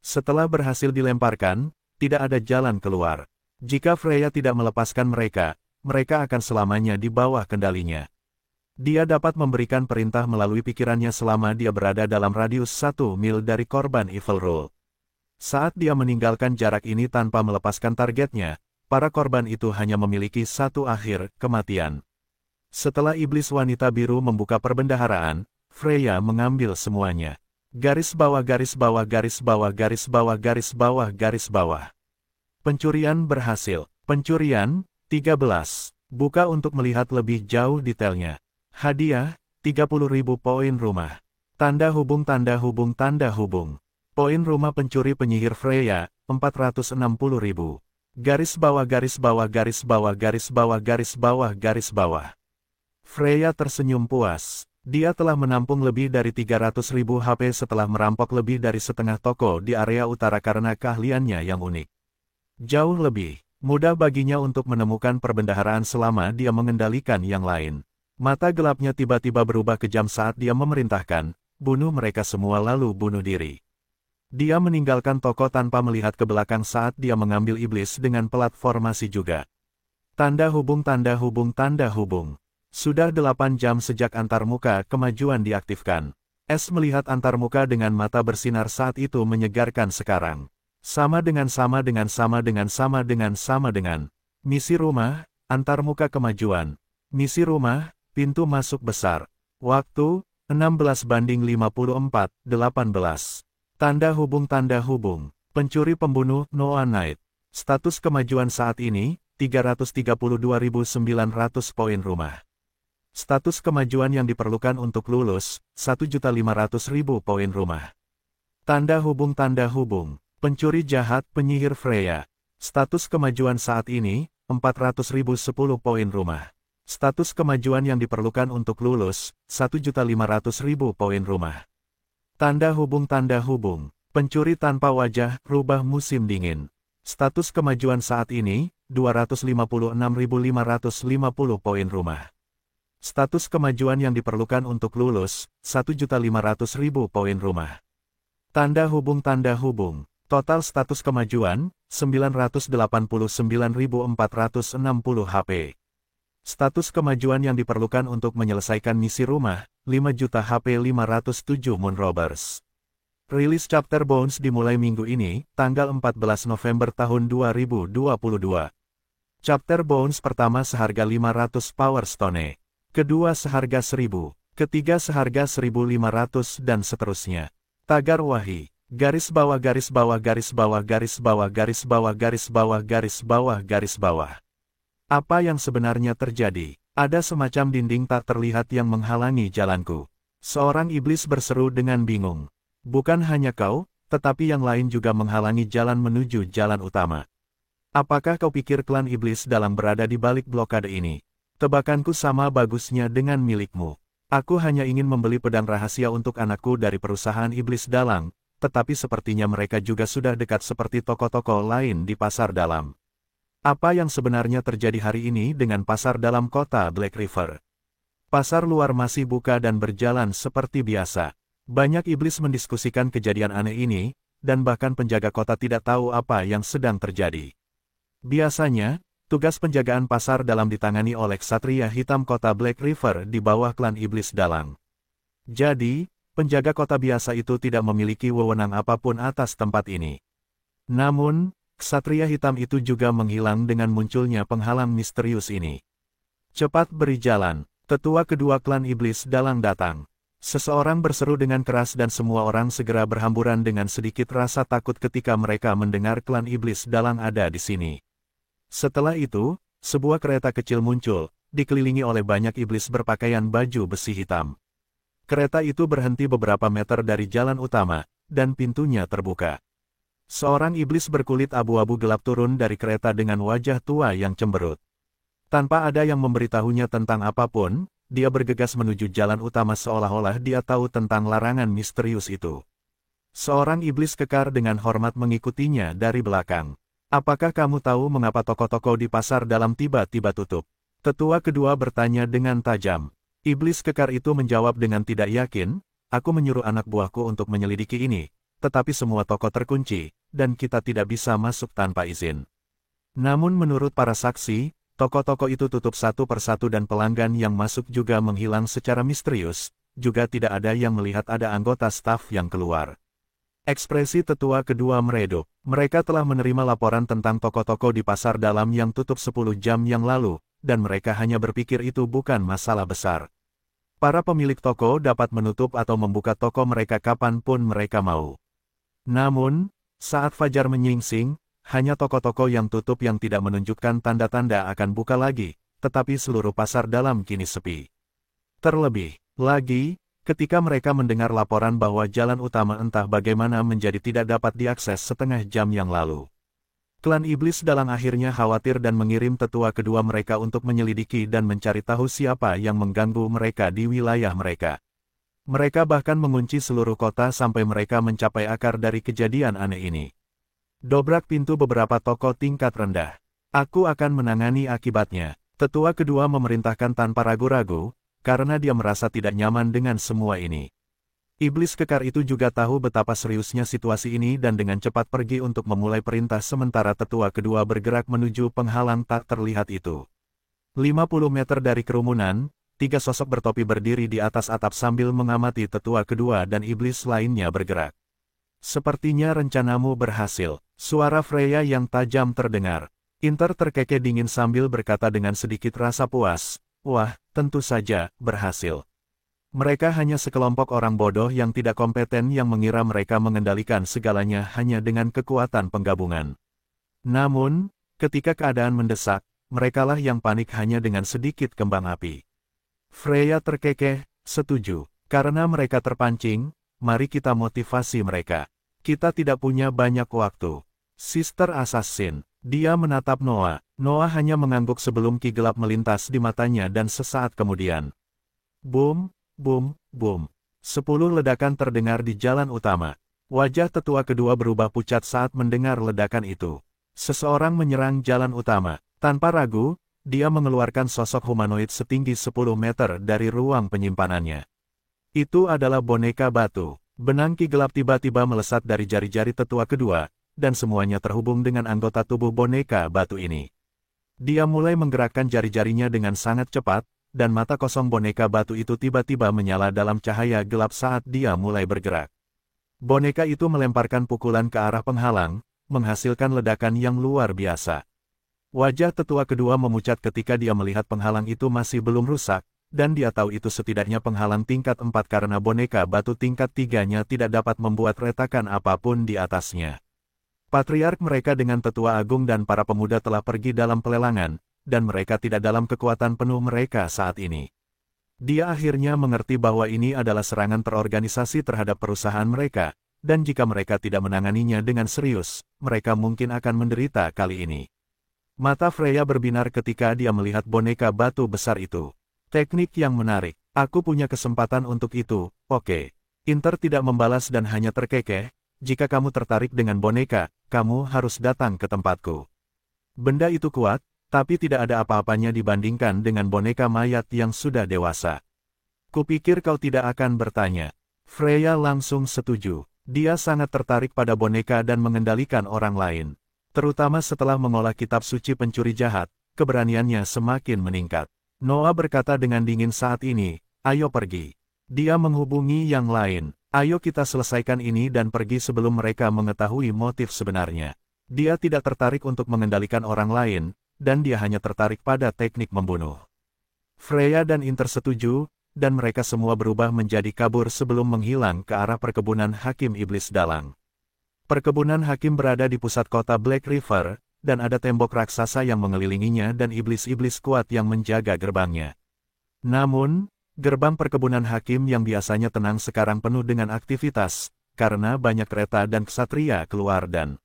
Setelah berhasil dilemparkan, tidak ada jalan keluar. Jika Freya tidak melepaskan mereka, mereka akan selamanya di bawah kendalinya. Dia dapat memberikan perintah melalui pikirannya selama dia berada dalam radius 1 mil dari korban Evil Rule. Saat dia meninggalkan jarak ini tanpa melepaskan targetnya, para korban itu hanya memiliki satu akhir, kematian. Setelah iblis wanita biru membuka perbendaharaan, Freya mengambil semuanya. Garis bawah garis bawah garis bawah garis bawah garis bawah garis bawah. Pencurian berhasil. Pencurian, 13. Buka untuk melihat lebih jauh detailnya. Hadiah, 30.000 poin rumah. Tanda hubung tanda hubung tanda hubung. Poin rumah pencuri penyihir Freya, 460.000. Garis bawah garis bawah garis bawah garis bawah garis bawah garis bawah. Freya tersenyum puas. Dia telah menampung lebih dari 300.000 HP setelah merampok lebih dari setengah toko di area utara karena keahliannya yang unik. Jauh lebih mudah baginya untuk menemukan perbendaharaan selama dia mengendalikan yang lain. Mata gelapnya tiba-tiba berubah kejam saat dia memerintahkan, bunuh mereka semua lalu bunuh diri. Dia meninggalkan toko tanpa melihat ke belakang saat dia mengambil iblis dengan platformasi juga. Tanda hubung tanda hubung tanda hubung. Sudah 8 jam sejak antarmuka kemajuan diaktifkan. S melihat antarmuka dengan mata bersinar saat itu menyegarkan sekarang. Sama dengan. Misi rumah, antarmuka kemajuan. Misi rumah, pintu masuk besar. Waktu, 16:54, 18. Tanda hubung. Pencuri pembunuh, Noah Knight. Status kemajuan saat ini, 332.900 poin rumah. Status kemajuan yang diperlukan untuk lulus, 1.500.000 poin rumah. Tanda hubung. Pencuri jahat penyihir Freya. Status kemajuan saat ini, 400.010 poin rumah. Status kemajuan yang diperlukan untuk lulus, 1.500.000 poin rumah. Tanda hubung. Pencuri tanpa wajah, rubah musim dingin. Status kemajuan saat ini, 256.550 poin rumah. Status kemajuan yang diperlukan untuk lulus, 1.500.000 poin rumah. Tanda hubung. Total status kemajuan, 989.460 HP. Status kemajuan yang diperlukan untuk menyelesaikan misi rumah, 5 juta HP 507 Moon Robbers. Rilis Chapter Bones dimulai minggu ini, tanggal 14 November tahun 2022. Chapter Bones pertama seharga 500 Power Stone. Kedua seharga 1.000, ketiga seharga 1.500 dan seterusnya. Tagar Wahi, garis bawah garis bawah garis bawah garis bawah garis bawah garis bawah garis bawah garis bawah. Apa yang sebenarnya terjadi? Ada semacam dinding tak terlihat yang menghalangi jalanku. Seorang iblis berseru dengan bingung. Bukan hanya kau, tetapi yang lain juga menghalangi jalan menuju jalan utama. Apakah kau pikir klan iblis dalam berada di balik blokade ini? Tebakanku sama bagusnya dengan milikmu. Aku hanya ingin membeli pedang rahasia untuk anakku dari perusahaan iblis dalang, tetapi sepertinya mereka juga sudah dekat seperti toko-toko lain di pasar dalam. Apa yang sebenarnya terjadi hari ini dengan pasar dalam kota Black River? Pasar luar masih buka dan berjalan seperti biasa. Banyak iblis mendiskusikan kejadian aneh ini, dan bahkan penjaga kota tidak tahu apa yang sedang terjadi. Biasanya, tugas penjagaan pasar dalam ditangani oleh Ksatria Hitam kota Black River di bawah klan iblis dalang. Jadi, penjaga kota biasa itu tidak memiliki wewenang apapun atas tempat ini. Namun, Ksatria Hitam itu juga menghilang dengan munculnya penghalang misterius ini. Cepat beri jalan, tetua kedua klan iblis dalang datang. Seseorang berseru dengan keras dan semua orang segera berhamburan dengan sedikit rasa takut ketika mereka mendengar klan iblis dalang ada di sini. Setelah itu, sebuah kereta kecil muncul, dikelilingi oleh banyak iblis berpakaian baju besi hitam. Kereta itu berhenti beberapa meter dari jalan utama, dan pintunya terbuka. Seorang iblis berkulit abu-abu gelap turun dari kereta dengan wajah tua yang cemberut. Tanpa ada yang memberitahunya tentang apapun, dia bergegas menuju jalan utama seolah-olah dia tahu tentang larangan misterius itu. Seorang iblis kekar dengan hormat mengikutinya dari belakang. Apakah kamu tahu mengapa toko-toko di pasar dalam tiba-tiba tutup? Tetua kedua bertanya dengan tajam. Iblis kekar itu menjawab dengan tidak yakin, aku menyuruh anak buahku untuk menyelidiki ini, tetapi semua toko terkunci, dan kita tidak bisa masuk tanpa izin. Namun menurut para saksi, toko-toko itu tutup satu persatu dan pelanggan yang masuk juga menghilang secara misterius, juga tidak ada yang melihat ada anggota staf yang keluar. Ekspresi tetua kedua meredup. Mereka telah menerima laporan tentang toko-toko di pasar dalam yang tutup 10 jam yang lalu, dan mereka hanya berpikir itu bukan masalah besar. Para pemilik toko dapat menutup atau membuka toko mereka kapanpun mereka mau. Namun, saat fajar menyingsing, hanya toko-toko yang tutup yang tidak menunjukkan tanda-tanda akan buka lagi, tetapi seluruh pasar dalam kini sepi. Terlebih lagi, ketika mereka mendengar laporan bahwa jalan utama entah bagaimana menjadi tidak dapat diakses setengah jam yang lalu. Klan Iblis Dalang akhirnya khawatir dan mengirim tetua kedua mereka untuk menyelidiki dan mencari tahu siapa yang mengganggu mereka di wilayah mereka. Mereka bahkan mengunci seluruh kota sampai mereka mencapai akar dari kejadian aneh ini. Dobrak pintu beberapa toko tingkat rendah. Aku akan menangani akibatnya. Tetua kedua memerintahkan tanpa ragu-ragu, karena dia merasa tidak nyaman dengan semua ini. Iblis kekar itu juga tahu betapa seriusnya situasi ini dan dengan cepat pergi untuk memulai perintah sementara tetua kedua bergerak menuju penghalang tak terlihat itu. 50 meter dari kerumunan, 3 sosok bertopi berdiri di atas atap sambil mengamati tetua kedua dan iblis lainnya bergerak. Sepertinya rencanamu berhasil. Suara Freya yang tajam terdengar. Inter terkekeh dingin sambil berkata dengan sedikit rasa puas, "Wah, tentu saja, berhasil." Mereka hanya sekelompok orang bodoh yang tidak kompeten yang mengira mereka mengendalikan segalanya hanya dengan kekuatan penggabungan. Namun, ketika keadaan mendesak, merekalah yang panik hanya dengan sedikit kembang api. Freya terkekeh, "Setuju. Karena mereka terpancing, mari kita motivasi mereka. Kita tidak punya banyak waktu." Sister Assassin. Dia menatap Noah. Noah hanya mengangguk sebelum ki gelap melintas di matanya dan sesaat kemudian. Boom, boom, boom. 10 ledakan terdengar di jalan utama. Wajah tetua kedua berubah pucat saat mendengar ledakan itu. Seseorang menyerang jalan utama. Tanpa ragu, dia mengeluarkan sosok humanoid setinggi 10 meter dari ruang penyimpanannya. Itu adalah boneka batu. Benang ki gelap tiba-tiba melesat dari jari-jari tetua kedua, dan semuanya terhubung dengan anggota tubuh boneka batu ini. Dia mulai menggerakkan jari-jarinya dengan sangat cepat, dan mata kosong boneka batu itu tiba-tiba menyala dalam cahaya gelap saat dia mulai bergerak. Boneka itu melemparkan pukulan ke arah penghalang, menghasilkan ledakan yang luar biasa. Wajah tetua kedua memucat ketika dia melihat penghalang itu masih belum rusak, dan dia tahu itu setidaknya penghalang tingkat 4 karena boneka batu tingkat 3-nya tidak dapat membuat retakan apapun di atasnya. Patriark mereka dengan tetua agung dan para pemuda telah pergi dalam pelelangan, dan mereka tidak dalam kekuatan penuh mereka saat ini. Dia akhirnya mengerti bahwa ini adalah serangan terorganisasi terhadap perusahaan mereka, dan jika mereka tidak menanganinya dengan serius, mereka mungkin akan menderita kali ini. Mata Freya berbinar ketika dia melihat boneka batu besar itu. Teknik yang menarik. Aku punya kesempatan untuk itu, oke. Inter tidak membalas dan hanya terkekeh. Jika kamu tertarik dengan boneka, kamu harus datang ke tempatku. Benda itu kuat, tapi tidak ada apa-apanya dibandingkan dengan boneka mayat yang sudah dewasa. Kupikir kau tidak akan bertanya. Freya langsung setuju. Dia sangat tertarik pada boneka dan mengendalikan orang lain. Terutama setelah mengolah kitab suci pencuri jahat, keberaniannya semakin meningkat. Noah berkata dengan dingin saat ini, "Ayo pergi." Dia menghubungi yang lain. "Ayo kita selesaikan ini dan pergi sebelum mereka mengetahui motif sebenarnya." Dia tidak tertarik untuk mengendalikan orang lain, dan dia hanya tertarik pada teknik membunuh. Freya dan Inter setuju, dan mereka semua berubah menjadi kabur sebelum menghilang ke arah perkebunan Hakim Iblis Dalang. Perkebunan Hakim berada di pusat kota Black River, dan ada tembok raksasa yang mengelilinginya dan iblis-iblis kuat yang menjaga gerbangnya. Namun, gerbang perkebunan Hakim yang biasanya tenang sekarang penuh dengan aktivitas, karena banyak kereta dan ksatria keluar dan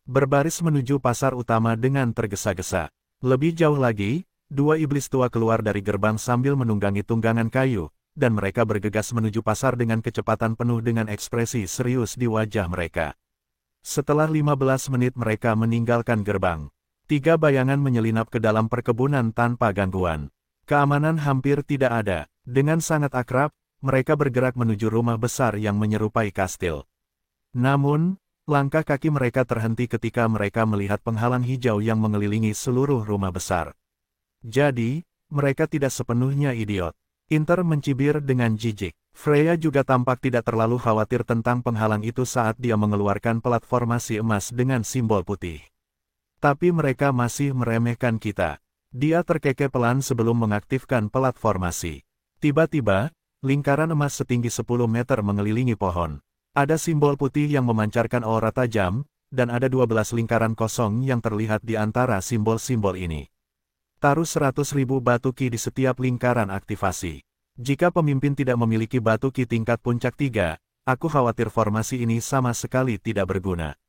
berbaris menuju pasar utama dengan tergesa-gesa. Lebih jauh lagi, 2 iblis tua keluar dari gerbang sambil menunggangi tunggangan kayu, dan mereka bergegas menuju pasar dengan kecepatan penuh dengan ekspresi serius di wajah mereka. Setelah 15 menit mereka meninggalkan gerbang. 3 bayangan menyelinap ke dalam perkebunan tanpa gangguan. Keamanan hampir tidak ada. Dengan sangat akrab, mereka bergerak menuju rumah besar yang menyerupai kastil. Namun, langkah kaki mereka terhenti ketika mereka melihat penghalang hijau yang mengelilingi seluruh rumah besar. Jadi, mereka tidak sepenuhnya idiot. Inter mencibir dengan jijik. Freya juga tampak tidak terlalu khawatir tentang penghalang itu saat dia mengeluarkan plat formasi emas dengan simbol putih. Tapi mereka masih meremehkan kita. Dia terkekeh pelan sebelum mengaktifkan plat formasi. Tiba-tiba, lingkaran emas setinggi 10 meter mengelilingi pohon. Ada simbol putih yang memancarkan aura tajam, dan ada 12 lingkaran kosong yang terlihat di antara simbol-simbol ini. Taruh 100.000 batu ki di setiap lingkaran aktivasi. Jika pemimpin tidak memiliki batu ki tingkat puncak 3, aku khawatir formasi ini sama sekali tidak berguna.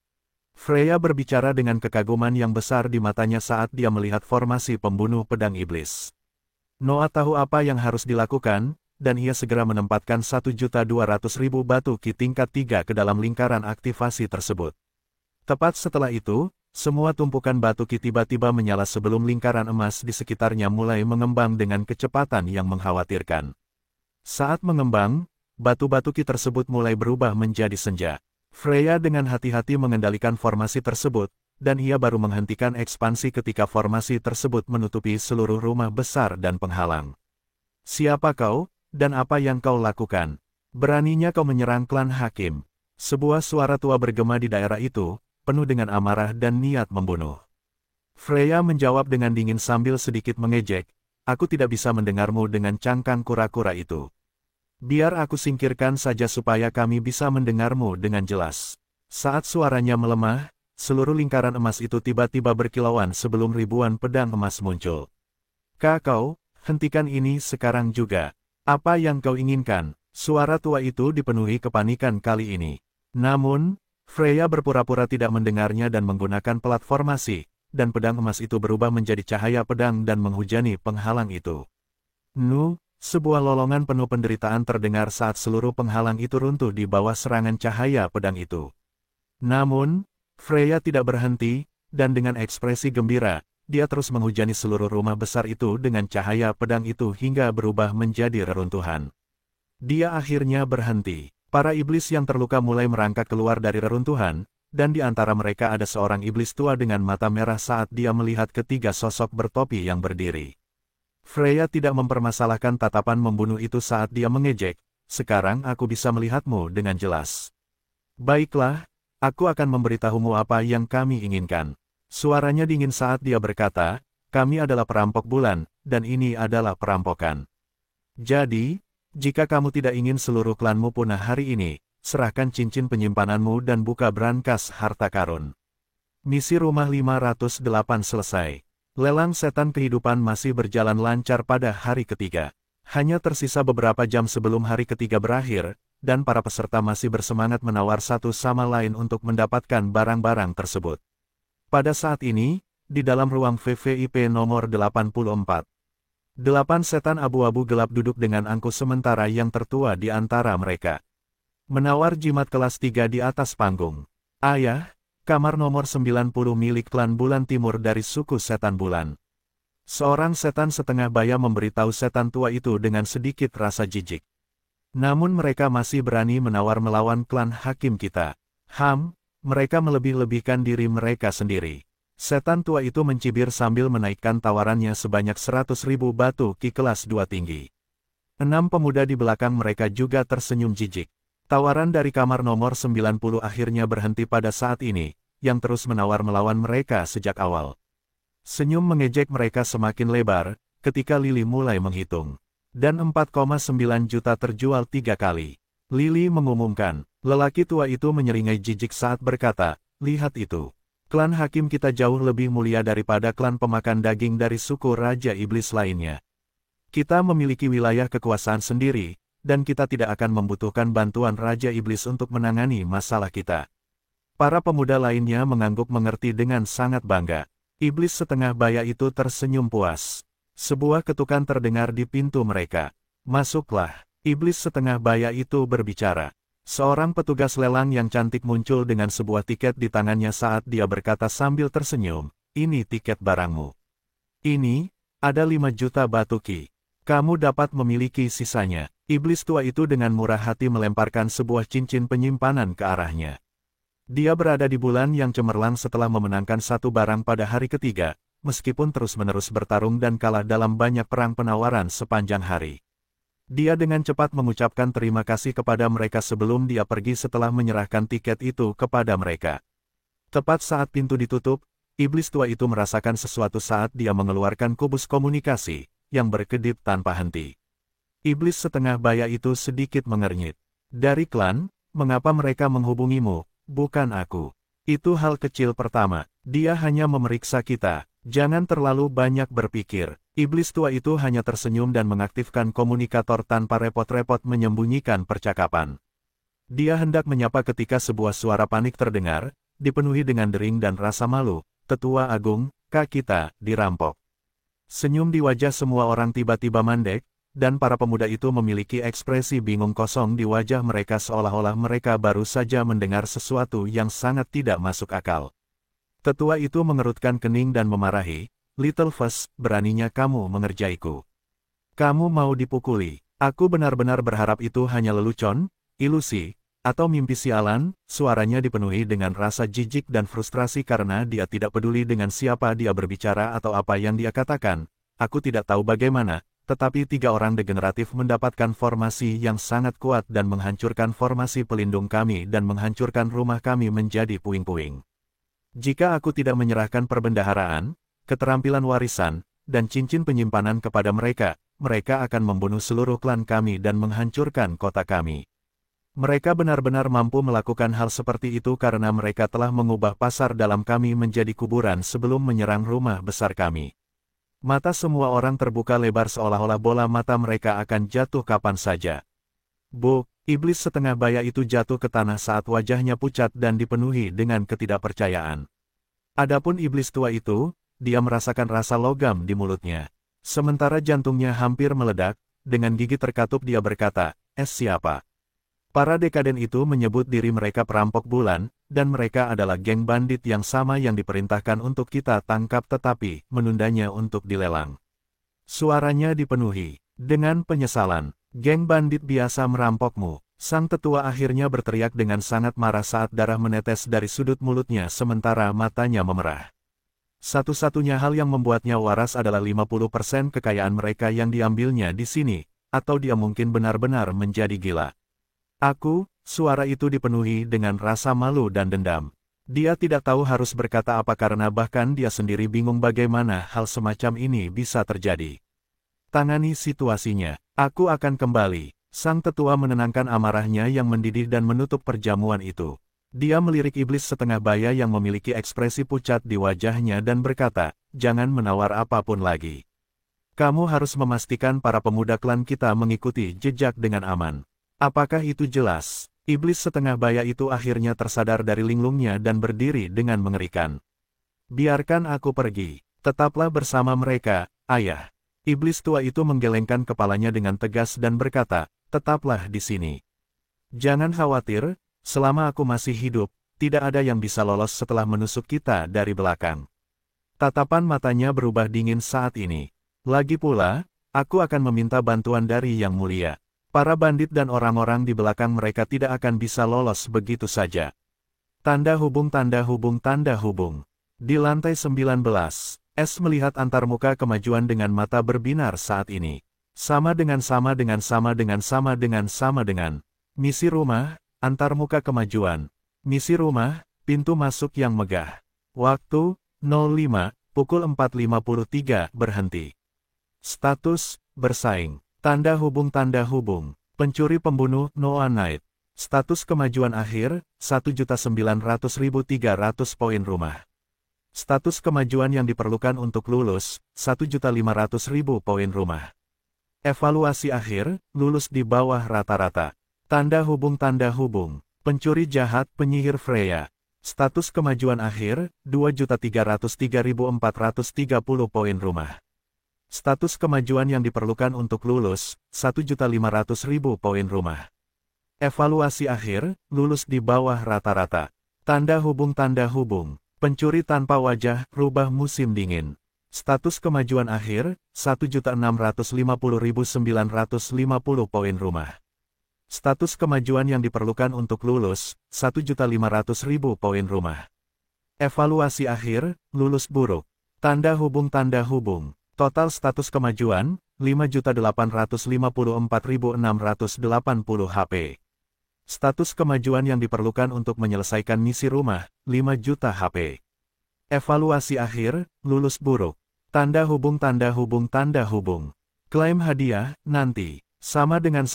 Freya berbicara dengan kekaguman yang besar di matanya saat dia melihat formasi pembunuh pedang iblis. Noah tahu apa yang harus dilakukan, dan ia segera menempatkan 1.200.000 batu ki tingkat 3 ke dalam lingkaran aktivasi tersebut. Tepat setelah itu, semua tumpukan batu ki tiba-tiba menyala sebelum lingkaran emas di sekitarnya mulai mengembang dengan kecepatan yang mengkhawatirkan. Saat mengembang, batu-batu ki tersebut mulai berubah menjadi senja. Freya dengan hati-hati mengendalikan formasi tersebut, dan ia baru menghentikan ekspansi ketika formasi tersebut menutupi seluruh rumah besar dan penghalang. Siapa kau, dan apa yang kau lakukan? Beraninya kau menyerang klan Hakim. Sebuah suara tua bergema di daerah itu, penuh dengan amarah dan niat membunuh. Freya menjawab dengan dingin sambil sedikit mengejek, aku tidak bisa mendengarmu dengan cangkang kura-kura itu. Biar aku singkirkan saja supaya kami bisa mendengarmu dengan jelas. Saat suaranya melemah, seluruh lingkaran emas itu tiba-tiba berkilauan sebelum ribuan pedang emas muncul. Kau, hentikan ini sekarang juga. Apa yang kau inginkan? Suara tua itu dipenuhi kepanikan kali ini. Namun, Freya berpura-pura tidak mendengarnya dan menggunakan plat formasi, dan pedang emas itu berubah menjadi cahaya pedang dan menghujani penghalang itu. Sebuah lolongan penuh penderitaan terdengar saat seluruh penghalang itu runtuh di bawah serangan cahaya pedang itu. Namun, Freya tidak berhenti, dan dengan ekspresi gembira, dia terus menghujani seluruh rumah besar itu dengan cahaya pedang itu hingga berubah menjadi reruntuhan. Dia akhirnya berhenti. Para iblis yang terluka mulai merangkak keluar dari reruntuhan, dan di antara mereka ada seorang iblis tua dengan mata merah saat dia melihat ketiga sosok bertopi yang berdiri. Freya tidak mempermasalahkan tatapan membunuh itu saat dia mengejek, sekarang aku bisa melihatmu dengan jelas. Baiklah, aku akan memberitahumu apa yang kami inginkan. Suaranya dingin saat dia berkata, kami adalah perampok bulan, dan ini adalah perampokan. Jadi, jika kamu tidak ingin seluruh klanmu punah hari ini, serahkan cincin penyimpananmu dan buka brankas harta karun. Misi rumah 508 selesai. Lelang setan kehidupan masih berjalan lancar pada hari ketiga. Hanya tersisa beberapa jam sebelum hari ketiga berakhir, dan para peserta masih bersemangat menawar satu sama lain untuk mendapatkan barang-barang tersebut. Pada saat ini, di dalam ruang VVIP nomor 84, 8 setan abu-abu gelap duduk dengan angkuh sementara yang tertua di antara mereka. Menawar jimat kelas 3 di atas panggung. Ayah, kamar nomor 90 milik klan Bulan Timur dari suku Setan Bulan. Seorang setan setengah baya memberitahu setan tua itu dengan sedikit rasa jijik. Namun mereka masih berani menawar melawan klan Hakim kita. Mereka melebih-lebihkan diri mereka sendiri. Setan tua itu mencibir sambil menaikkan tawarannya sebanyak 100.000 batu ki kelas 2 tinggi. 6 pemuda di belakang mereka juga tersenyum jijik. Tawaran dari kamar nomor 90 akhirnya berhenti pada saat ini, yang terus menawar melawan mereka sejak awal. Senyum mengejek mereka semakin lebar, ketika Lily mulai menghitung. Dan 4,9 juta terjual 3 kali. Lily mengumumkan, lelaki tua itu menyeringai jijik saat berkata, lihat itu. Klan Hakim kita jauh lebih mulia daripada klan pemakan daging dari suku Raja Iblis lainnya. Kita memiliki wilayah kekuasaan sendiri, dan kita tidak akan membutuhkan bantuan Raja Iblis untuk menangani masalah kita. Para pemuda lainnya mengangguk mengerti dengan sangat bangga. Iblis setengah baya itu tersenyum puas. Sebuah ketukan terdengar di pintu mereka. Masuklah, iblis setengah baya itu berbicara. Seorang petugas lelang yang cantik muncul dengan sebuah tiket di tangannya saat dia berkata sambil tersenyum, ini tiket barangmu. Ini, ada 5 juta batu ki. Kamu dapat memiliki sisanya. Iblis tua itu dengan murah hati melemparkan sebuah cincin penyimpanan ke arahnya. Dia berada di bulan yang cemerlang setelah memenangkan satu barang pada hari ketiga, meskipun terus-menerus bertarung dan kalah dalam banyak perang penawaran sepanjang hari. Dia dengan cepat mengucapkan terima kasih kepada mereka sebelum dia pergi setelah menyerahkan tiket itu kepada mereka. Tepat saat pintu ditutup, iblis tua itu merasakan sesuatu saat dia mengeluarkan kubus komunikasi, yang berkedip tanpa henti. Iblis setengah baya itu sedikit mengernyit. Dari klan, mengapa mereka menghubungimu? Bukan aku. Itu hal kecil pertama. Dia hanya memeriksa kita. Jangan terlalu banyak berpikir. Iblis tua itu hanya tersenyum dan mengaktifkan komunikator tanpa repot-repot menyembunyikan percakapan. Dia hendak menyapa ketika sebuah suara panik terdengar, dipenuhi dengan dering dan rasa malu. Tetua Agung, Kak kita, dirampok. Senyum di wajah semua orang tiba-tiba mandek, dan para pemuda itu memiliki ekspresi bingung kosong di wajah mereka seolah-olah mereka baru saja mendengar sesuatu yang sangat tidak masuk akal. Tetua itu mengerutkan kening dan memarahi, "Little Fuss, beraninya kamu mengerjaiku. Kamu mau dipukuli. Aku benar-benar berharap itu hanya lelucon, ilusi, atau mimpi sialan." Suaranya dipenuhi dengan rasa jijik dan frustrasi karena dia tidak peduli dengan siapa dia berbicara atau apa yang dia katakan. Aku tidak tahu bagaimana, tetapi 3 orang degeneratif mendapatkan formasi yang sangat kuat dan menghancurkan formasi pelindung kami dan menghancurkan rumah kami menjadi puing-puing. Jika aku tidak menyerahkan perbendaharaan, keterampilan warisan, dan cincin penyimpanan kepada mereka, mereka akan membunuh seluruh klan kami dan menghancurkan kota kami. Mereka benar-benar mampu melakukan hal seperti itu karena mereka telah mengubah pasar dalam kami menjadi kuburan sebelum menyerang rumah besar kami. Mata semua orang terbuka lebar seolah-olah bola mata mereka akan jatuh kapan saja. Bu, iblis setengah baya itu jatuh ke tanah saat wajahnya pucat dan dipenuhi dengan ketidakpercayaan. Adapun iblis tua itu, dia merasakan rasa logam di mulutnya. Sementara jantungnya hampir meledak, dengan gigi terkatup dia berkata, siapa? Para dekaden itu menyebut diri mereka perampok bulan, dan mereka adalah geng bandit yang sama yang diperintahkan untuk kita tangkap tetapi menundanya untuk dilelang. Suaranya dipenuhi dengan penyesalan. Geng bandit biasa merampokmu. Sang tetua akhirnya berteriak dengan sangat marah saat darah menetes dari sudut mulutnya sementara matanya memerah. Satu-satunya hal yang membuatnya waras adalah 50% kekayaan mereka yang diambilnya di sini, atau dia mungkin benar-benar menjadi gila. Suara itu dipenuhi dengan rasa malu dan dendam. Dia tidak tahu harus berkata apa karena bahkan dia sendiri bingung bagaimana hal semacam ini bisa terjadi. Tangani situasinya. Aku akan kembali. Sang tetua menenangkan amarahnya yang mendidih dan menutup perjamuan itu. Dia melirik iblis setengah baya yang memiliki ekspresi pucat di wajahnya dan berkata, "Jangan menawar apapun lagi. Kamu harus memastikan para pemuda klan kita mengikuti jejak dengan aman." Apakah itu jelas? Iblis setengah baya itu akhirnya tersadar dari linglungnya dan berdiri dengan mengerikan. "Biarkan aku pergi. Tetaplah bersama mereka, ayah." Iblis tua itu menggelengkan kepalanya dengan tegas dan berkata, "Tetaplah di sini. Jangan khawatir, selama aku masih hidup, tidak ada yang bisa lolos setelah menusuk kita dari belakang." Tatapan matanya berubah dingin saat ini. "Lagi pula, aku akan meminta bantuan dari Yang Mulia. Para bandit dan orang-orang di belakang mereka tidak akan bisa lolos begitu saja." Tanda hubung tanda hubung tanda hubung. Di lantai 19, S melihat antarmuka kemajuan dengan mata berbinar saat ini. Sama dengan misi rumah, antarmuka kemajuan. Misi rumah, pintu masuk yang megah. Waktu, 05, pukul 4.53 berhenti. Status, bersaing. Tanda hubung pencuri pembunuh Noah Knight. Status kemajuan akhir, 1.900.300 poin rumah. Status kemajuan yang diperlukan untuk lulus, 1.500.000 poin rumah. Evaluasi akhir, lulus di bawah rata-rata. Tanda hubung pencuri jahat penyihir Freya. Status kemajuan akhir, 2.303.430 poin rumah. Status kemajuan yang diperlukan untuk lulus, 1.500.000 poin rumah. Evaluasi akhir, lulus di bawah rata-rata. Tanda hubung pencuri tanpa wajah, rubah musim dingin. Status kemajuan akhir, 1.650.950 poin rumah. Status kemajuan yang diperlukan untuk lulus, 1.500.000 poin rumah. Evaluasi akhir, lulus buruk. Tanda hubung. Total status kemajuan, 5.854.680 HP. Status kemajuan yang diperlukan untuk menyelesaikan misi rumah, 5 juta HP. Evaluasi akhir, lulus buruk. Tanda hubung. Klaim hadiah, nanti. Sama dengan.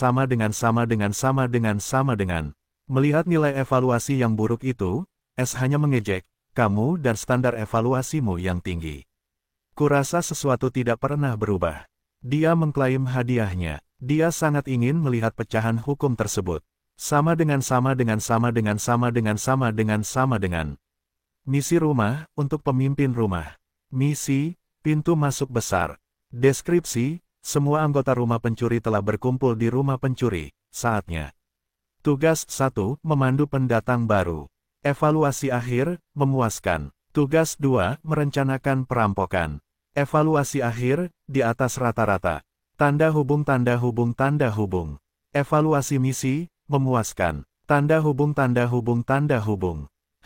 Melihat nilai evaluasi yang buruk itu, S hanya mengejek, kamu dan standar evaluasimu yang tinggi. Kurasa sesuatu tidak pernah berubah. Dia mengklaim hadiahnya. Dia sangat ingin melihat pecahan hukum tersebut. Sama dengan. Misi rumah, untuk pemimpin rumah. Misi, pintu masuk besar. Deskripsi, semua anggota rumah pencuri telah berkumpul di rumah pencuri, saatnya. Tugas 1, memandu pendatang baru. Evaluasi akhir, memuaskan. Tugas 2, merencanakan perampokan. Evaluasi akhir, di atas rata-rata. Tanda hubung. Evaluasi misi, memuaskan. Tanda hubung.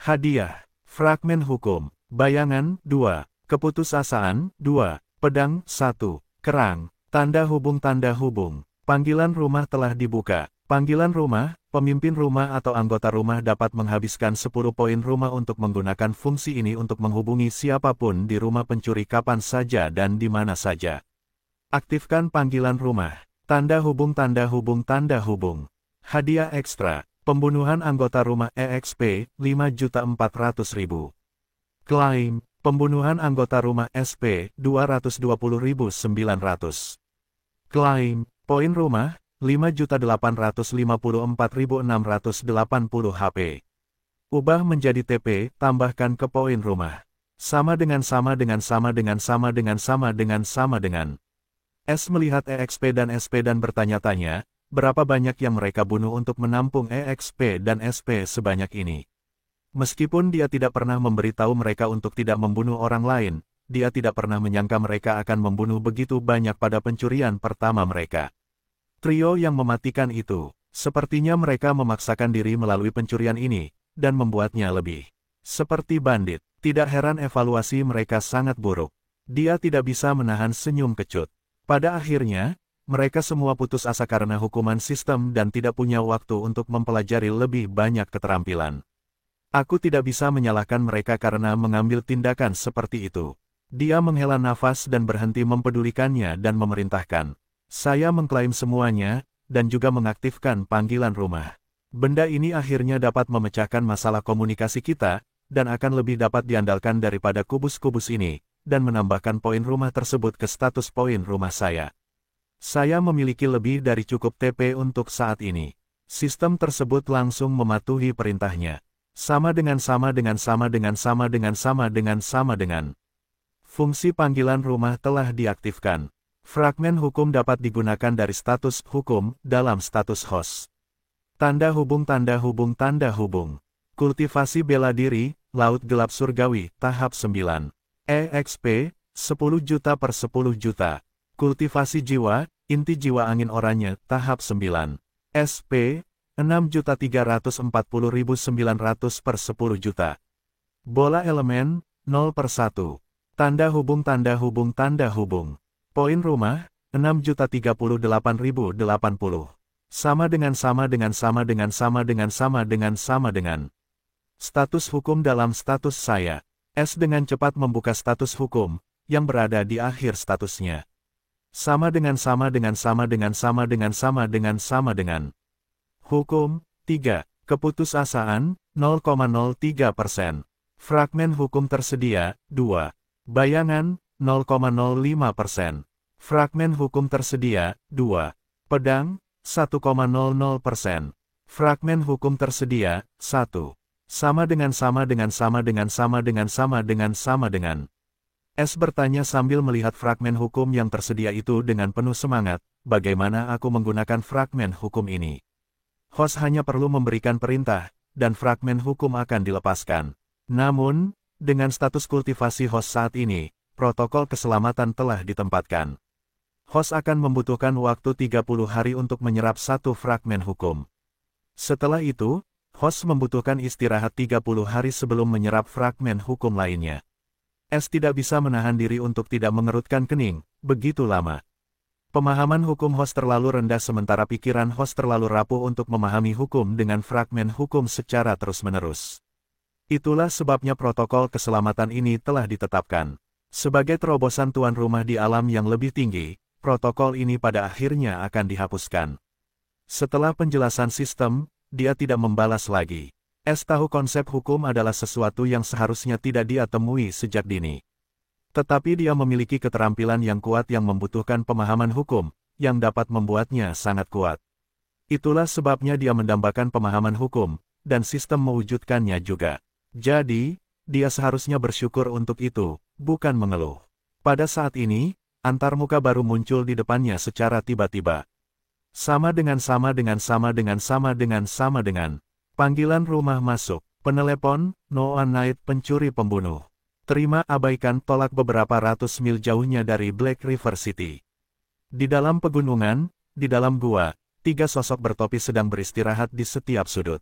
Hadiah, fragmen hukum. Bayangan, 2. Keputusasaan, 2. Pedang, 1. Kerang. Tanda hubung. Panggilan rumah telah dibuka. Panggilan rumah, pemimpin rumah atau anggota rumah dapat menghabiskan 10 poin rumah untuk menggunakan fungsi ini untuk menghubungi siapapun di rumah pencuri kapan saja dan di mana saja. Aktifkan panggilan rumah. Tanda hubung. Hadiah ekstra, pembunuhan anggota rumah EXP, 5.400.000. Klaim, pembunuhan anggota rumah SP, 220.900. Klaim, poin rumah, 5.854.680 HP. Ubah menjadi TP, tambahkan ke poin rumah. Sama dengan. S melihat EXP dan SP dan bertanya-tanya, berapa banyak yang mereka bunuh untuk menampung EXP dan SP sebanyak ini. Meskipun dia tidak pernah memberitahu mereka untuk tidak membunuh orang lain, dia tidak pernah menyangka mereka akan membunuh begitu banyak pada pencurian pertama mereka. Trio yang mematikan itu, sepertinya mereka memaksakan diri melalui pencurian ini, dan membuatnya lebih seperti bandit. Tidak heran evaluasi mereka sangat buruk. Dia tidak bisa menahan senyum kecut. Pada akhirnya, mereka semua putus asa karena hukuman sistem dan tidak punya waktu untuk mempelajari lebih banyak keterampilan. Aku tidak bisa menyalahkan mereka karena mengambil tindakan seperti itu. Dia menghela nafas dan berhenti mempedulikannya dan memerintahkan. Saya mengklaim semuanya, dan juga mengaktifkan panggilan rumah. Benda ini akhirnya dapat memecahkan masalah komunikasi kita, dan akan lebih dapat diandalkan daripada kubus-kubus ini, dan menambahkan poin rumah tersebut ke status poin rumah saya. Saya memiliki lebih dari cukup TP untuk saat ini. Sistem tersebut langsung mematuhi perintahnya. Sama dengan. Fungsi panggilan rumah telah diaktifkan. Fragmen hukum dapat digunakan dari status hukum dalam status host. Tanda hubung. Kultivasi bela diri, Laut Gelap Surgawi, tahap 9. EXP, 10 juta per 10 juta. Kultivasi jiwa, inti jiwa angin oranye, tahap 9. SP, 6.340.900 per 10 juta. Bola elemen, 0 per 1. Tanda hubung. Poin rumah, 6.038.080. Sama dengan. Status hukum dalam status saya. S dengan cepat membuka status hukum, yang berada di akhir statusnya. Sama dengan. Hukum, 3. Keputusasaan, 0,03%. Fragmen hukum tersedia, 2. Bayangan, 0,05%. Fragmen hukum tersedia, 2. Pedang, 1,00%. Fragmen hukum tersedia, 1. Sama dengan. S bertanya sambil melihat fragmen hukum yang tersedia itu dengan penuh semangat, bagaimana aku menggunakan fragmen hukum ini. Host hanya perlu memberikan perintah, dan fragmen hukum akan dilepaskan. Namun, dengan status kultivasi host saat ini, protokol keselamatan telah ditempatkan. host akan membutuhkan waktu 30 hari untuk menyerap satu fragmen hukum. Setelah itu, host membutuhkan istirahat 30 hari sebelum menyerap fragmen hukum lainnya. S tidak bisa menahan diri untuk tidak mengerutkan kening, begitu lama. Pemahaman hukum host terlalu rendah sementara pikiran host terlalu rapuh untuk memahami hukum dengan fragmen hukum secara terus-menerus. Itulah sebabnya protokol keselamatan ini telah ditetapkan. Sebagai terobosan tuan rumah di alam yang lebih tinggi, protokol ini pada akhirnya akan dihapuskan. Setelah penjelasan sistem, dia tidak membalas lagi. S tahu konsep hukum adalah sesuatu yang seharusnya tidak dia temui sejak dini. Tetapi dia memiliki keterampilan yang kuat yang membutuhkan pemahaman hukum, yang dapat membuatnya sangat kuat. Itulah sebabnya dia mendambakan pemahaman hukum, dan sistem mewujudkannya juga. Jadi, dia seharusnya bersyukur untuk itu, bukan mengeluh. Pada saat ini, antarmuka baru muncul di depannya secara tiba-tiba. Sama dengan. Panggilan rumah masuk, penelepon, Noah Knight pencuri pembunuh. Terima abaikan tolak beberapa ratus mil jauhnya dari Black River City. Di dalam pegunungan, di dalam gua, 3 sosok bertopi sedang beristirahat di setiap sudut.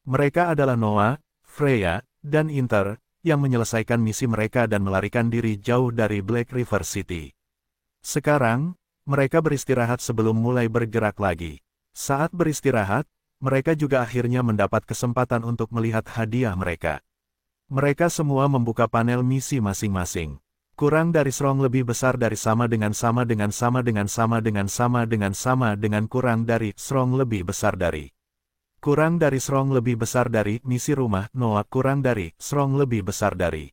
Mereka adalah Noah, Freya, dan Inter, yang menyelesaikan misi mereka dan melarikan diri jauh dari Black River City. Sekarang, mereka beristirahat sebelum mulai bergerak lagi. Saat beristirahat, mereka juga akhirnya mendapat kesempatan untuk melihat hadiah mereka. Mereka semua membuka panel misi masing-masing. Kurang dari serong lebih besar dari kurang dari serong lebih besar dari. Kurang dari serong lebih besar dari misi rumah Noah kurang dari serong lebih besar dari.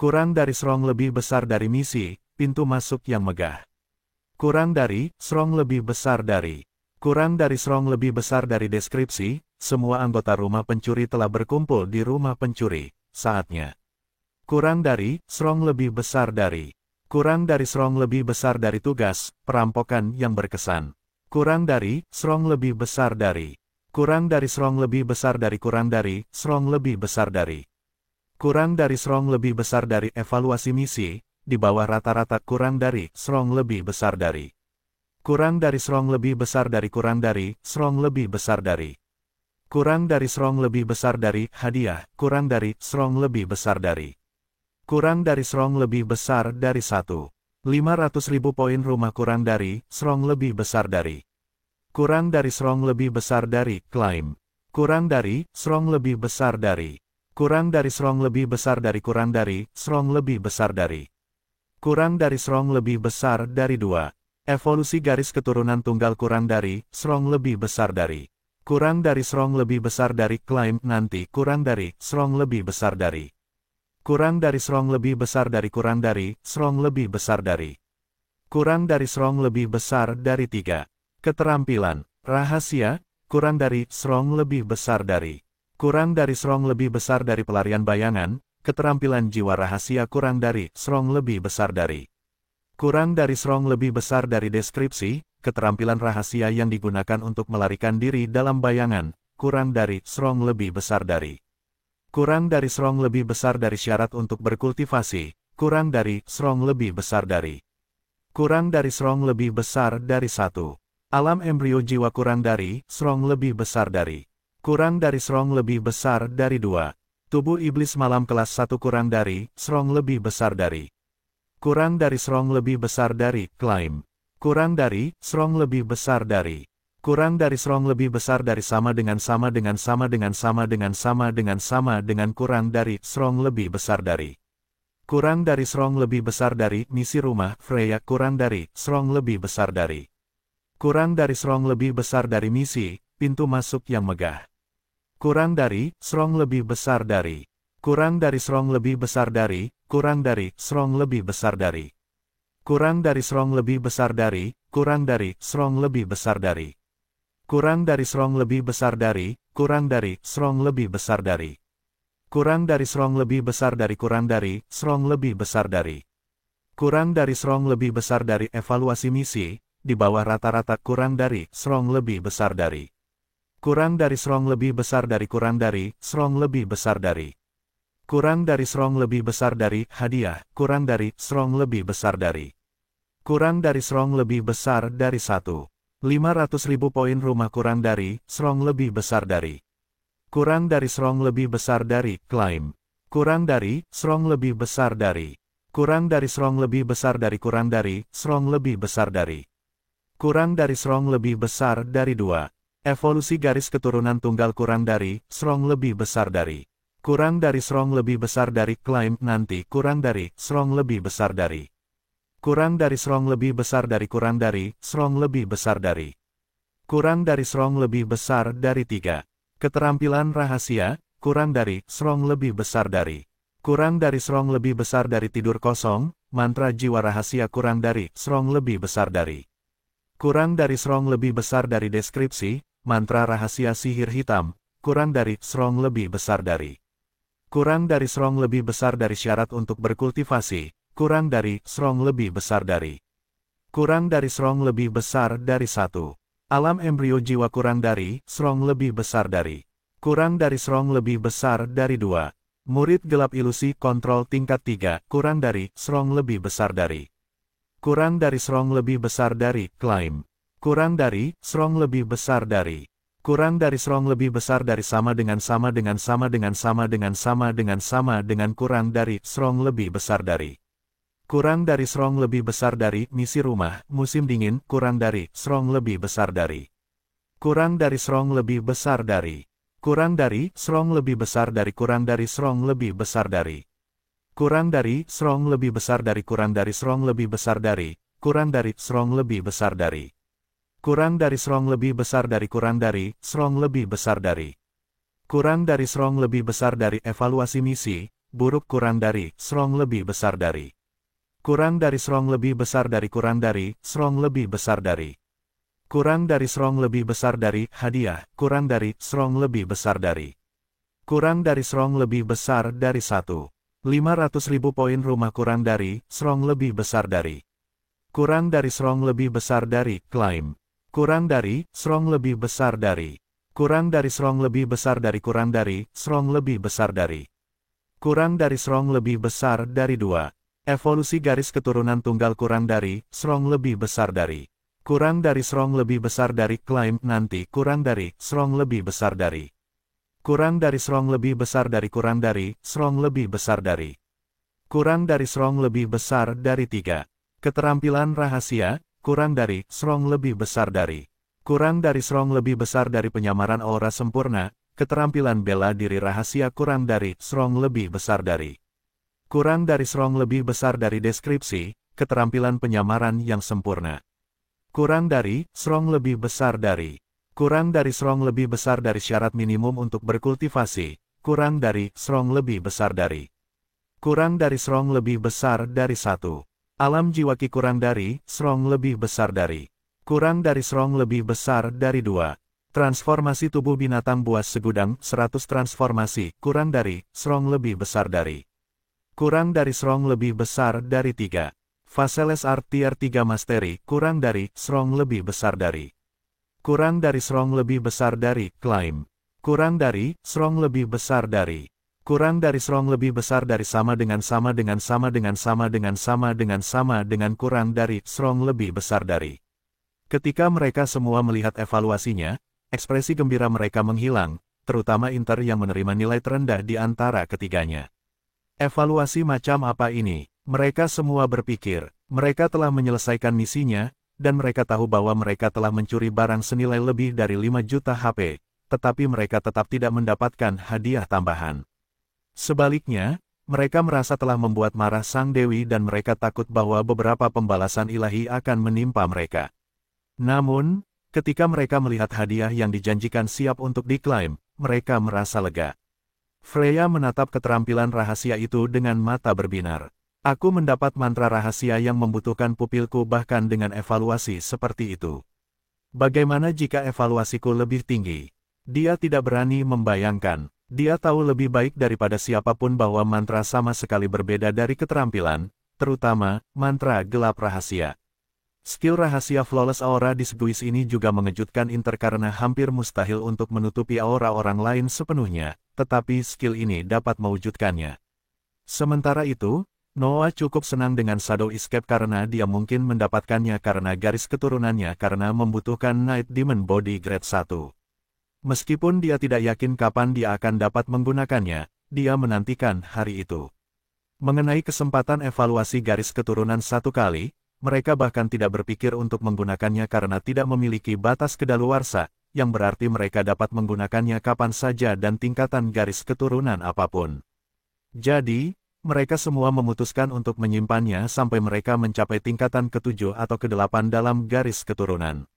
Kurang dari serong lebih besar dari misi pintu masuk yang megah. Kurang dari serong lebih besar dari. Kurang dari serong lebih besar dari deskripsi, semua anggota rumah pencuri telah berkumpul di rumah pencuri. Saatnya. Kurang dari, serong lebih besar dari. Kurang dari serong lebih besar dari tugas, perampokan yang berkesan. Kurang dari, serong lebih besar dari. Kurang dari serong lebih besar dari kurang dari, serong lebih besar dari. Kurang dari serong lebih besar dari evaluasi misi, di bawah rata-rata kurang dari, serong lebih besar dari. Kurang dari serong lebih besar dari kurang dari, serong lebih besar dari. Kurang dari serong lebih besar dari hadiah, kurang dari serong lebih besar dari. Kurang dari serong lebih besar dari 1.500.000 poin rumah kurang dari serong lebih besar dari. Kurang dari serong lebih besar dari klaim. Kurang dari serong lebih besar dari. Kurang dari serong lebih besar dari kurang dari serong lebih besar dari. Kurang dari serong lebih besar dari 2. Evolusi garis keturunan tunggal kurang dari serong lebih besar dari. Kurang dari serong lebih besar dari klaim nanti kurang dari serong lebih besar dari. Kurang dari serong lebih besar dari kurang dari serong lebih besar dari. Kurang dari serong lebih besar dari 3. Keterampilan, rahasia, kurang dari serong lebih besar dari. Kurang dari serong lebih besar dari pelarian bayangan, keterampilan jiwa rahasia kurang dari serong lebih besar dari. Kurang dari serong lebih besar dari deskripsi, keterampilan rahasia yang digunakan untuk melarikan diri dalam bayangan, kurang dari serong lebih besar dari. Kurang dari serong lebih besar dari syarat untuk berkultivasi, kurang dari serong lebih besar dari. Kurang dari serong lebih besar dari 1. Alam embrio jiwa kurang dari serong lebih besar dari. Kurang dari serong lebih besar dari 2. Tubuh iblis malam kelas 1 kurang dari serong lebih besar dari. Kurang dari serong lebih besar dari klaim. Kurang dari serong lebih besar dari. Kurang dari serong lebih besar dari sama dengan kurang dari serong lebih besar dari. Kurang dari serong lebih besar dari misi rumah Freya kurang dari serong lebih besar dari. Kurang dari serong lebih besar dari misi pintu masuk yang megah. Kurang dari serong lebih besar dari. Kurang dari serong lebih besar dari. Kurang dari serong lebih besar dari. Kurang dari serong lebih besar dari, kurang dari serong lebih besar dari. Kurang dari serong lebih besar dari, kurang dari serong lebih besar dari. Kurang dari serong lebih besar dari kurang dari serong lebih besar dari. Kurang dari serong lebih besar dari evaluasi misi, di bawah rata-rata kurang dari serong lebih besar dari. Kurang dari serong lebih besar dari kurang dari serong lebih besar dari. Kurang dari serong lebih besar dari hadiah, kurang dari serong lebih besar dari. Kurang dari Strong lebih besar dari 1. 500.000 poin rumah kurang dari, Strong lebih besar dari. Kurang dari Strong lebih besar dari, Climb. Kurang dari, Strong lebih besar dari. Kurang dari Strong lebih besar dari kurang dari, Strong lebih besar dari. Kurang dari Strong lebih besar dari 2. Evolusi garis keturunan tunggal kurang dari, Strong lebih besar dari. Kurang dari Strong lebih besar dari, Climb nanti kurang dari, Strong lebih besar dari. Kurang dari Strong lebih besar dari kurang dari, Strong lebih besar dari. Kurang dari Strong lebih besar dari 3. Keterampilan rahasia, kurang dari, Strong lebih besar dari. Kurang dari Strong lebih besar dari tidur kosong, mantra jiwa rahasia kurang dari, Strong lebih besar dari. Kurang dari Strong lebih besar dari deskripsi, mantra rahasia sihir hitam, kurang dari, Strong lebih besar dari. Kurang dari Strong lebih besar dari syarat untuk berkultivasi, kurang dari, Strong lebih besar dari. Kurang dari Strong lebih besar dari 1. Alam embrio jiwa kurang dari, Strong lebih besar dari. Kurang dari Strong lebih besar dari 2. Murid gelap ilusi kontrol tingkat 3, kurang dari, Strong lebih besar dari. Kurang dari Strong lebih besar dari, Climb. Kurang dari, Strong lebih besar dari. Kurang dari Strong lebih besar dari sama dengan sama dengan sama dengan sama dengan sama dengan sama dengan kurang dari, Strong lebih besar dari. Kurang dari Strong lebih besar dari, misi rumah, musim dingin, kurang dari, Strong lebih besar dari. Kurang dari Strong lebih besar dari. Kurang dari, Strong lebih besar dari kurang dari Strong lebih besar dari. Kurang dari, Strong lebih besar dari kurang dari Strong lebih besar dari. Kurang dari, Strong lebih besar dari. Kurang dari Strong lebih besar dari kurang dari, Strong lebih besar dari. Kurang dari Strong lebih besar dari evaluasi misi, buruk kurang dari, Strong lebih besar dari. Kurang dari Strong lebih besar dari kurang dari, Strong lebih besar dari. Kurang dari Strong lebih besar dari, hadiah, kurang dari, Strong lebih besar dari. Kurang dari Strong lebih besar dari 1. 500.000 poin rumah kurang dari, Strong lebih besar dari. Kurang dari Strong lebih besar dari, Climb. Kurang dari, Strong lebih besar dari. Kurang dari Strong lebih besar dari kurang dari, Strong lebih besar dari. Kurang dari Strong lebih besar dari 2. Evolusi garis keturunan tunggal kurang dari, Strong lebih besar dari. Kurang dari Strong lebih besar dari, Climb nanti kurang dari, Strong lebih besar dari. Kurang dari Strong lebih besar dari kurang dari, Strong lebih besar dari. Kurang dari Strong lebih besar dari 3. Keterampilan rahasia, kurang dari, Strong lebih besar dari. Kurang dari Strong lebih besar dari penyamaran aura sempurna, keterampilan bela diri rahasia kurang dari, Strong lebih besar dari. Kurang dari Strong lebih besar dari deskripsi, keterampilan penyamaran yang sempurna. Kurang dari, Strong lebih besar dari. Kurang dari Strong lebih besar dari syarat minimum untuk berkultivasi, kurang dari, Strong lebih besar dari. Kurang dari Strong lebih besar dari 1. Alam jiwa ki kurang dari, Strong lebih besar dari. Kurang dari Strong lebih besar dari 2. Transformasi tubuh binatang buas segudang, 100 transformasi, kurang dari, Strong lebih besar dari. Kurang dari Strong lebih besar dari 3. Faseles Art Tier 3 Mastery, kurang dari, Strong lebih besar dari. Kurang dari Strong lebih besar dari, Climb. Kurang dari, Strong lebih besar dari. Kurang dari Strong lebih besar dari sama dengan sama dengan sama dengan sama dengan sama dengan sama dengan kurang dari, Strong lebih besar dari. Ketika mereka semua melihat evaluasinya, ekspresi gembira mereka menghilang, terutama Inter yang menerima nilai terendah di antara ketiganya. Evaluasi macam apa ini? Mereka semua berpikir, mereka telah menyelesaikan misinya, dan mereka tahu bahwa mereka telah mencuri barang senilai lebih dari 5 juta HP, tetapi mereka tetap tidak mendapatkan hadiah tambahan. Sebaliknya, mereka merasa telah membuat marah Sang Dewi dan mereka takut bahwa beberapa pembalasan ilahi akan menimpa mereka. Namun, ketika mereka melihat hadiah yang dijanjikan siap untuk diklaim, mereka merasa lega. Freya menatap keterampilan rahasia itu dengan mata berbinar. Aku mendapat mantra rahasia yang membutuhkan pupilku bahkan dengan evaluasi seperti itu. Bagaimana jika evaluasiku lebih tinggi? Dia tidak berani membayangkan. Dia tahu lebih baik daripada siapapun bahwa mantra sama sekali berbeda dari keterampilan, terutama mantra gelap rahasia. Skill rahasia Flawless Aura di Seguis ini juga mengejutkan Inter karena hampir mustahil untuk menutupi aura orang lain sepenuhnya, tetapi skill ini dapat mewujudkannya. Sementara itu, Noah cukup senang dengan Shadow Escape karena dia mungkin mendapatkannya karena garis keturunannya karena membutuhkan Night Demon Body Grade 1. Meskipun dia tidak yakin kapan dia akan dapat menggunakannya, dia menantikan hari itu. Mengenai kesempatan evaluasi garis keturunan 1 kali, mereka bahkan tidak berpikir untuk menggunakannya karena tidak memiliki batas kedaluarsa, yang berarti mereka dapat menggunakannya kapan saja dan tingkatan garis keturunan apapun. Jadi, mereka semua memutuskan untuk menyimpannya sampai mereka mencapai tingkatan ke-7 atau ke-8 dalam garis keturunan.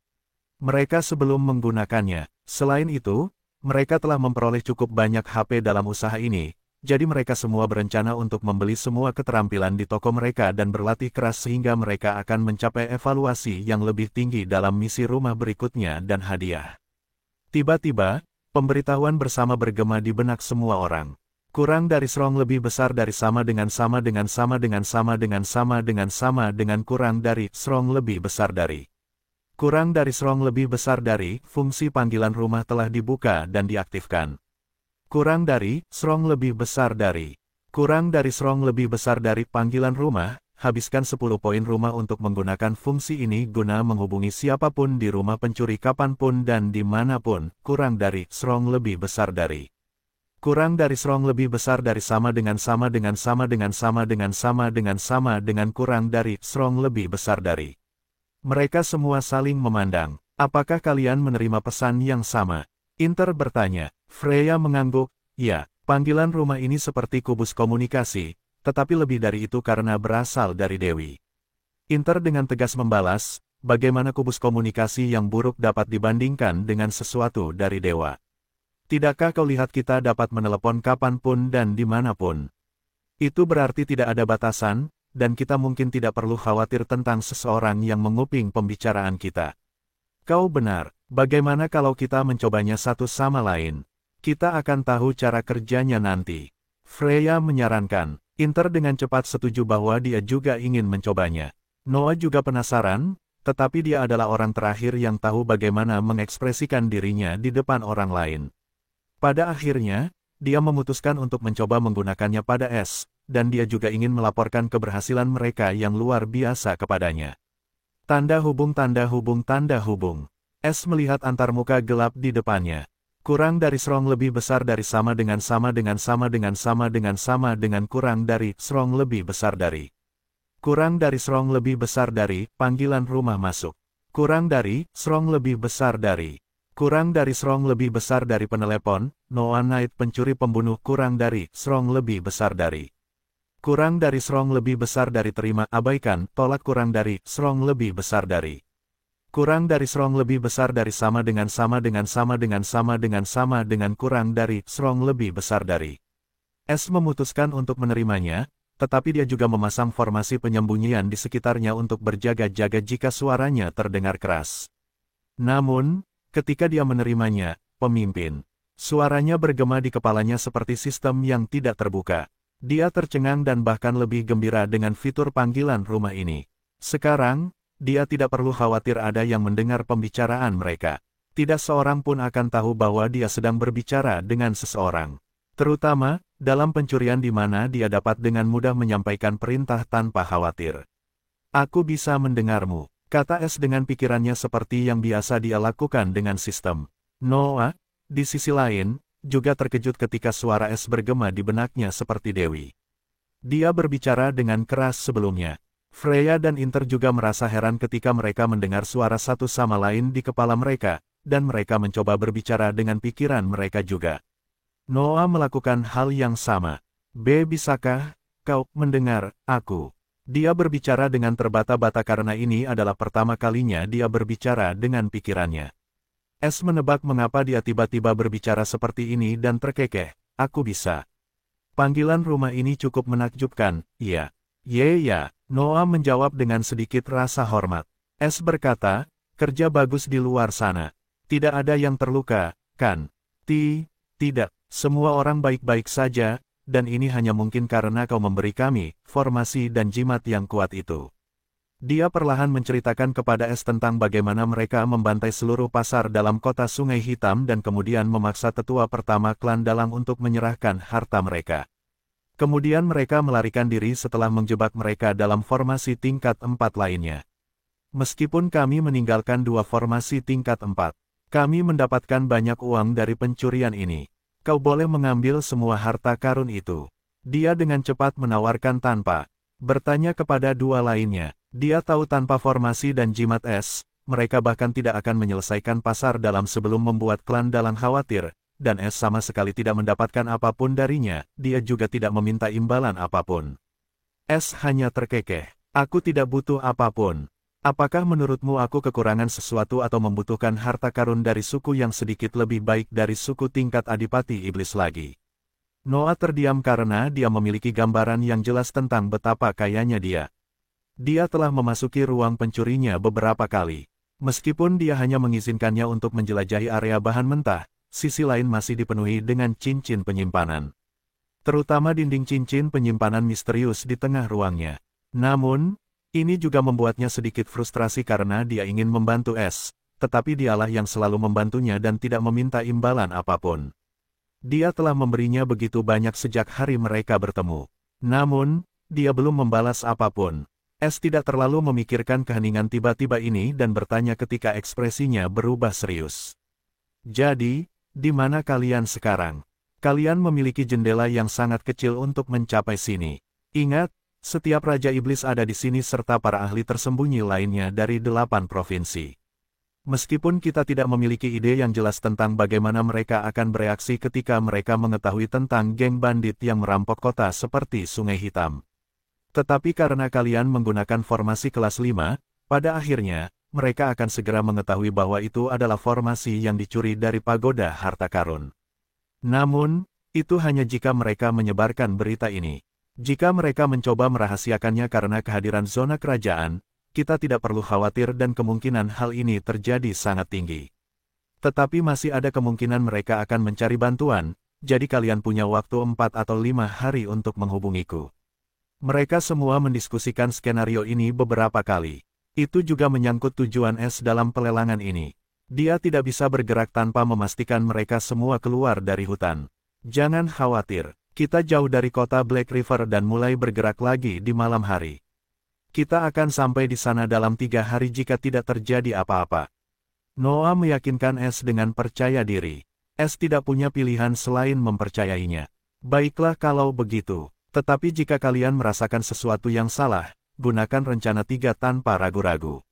Mereka sebelum menggunakannya. Selain itu, mereka telah memperoleh cukup banyak HP dalam usaha ini, jadi mereka semua berencana untuk membeli semua keterampilan di toko mereka dan berlatih keras sehingga mereka akan mencapai evaluasi yang lebih tinggi dalam misi rumah berikutnya dan hadiah. Tiba-tiba, pemberitahuan bersama bergema di benak semua orang. Kurang dari strong lebih besar dari sama dengan sama dengan sama dengan sama dengan sama dengan sama dengan kurang dari strong lebih besar dari. Kurang dari strong lebih besar dari, fungsi panggilan rumah telah dibuka dan diaktifkan. Kurang dari, strong lebih besar dari. Kurang dari strong lebih besar dari panggilan rumah, habiskan 10 poin rumah untuk menggunakan fungsi ini guna menghubungi siapapun di rumah pencuri kapanpun dan dimanapun, kurang dari, strong lebih besar dari. Kurang dari strong lebih besar dari sama dengan sama dengan sama dengan sama dengan sama dengan sama dengan kurang dari strong lebih besar dari. Mereka semua saling memandang. Apakah kalian menerima pesan yang sama? Inter bertanya. Freya mengangguk. Ya, panggilan rumah ini seperti kubus komunikasi, tetapi lebih dari itu karena berasal dari Dewi. Inter dengan tegas membalas, bagaimana kubus komunikasi yang buruk dapat dibandingkan dengan sesuatu dari dewa? Tidakkah kau lihat kita dapat menelepon kapanpun dan dimanapun? Itu berarti tidak ada batasan, dan kita mungkin tidak perlu khawatir tentang seseorang yang menguping pembicaraan kita. Kau benar, bagaimana kalau kita mencobanya satu sama lain? Kita akan tahu cara kerjanya nanti. Freya menyarankan. Inter dengan cepat setuju bahwa dia juga ingin mencobanya. Noah juga penasaran, tetapi dia adalah orang terakhir yang tahu bagaimana mengekspresikan dirinya di depan orang lain. Pada akhirnya, dia memutuskan untuk mencoba menggunakannya pada S, dan dia juga ingin melaporkan keberhasilan mereka yang luar biasa kepadanya. Tanda hubung tanda hubung tanda hubung. S melihat antarmuka gelap di depannya. Kurang dari strong lebih besar dari sama dengan sama dengan sama dengan sama dengan sama dengan kurang dari strong lebih besar dari. Kurang dari strong lebih besar dari, panggilan rumah masuk. Kurang dari, strong lebih besar dari. Kurang dari strong lebih besar dari penelepon, Noah Knight pencuri pembunuh kurang dari, strong lebih besar dari. Kurang dari strong lebih besar dari terima, abaikan, tolak kurang dari, strong lebih besar dari. Kurang dari strong lebih besar dari sama dengan sama dengan sama dengan sama dengan sama dengan kurang dari, strong lebih besar dari. S memutuskan untuk menerimanya, tetapi dia juga memasang formasi penyembunyian di sekitarnya untuk berjaga-jaga jika suaranya terdengar keras. Namun, ketika dia menerimanya, pemimpin. Suaranya bergema di kepalanya seperti sistem yang tidak terbuka. Dia tercengang dan bahkan lebih gembira dengan fitur panggilan rumah ini. Sekarang, dia tidak perlu khawatir ada yang mendengar pembicaraan mereka. Tidak seorang pun akan tahu bahwa dia sedang berbicara dengan seseorang. Terutama, dalam pencurian di mana dia dapat dengan mudah menyampaikan perintah tanpa khawatir. Aku bisa mendengarmu. Kata S dengan pikirannya seperti yang biasa dia lakukan dengan sistem. Noah, di sisi lain, juga terkejut ketika suara S bergema di benaknya seperti Dewi. Dia berbicara dengan keras sebelumnya. Freya dan Inter juga merasa heran ketika mereka mendengar suara satu sama lain di kepala mereka, dan mereka mencoba berbicara dengan pikiran mereka juga. Noah melakukan hal yang sama. Bisakah kau mendengar aku? Dia berbicara dengan terbata-bata karena ini adalah pertama kalinya dia berbicara dengan pikirannya. S menebak mengapa dia tiba-tiba berbicara seperti ini dan terkekeh. Aku bisa. Panggilan rumah ini cukup menakjubkan, iya. Ya. Noah menjawab dengan sedikit rasa hormat. S berkata, kerja bagus di luar sana. Tidak ada yang terluka, kan? Tidak. Semua orang baik-baik saja. Dan ini hanya mungkin karena kau memberi kami, formasi dan jimat yang kuat itu. Dia perlahan menceritakan kepada S tentang bagaimana mereka membantai seluruh pasar dalam kota Sungai Hitam dan kemudian memaksa tetua pertama klan dalang untuk menyerahkan harta mereka. Kemudian mereka melarikan diri setelah menjebak mereka dalam formasi tingkat 4 lainnya. Meskipun kami meninggalkan 2 formasi tingkat 4, kami mendapatkan banyak uang dari pencurian ini. Kau boleh mengambil semua harta karun itu. Dia dengan cepat menawarkan tanpa bertanya kepada 2 lainnya. Dia tahu tanpa formasi dan jimat es, mereka bahkan tidak akan menyelesaikan pasar dalam sebelum membuat klan Dalang khawatir. Dan es sama sekali tidak mendapatkan apapun darinya, dia juga tidak meminta imbalan apapun. Es hanya terkekeh. Aku tidak butuh apapun. Apakah menurutmu aku kekurangan sesuatu atau membutuhkan harta karun dari suku yang sedikit lebih baik dari suku tingkat Adipati Iblis lagi? Noah terdiam karena dia memiliki gambaran yang jelas tentang betapa kayanya dia. Dia telah memasuki ruang pencurinya beberapa kali. Meskipun dia hanya mengizinkannya untuk menjelajahi area bahan mentah, sisi lain masih dipenuhi dengan cincin penyimpanan. Terutama dinding cincin penyimpanan misterius di tengah ruangnya. Namun, ini juga membuatnya sedikit frustrasi karena dia ingin membantu es, tetapi dialah yang selalu membantunya dan tidak meminta imbalan apapun. Dia telah memberinya begitu banyak sejak hari mereka bertemu. Namun, dia belum membalas apapun. Es tidak terlalu memikirkan keheningan tiba-tiba ini dan bertanya ketika ekspresinya berubah serius. Jadi, di mana kalian sekarang? Kalian memiliki jendela yang sangat kecil untuk mencapai sini. Ingat, setiap Raja Iblis ada di sini serta para ahli tersembunyi lainnya dari 8 provinsi. Meskipun kita tidak memiliki ide yang jelas tentang bagaimana mereka akan bereaksi ketika mereka mengetahui tentang geng bandit yang merampok kota seperti Sungai Hitam. Tetapi karena kalian menggunakan formasi kelas 5, pada akhirnya, mereka akan segera mengetahui bahwa itu adalah formasi yang dicuri dari pagoda harta karun. Namun, itu hanya jika mereka menyebarkan berita ini. Jika mereka mencoba merahasiakannya karena kehadiran zona kerajaan, kita tidak perlu khawatir dan kemungkinan hal ini terjadi sangat tinggi. Tetapi masih ada kemungkinan mereka akan mencari bantuan, jadi kalian punya waktu 4 atau 5 hari untuk menghubungiku. Mereka semua mendiskusikan skenario ini beberapa kali. Itu juga menyangkut tujuan es dalam pelelangan ini. Dia tidak bisa bergerak tanpa memastikan mereka semua keluar dari hutan. Jangan khawatir, kita jauh dari kota Black River dan mulai bergerak lagi di malam hari. Kita akan sampai di sana dalam 3 hari jika tidak terjadi apa-apa. Noah meyakinkan es dengan percaya diri. Es tidak punya pilihan selain mempercayainya. Baiklah kalau begitu, tetapi jika kalian merasakan sesuatu yang salah, gunakan rencana 3 tanpa ragu-ragu.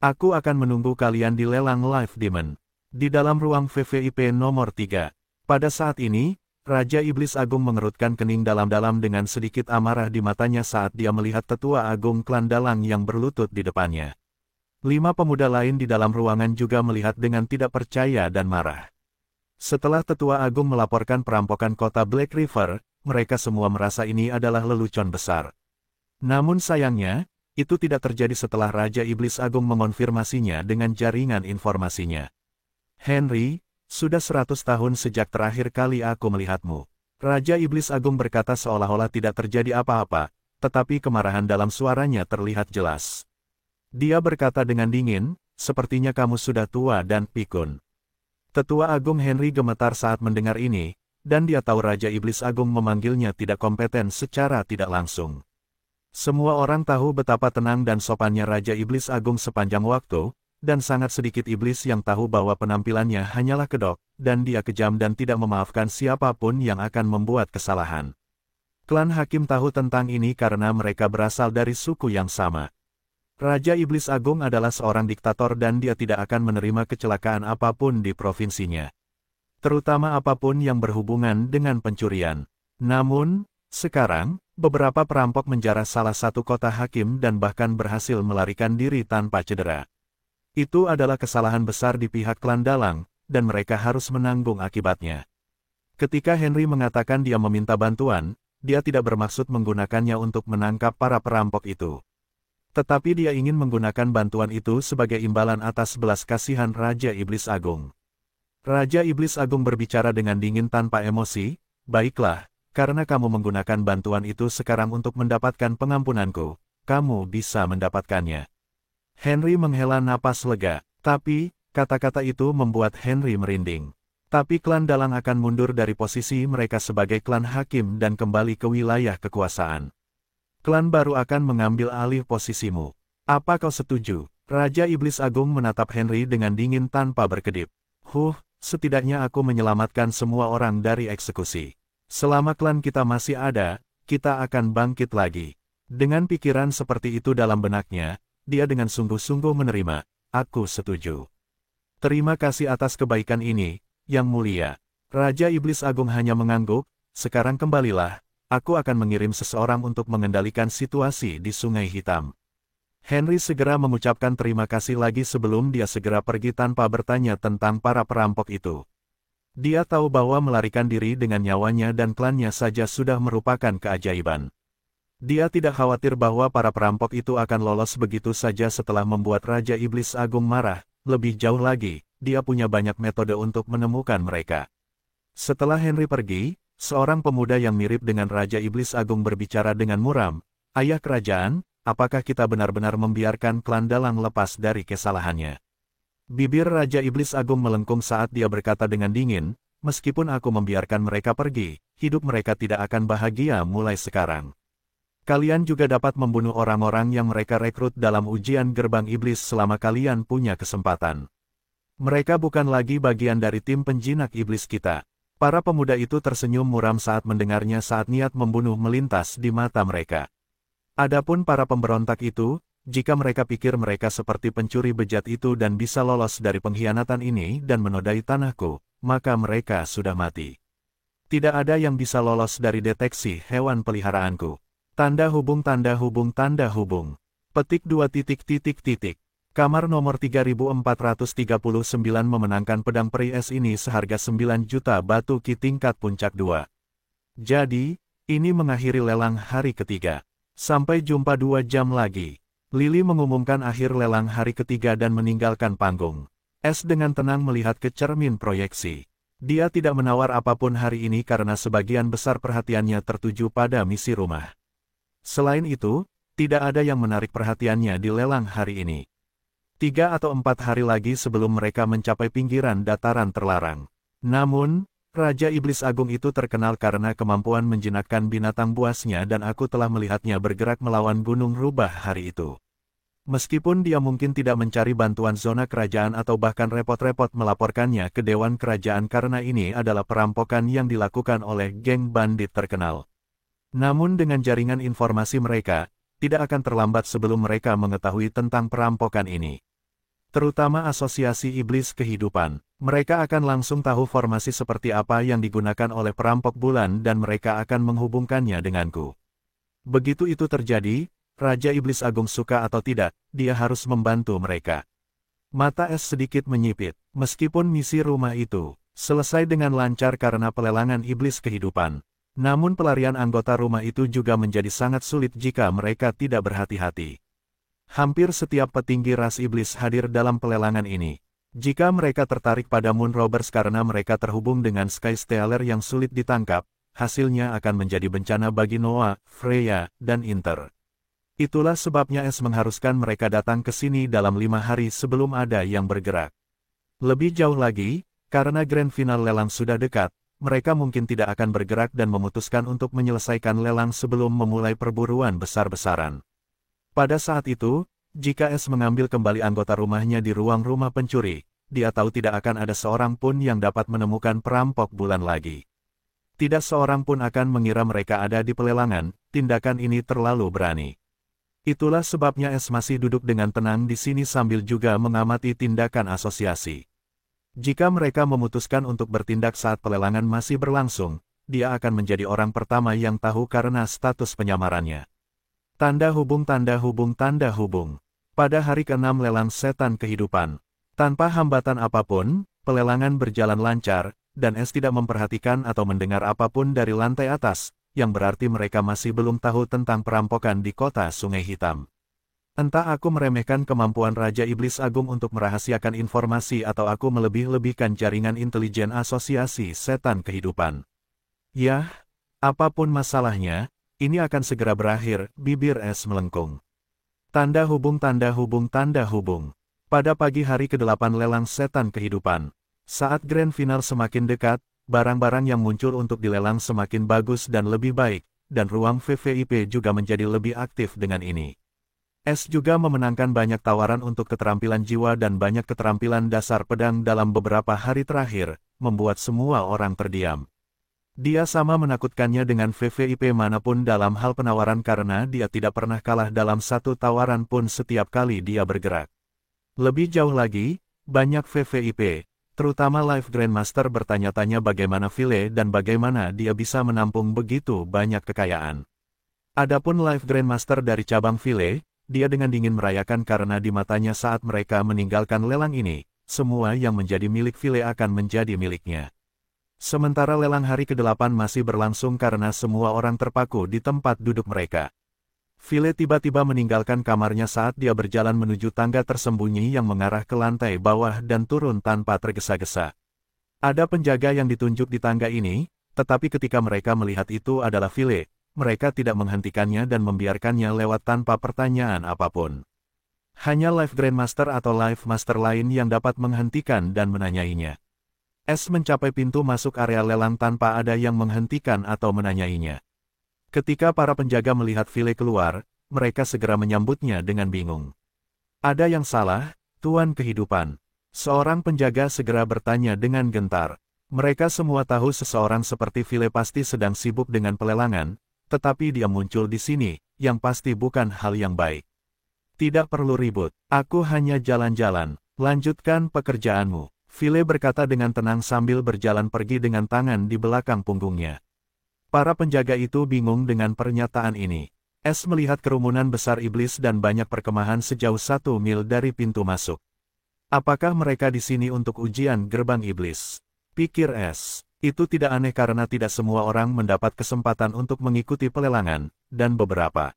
Aku akan menunggu kalian di lelang Live Demon. Di dalam ruang VVIP nomor 3. Pada saat ini, Raja Iblis Agung mengerutkan kening dalam-dalam dengan sedikit amarah di matanya saat dia melihat tetua agung klan Dalang yang berlutut di depannya. 5 pemuda lain di dalam ruangan juga melihat dengan tidak percaya dan marah. Setelah tetua agung melaporkan perampokan kota Black River, mereka semua merasa ini adalah lelucon besar. Namun sayangnya, itu tidak terjadi setelah Raja Iblis Agung mengonfirmasinya dengan jaringan informasinya. Henry, sudah 100 tahun sejak terakhir kali aku melihatmu. Raja Iblis Agung berkata seolah-olah tidak terjadi apa-apa, tetapi kemarahan dalam suaranya terlihat jelas. Dia berkata dengan dingin, sepertinya kamu sudah tua dan pikun. Tetua Agung Henry gemetar saat mendengar ini, dan dia tahu Raja Iblis Agung memanggilnya tidak kompeten secara tidak langsung. Semua orang tahu betapa tenang dan sopannya Raja Iblis Agung sepanjang waktu, dan sangat sedikit iblis yang tahu bahwa penampilannya hanyalah kedok, dan dia kejam dan tidak memaafkan siapapun yang akan membuat kesalahan. Klan Hakim tahu tentang ini karena mereka berasal dari suku yang sama. Raja Iblis Agung adalah seorang diktator dan dia tidak akan menerima kecelakaan apapun di provinsinya. Terutama apapun yang berhubungan dengan pencurian. Namun, sekarang, beberapa perampok menjarah salah satu kota hakim dan bahkan berhasil melarikan diri tanpa cedera. Itu adalah kesalahan besar di pihak klan Dalang, dan mereka harus menanggung akibatnya. Ketika Henry mengatakan dia meminta bantuan, dia tidak bermaksud menggunakannya untuk menangkap para perampok itu. Tetapi dia ingin menggunakan bantuan itu sebagai imbalan atas belas kasihan Raja Iblis Agung. Raja Iblis Agung berbicara dengan dingin tanpa emosi, baiklah. Karena kamu menggunakan bantuan itu sekarang untuk mendapatkan pengampunanku, kamu bisa mendapatkannya. Henry menghela napas lega, tapi, kata-kata itu membuat Henry merinding. Tapi klan dalang akan mundur dari posisi mereka sebagai klan hakim dan kembali ke wilayah kekuasaan. Klan baru akan mengambil alih posisimu. Apa kau setuju? Raja Iblis Agung menatap Henry dengan dingin tanpa berkedip. Setidaknya aku menyelamatkan semua orang dari eksekusi. Selama klan kita masih ada, kita akan bangkit lagi. Dengan pikiran seperti itu dalam benaknya, dia dengan sungguh-sungguh menerima. Aku setuju. Terima kasih atas kebaikan ini, Yang Mulia. Raja Iblis Agung hanya mengangguk. Sekarang kembalilah, aku akan mengirim seseorang untuk mengendalikan situasi di Sungai Hitam. Henry segera mengucapkan terima kasih lagi sebelum dia segera pergi tanpa bertanya tentang para perampok itu. Dia tahu bahwa melarikan diri dengan nyawanya dan klannya saja sudah merupakan keajaiban. Dia tidak khawatir bahwa para perampok itu akan lolos begitu saja setelah membuat Raja Iblis Agung marah. Lebih jauh lagi, dia punya banyak metode untuk menemukan mereka. Setelah Henry pergi, seorang pemuda yang mirip dengan Raja Iblis Agung berbicara dengan muram. Ayah kerajaan, apakah kita benar-benar membiarkan klan dalang lepas dari kesalahannya? Bibir Raja Iblis Agung melengkung saat dia berkata dengan dingin, meskipun aku membiarkan mereka pergi, hidup mereka tidak akan bahagia mulai sekarang. Kalian juga dapat membunuh orang-orang yang mereka rekrut dalam ujian gerbang iblis selama kalian punya kesempatan. Mereka bukan lagi bagian dari tim penjinak iblis kita. Para pemuda itu tersenyum muram saat mendengarnya saat niat membunuh melintas di mata mereka. Adapun para pemberontak itu, jika mereka pikir mereka seperti pencuri bejat itu dan bisa lolos dari pengkhianatan ini dan menodai tanahku, maka mereka sudah mati. Tidak ada yang bisa lolos dari deteksi hewan peliharaanku. Tanda hubung tanda hubung tanda hubung. Petik 2 titik titik titik. Kamar nomor 3439 memenangkan pedang peri es ini seharga 9 juta batu ki tingkat puncak 2. Jadi, ini mengakhiri lelang hari ketiga. Sampai jumpa 2 jam lagi. Lily mengumumkan akhir lelang hari ketiga dan meninggalkan panggung. Es dengan tenang melihat ke cermin proyeksi. Dia tidak menawar apapun hari ini karena sebagian besar perhatiannya tertuju pada misi rumah. Selain itu, tidak ada yang menarik perhatiannya di lelang hari ini. 3 atau 4 hari lagi sebelum mereka mencapai pinggiran dataran terlarang. Namun, Raja Iblis Agung itu terkenal karena kemampuan menjinakkan binatang buasnya dan aku telah melihatnya bergerak melawan gunung rubah hari itu. Meskipun dia mungkin tidak mencari bantuan zona kerajaan atau bahkan repot-repot melaporkannya ke Dewan Kerajaan karena ini adalah perampokan yang dilakukan oleh geng bandit terkenal. Namun dengan jaringan informasi mereka, tidak akan terlambat sebelum mereka mengetahui tentang perampokan ini. Terutama Asosiasi Iblis Kehidupan, mereka akan langsung tahu formasi seperti apa yang digunakan oleh perampok bulan dan mereka akan menghubungkannya denganku. Begitu itu terjadi, Raja Iblis Agung suka atau tidak, dia harus membantu mereka. Mata es sedikit menyipit, meskipun misi rumah itu selesai dengan lancar karena pelelangan iblis kehidupan. Namun pelarian anggota rumah itu juga menjadi sangat sulit jika mereka tidak berhati-hati. Hampir setiap petinggi ras iblis hadir dalam pelelangan ini. Jika mereka tertarik pada Moon Robbers karena mereka terhubung dengan Sky Stealer yang sulit ditangkap, hasilnya akan menjadi bencana bagi Noah, Freya, dan Inter. Itulah sebabnya Es mengharuskan mereka datang ke sini dalam 5 hari sebelum ada yang bergerak. Lebih jauh lagi, karena grand final lelang sudah dekat, mereka mungkin tidak akan bergerak dan memutuskan untuk menyelesaikan lelang sebelum memulai perburuan besar-besaran. Pada saat itu, jika Es mengambil kembali anggota rumahnya di ruang rumah pencuri, dia tahu tidak akan ada seorang pun yang dapat menemukan perampok bulan lagi. Tidak seorang pun akan mengira mereka ada di pelelangan, tindakan ini terlalu berani. Itulah sebabnya Es masih duduk dengan tenang di sini sambil juga mengamati tindakan asosiasi. Jika mereka memutuskan untuk bertindak saat pelelangan masih berlangsung, dia akan menjadi orang pertama yang tahu karena status penyamarannya. Tanda hubung tanda hubung tanda hubung. Pada hari ke-6 lelang setan kehidupan. Tanpa hambatan apapun, pelelangan berjalan lancar, dan Es tidak memperhatikan atau mendengar apapun dari lantai atas, yang berarti mereka masih belum tahu tentang perampokan di kota Sungai Hitam. Entah aku meremehkan kemampuan Raja Iblis Agung untuk merahasiakan informasi atau aku melebih-lebihkan jaringan intelijen asosiasi setan kehidupan. Yah, apapun masalahnya, ini akan segera berakhir, bibir Es melengkung. Tanda hubung tanda hubung tanda hubung. Pada pagi hari ke-8 lelang setan kehidupan, Saat Grand Final semakin dekat, barang-barang yang muncul untuk dilelang semakin bagus dan lebih baik, dan ruang VVIP juga menjadi lebih aktif dengan ini. S juga memenangkan banyak tawaran untuk keterampilan jiwa dan banyak keterampilan dasar pedang dalam beberapa hari terakhir, membuat semua orang terdiam. Dia sama menakutkannya dengan VVIP manapun dalam hal penawaran karena dia tidak pernah kalah dalam satu tawaran pun setiap kali dia bergerak. Lebih jauh lagi, banyak VVIP, terutama Live Grandmaster bertanya-tanya bagaimana File dan bagaimana dia bisa menampung begitu banyak kekayaan. Adapun Live Grandmaster dari cabang File, dia dengan dingin merayakan karena di matanya saat mereka meninggalkan lelang ini, semua yang menjadi milik File akan menjadi miliknya. Sementara lelang hari ke-8 masih berlangsung karena semua orang terpaku di tempat duduk mereka. File tiba-tiba meninggalkan kamarnya saat dia berjalan menuju tangga tersembunyi yang mengarah ke lantai bawah dan turun tanpa tergesa-gesa. Ada penjaga yang ditunjuk di tangga ini, tetapi ketika mereka melihat itu adalah File, mereka tidak menghentikannya dan membiarkannya lewat tanpa pertanyaan apapun. Hanya Live Grandmaster atau Live Master lain yang dapat menghentikan dan menanyainya. S mencapai pintu masuk area lelang tanpa ada yang menghentikan atau menanyainya. Ketika para penjaga melihat File keluar, mereka segera menyambutnya dengan bingung. Ada yang salah, Tuan Kehidupan. Seorang penjaga segera bertanya dengan gentar. Mereka semua tahu seseorang seperti File pasti sedang sibuk dengan pelelangan, tetapi dia muncul di sini, yang pasti bukan hal yang baik. Tidak perlu ribut, aku hanya jalan-jalan, lanjutkan pekerjaanmu, File berkata dengan tenang sambil berjalan pergi dengan tangan di belakang punggungnya. Para penjaga itu bingung dengan pernyataan ini. S melihat kerumunan besar iblis dan banyak perkemahan sejauh 1 mil dari pintu masuk. Apakah mereka di sini untuk ujian gerbang iblis? Pikir S. Itu tidak aneh karena tidak semua orang mendapat kesempatan untuk mengikuti pelelangan, dan beberapa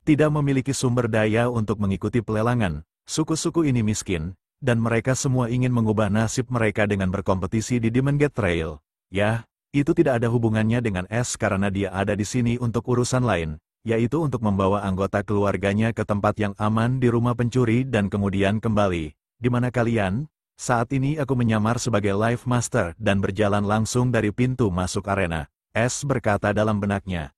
tidak memiliki sumber daya untuk mengikuti pelelangan. Suku-suku ini miskin, dan mereka semua ingin mengubah nasib mereka dengan berkompetisi di Demon Gate Trail. Ya, itu tidak ada hubungannya dengan S karena dia ada di sini untuk urusan lain, yaitu untuk membawa anggota keluarganya ke tempat yang aman di rumah pencuri dan kemudian kembali. Di mana kalian? Saat ini aku menyamar sebagai Live Master dan berjalan langsung dari pintu masuk arena. S berkata dalam benaknya.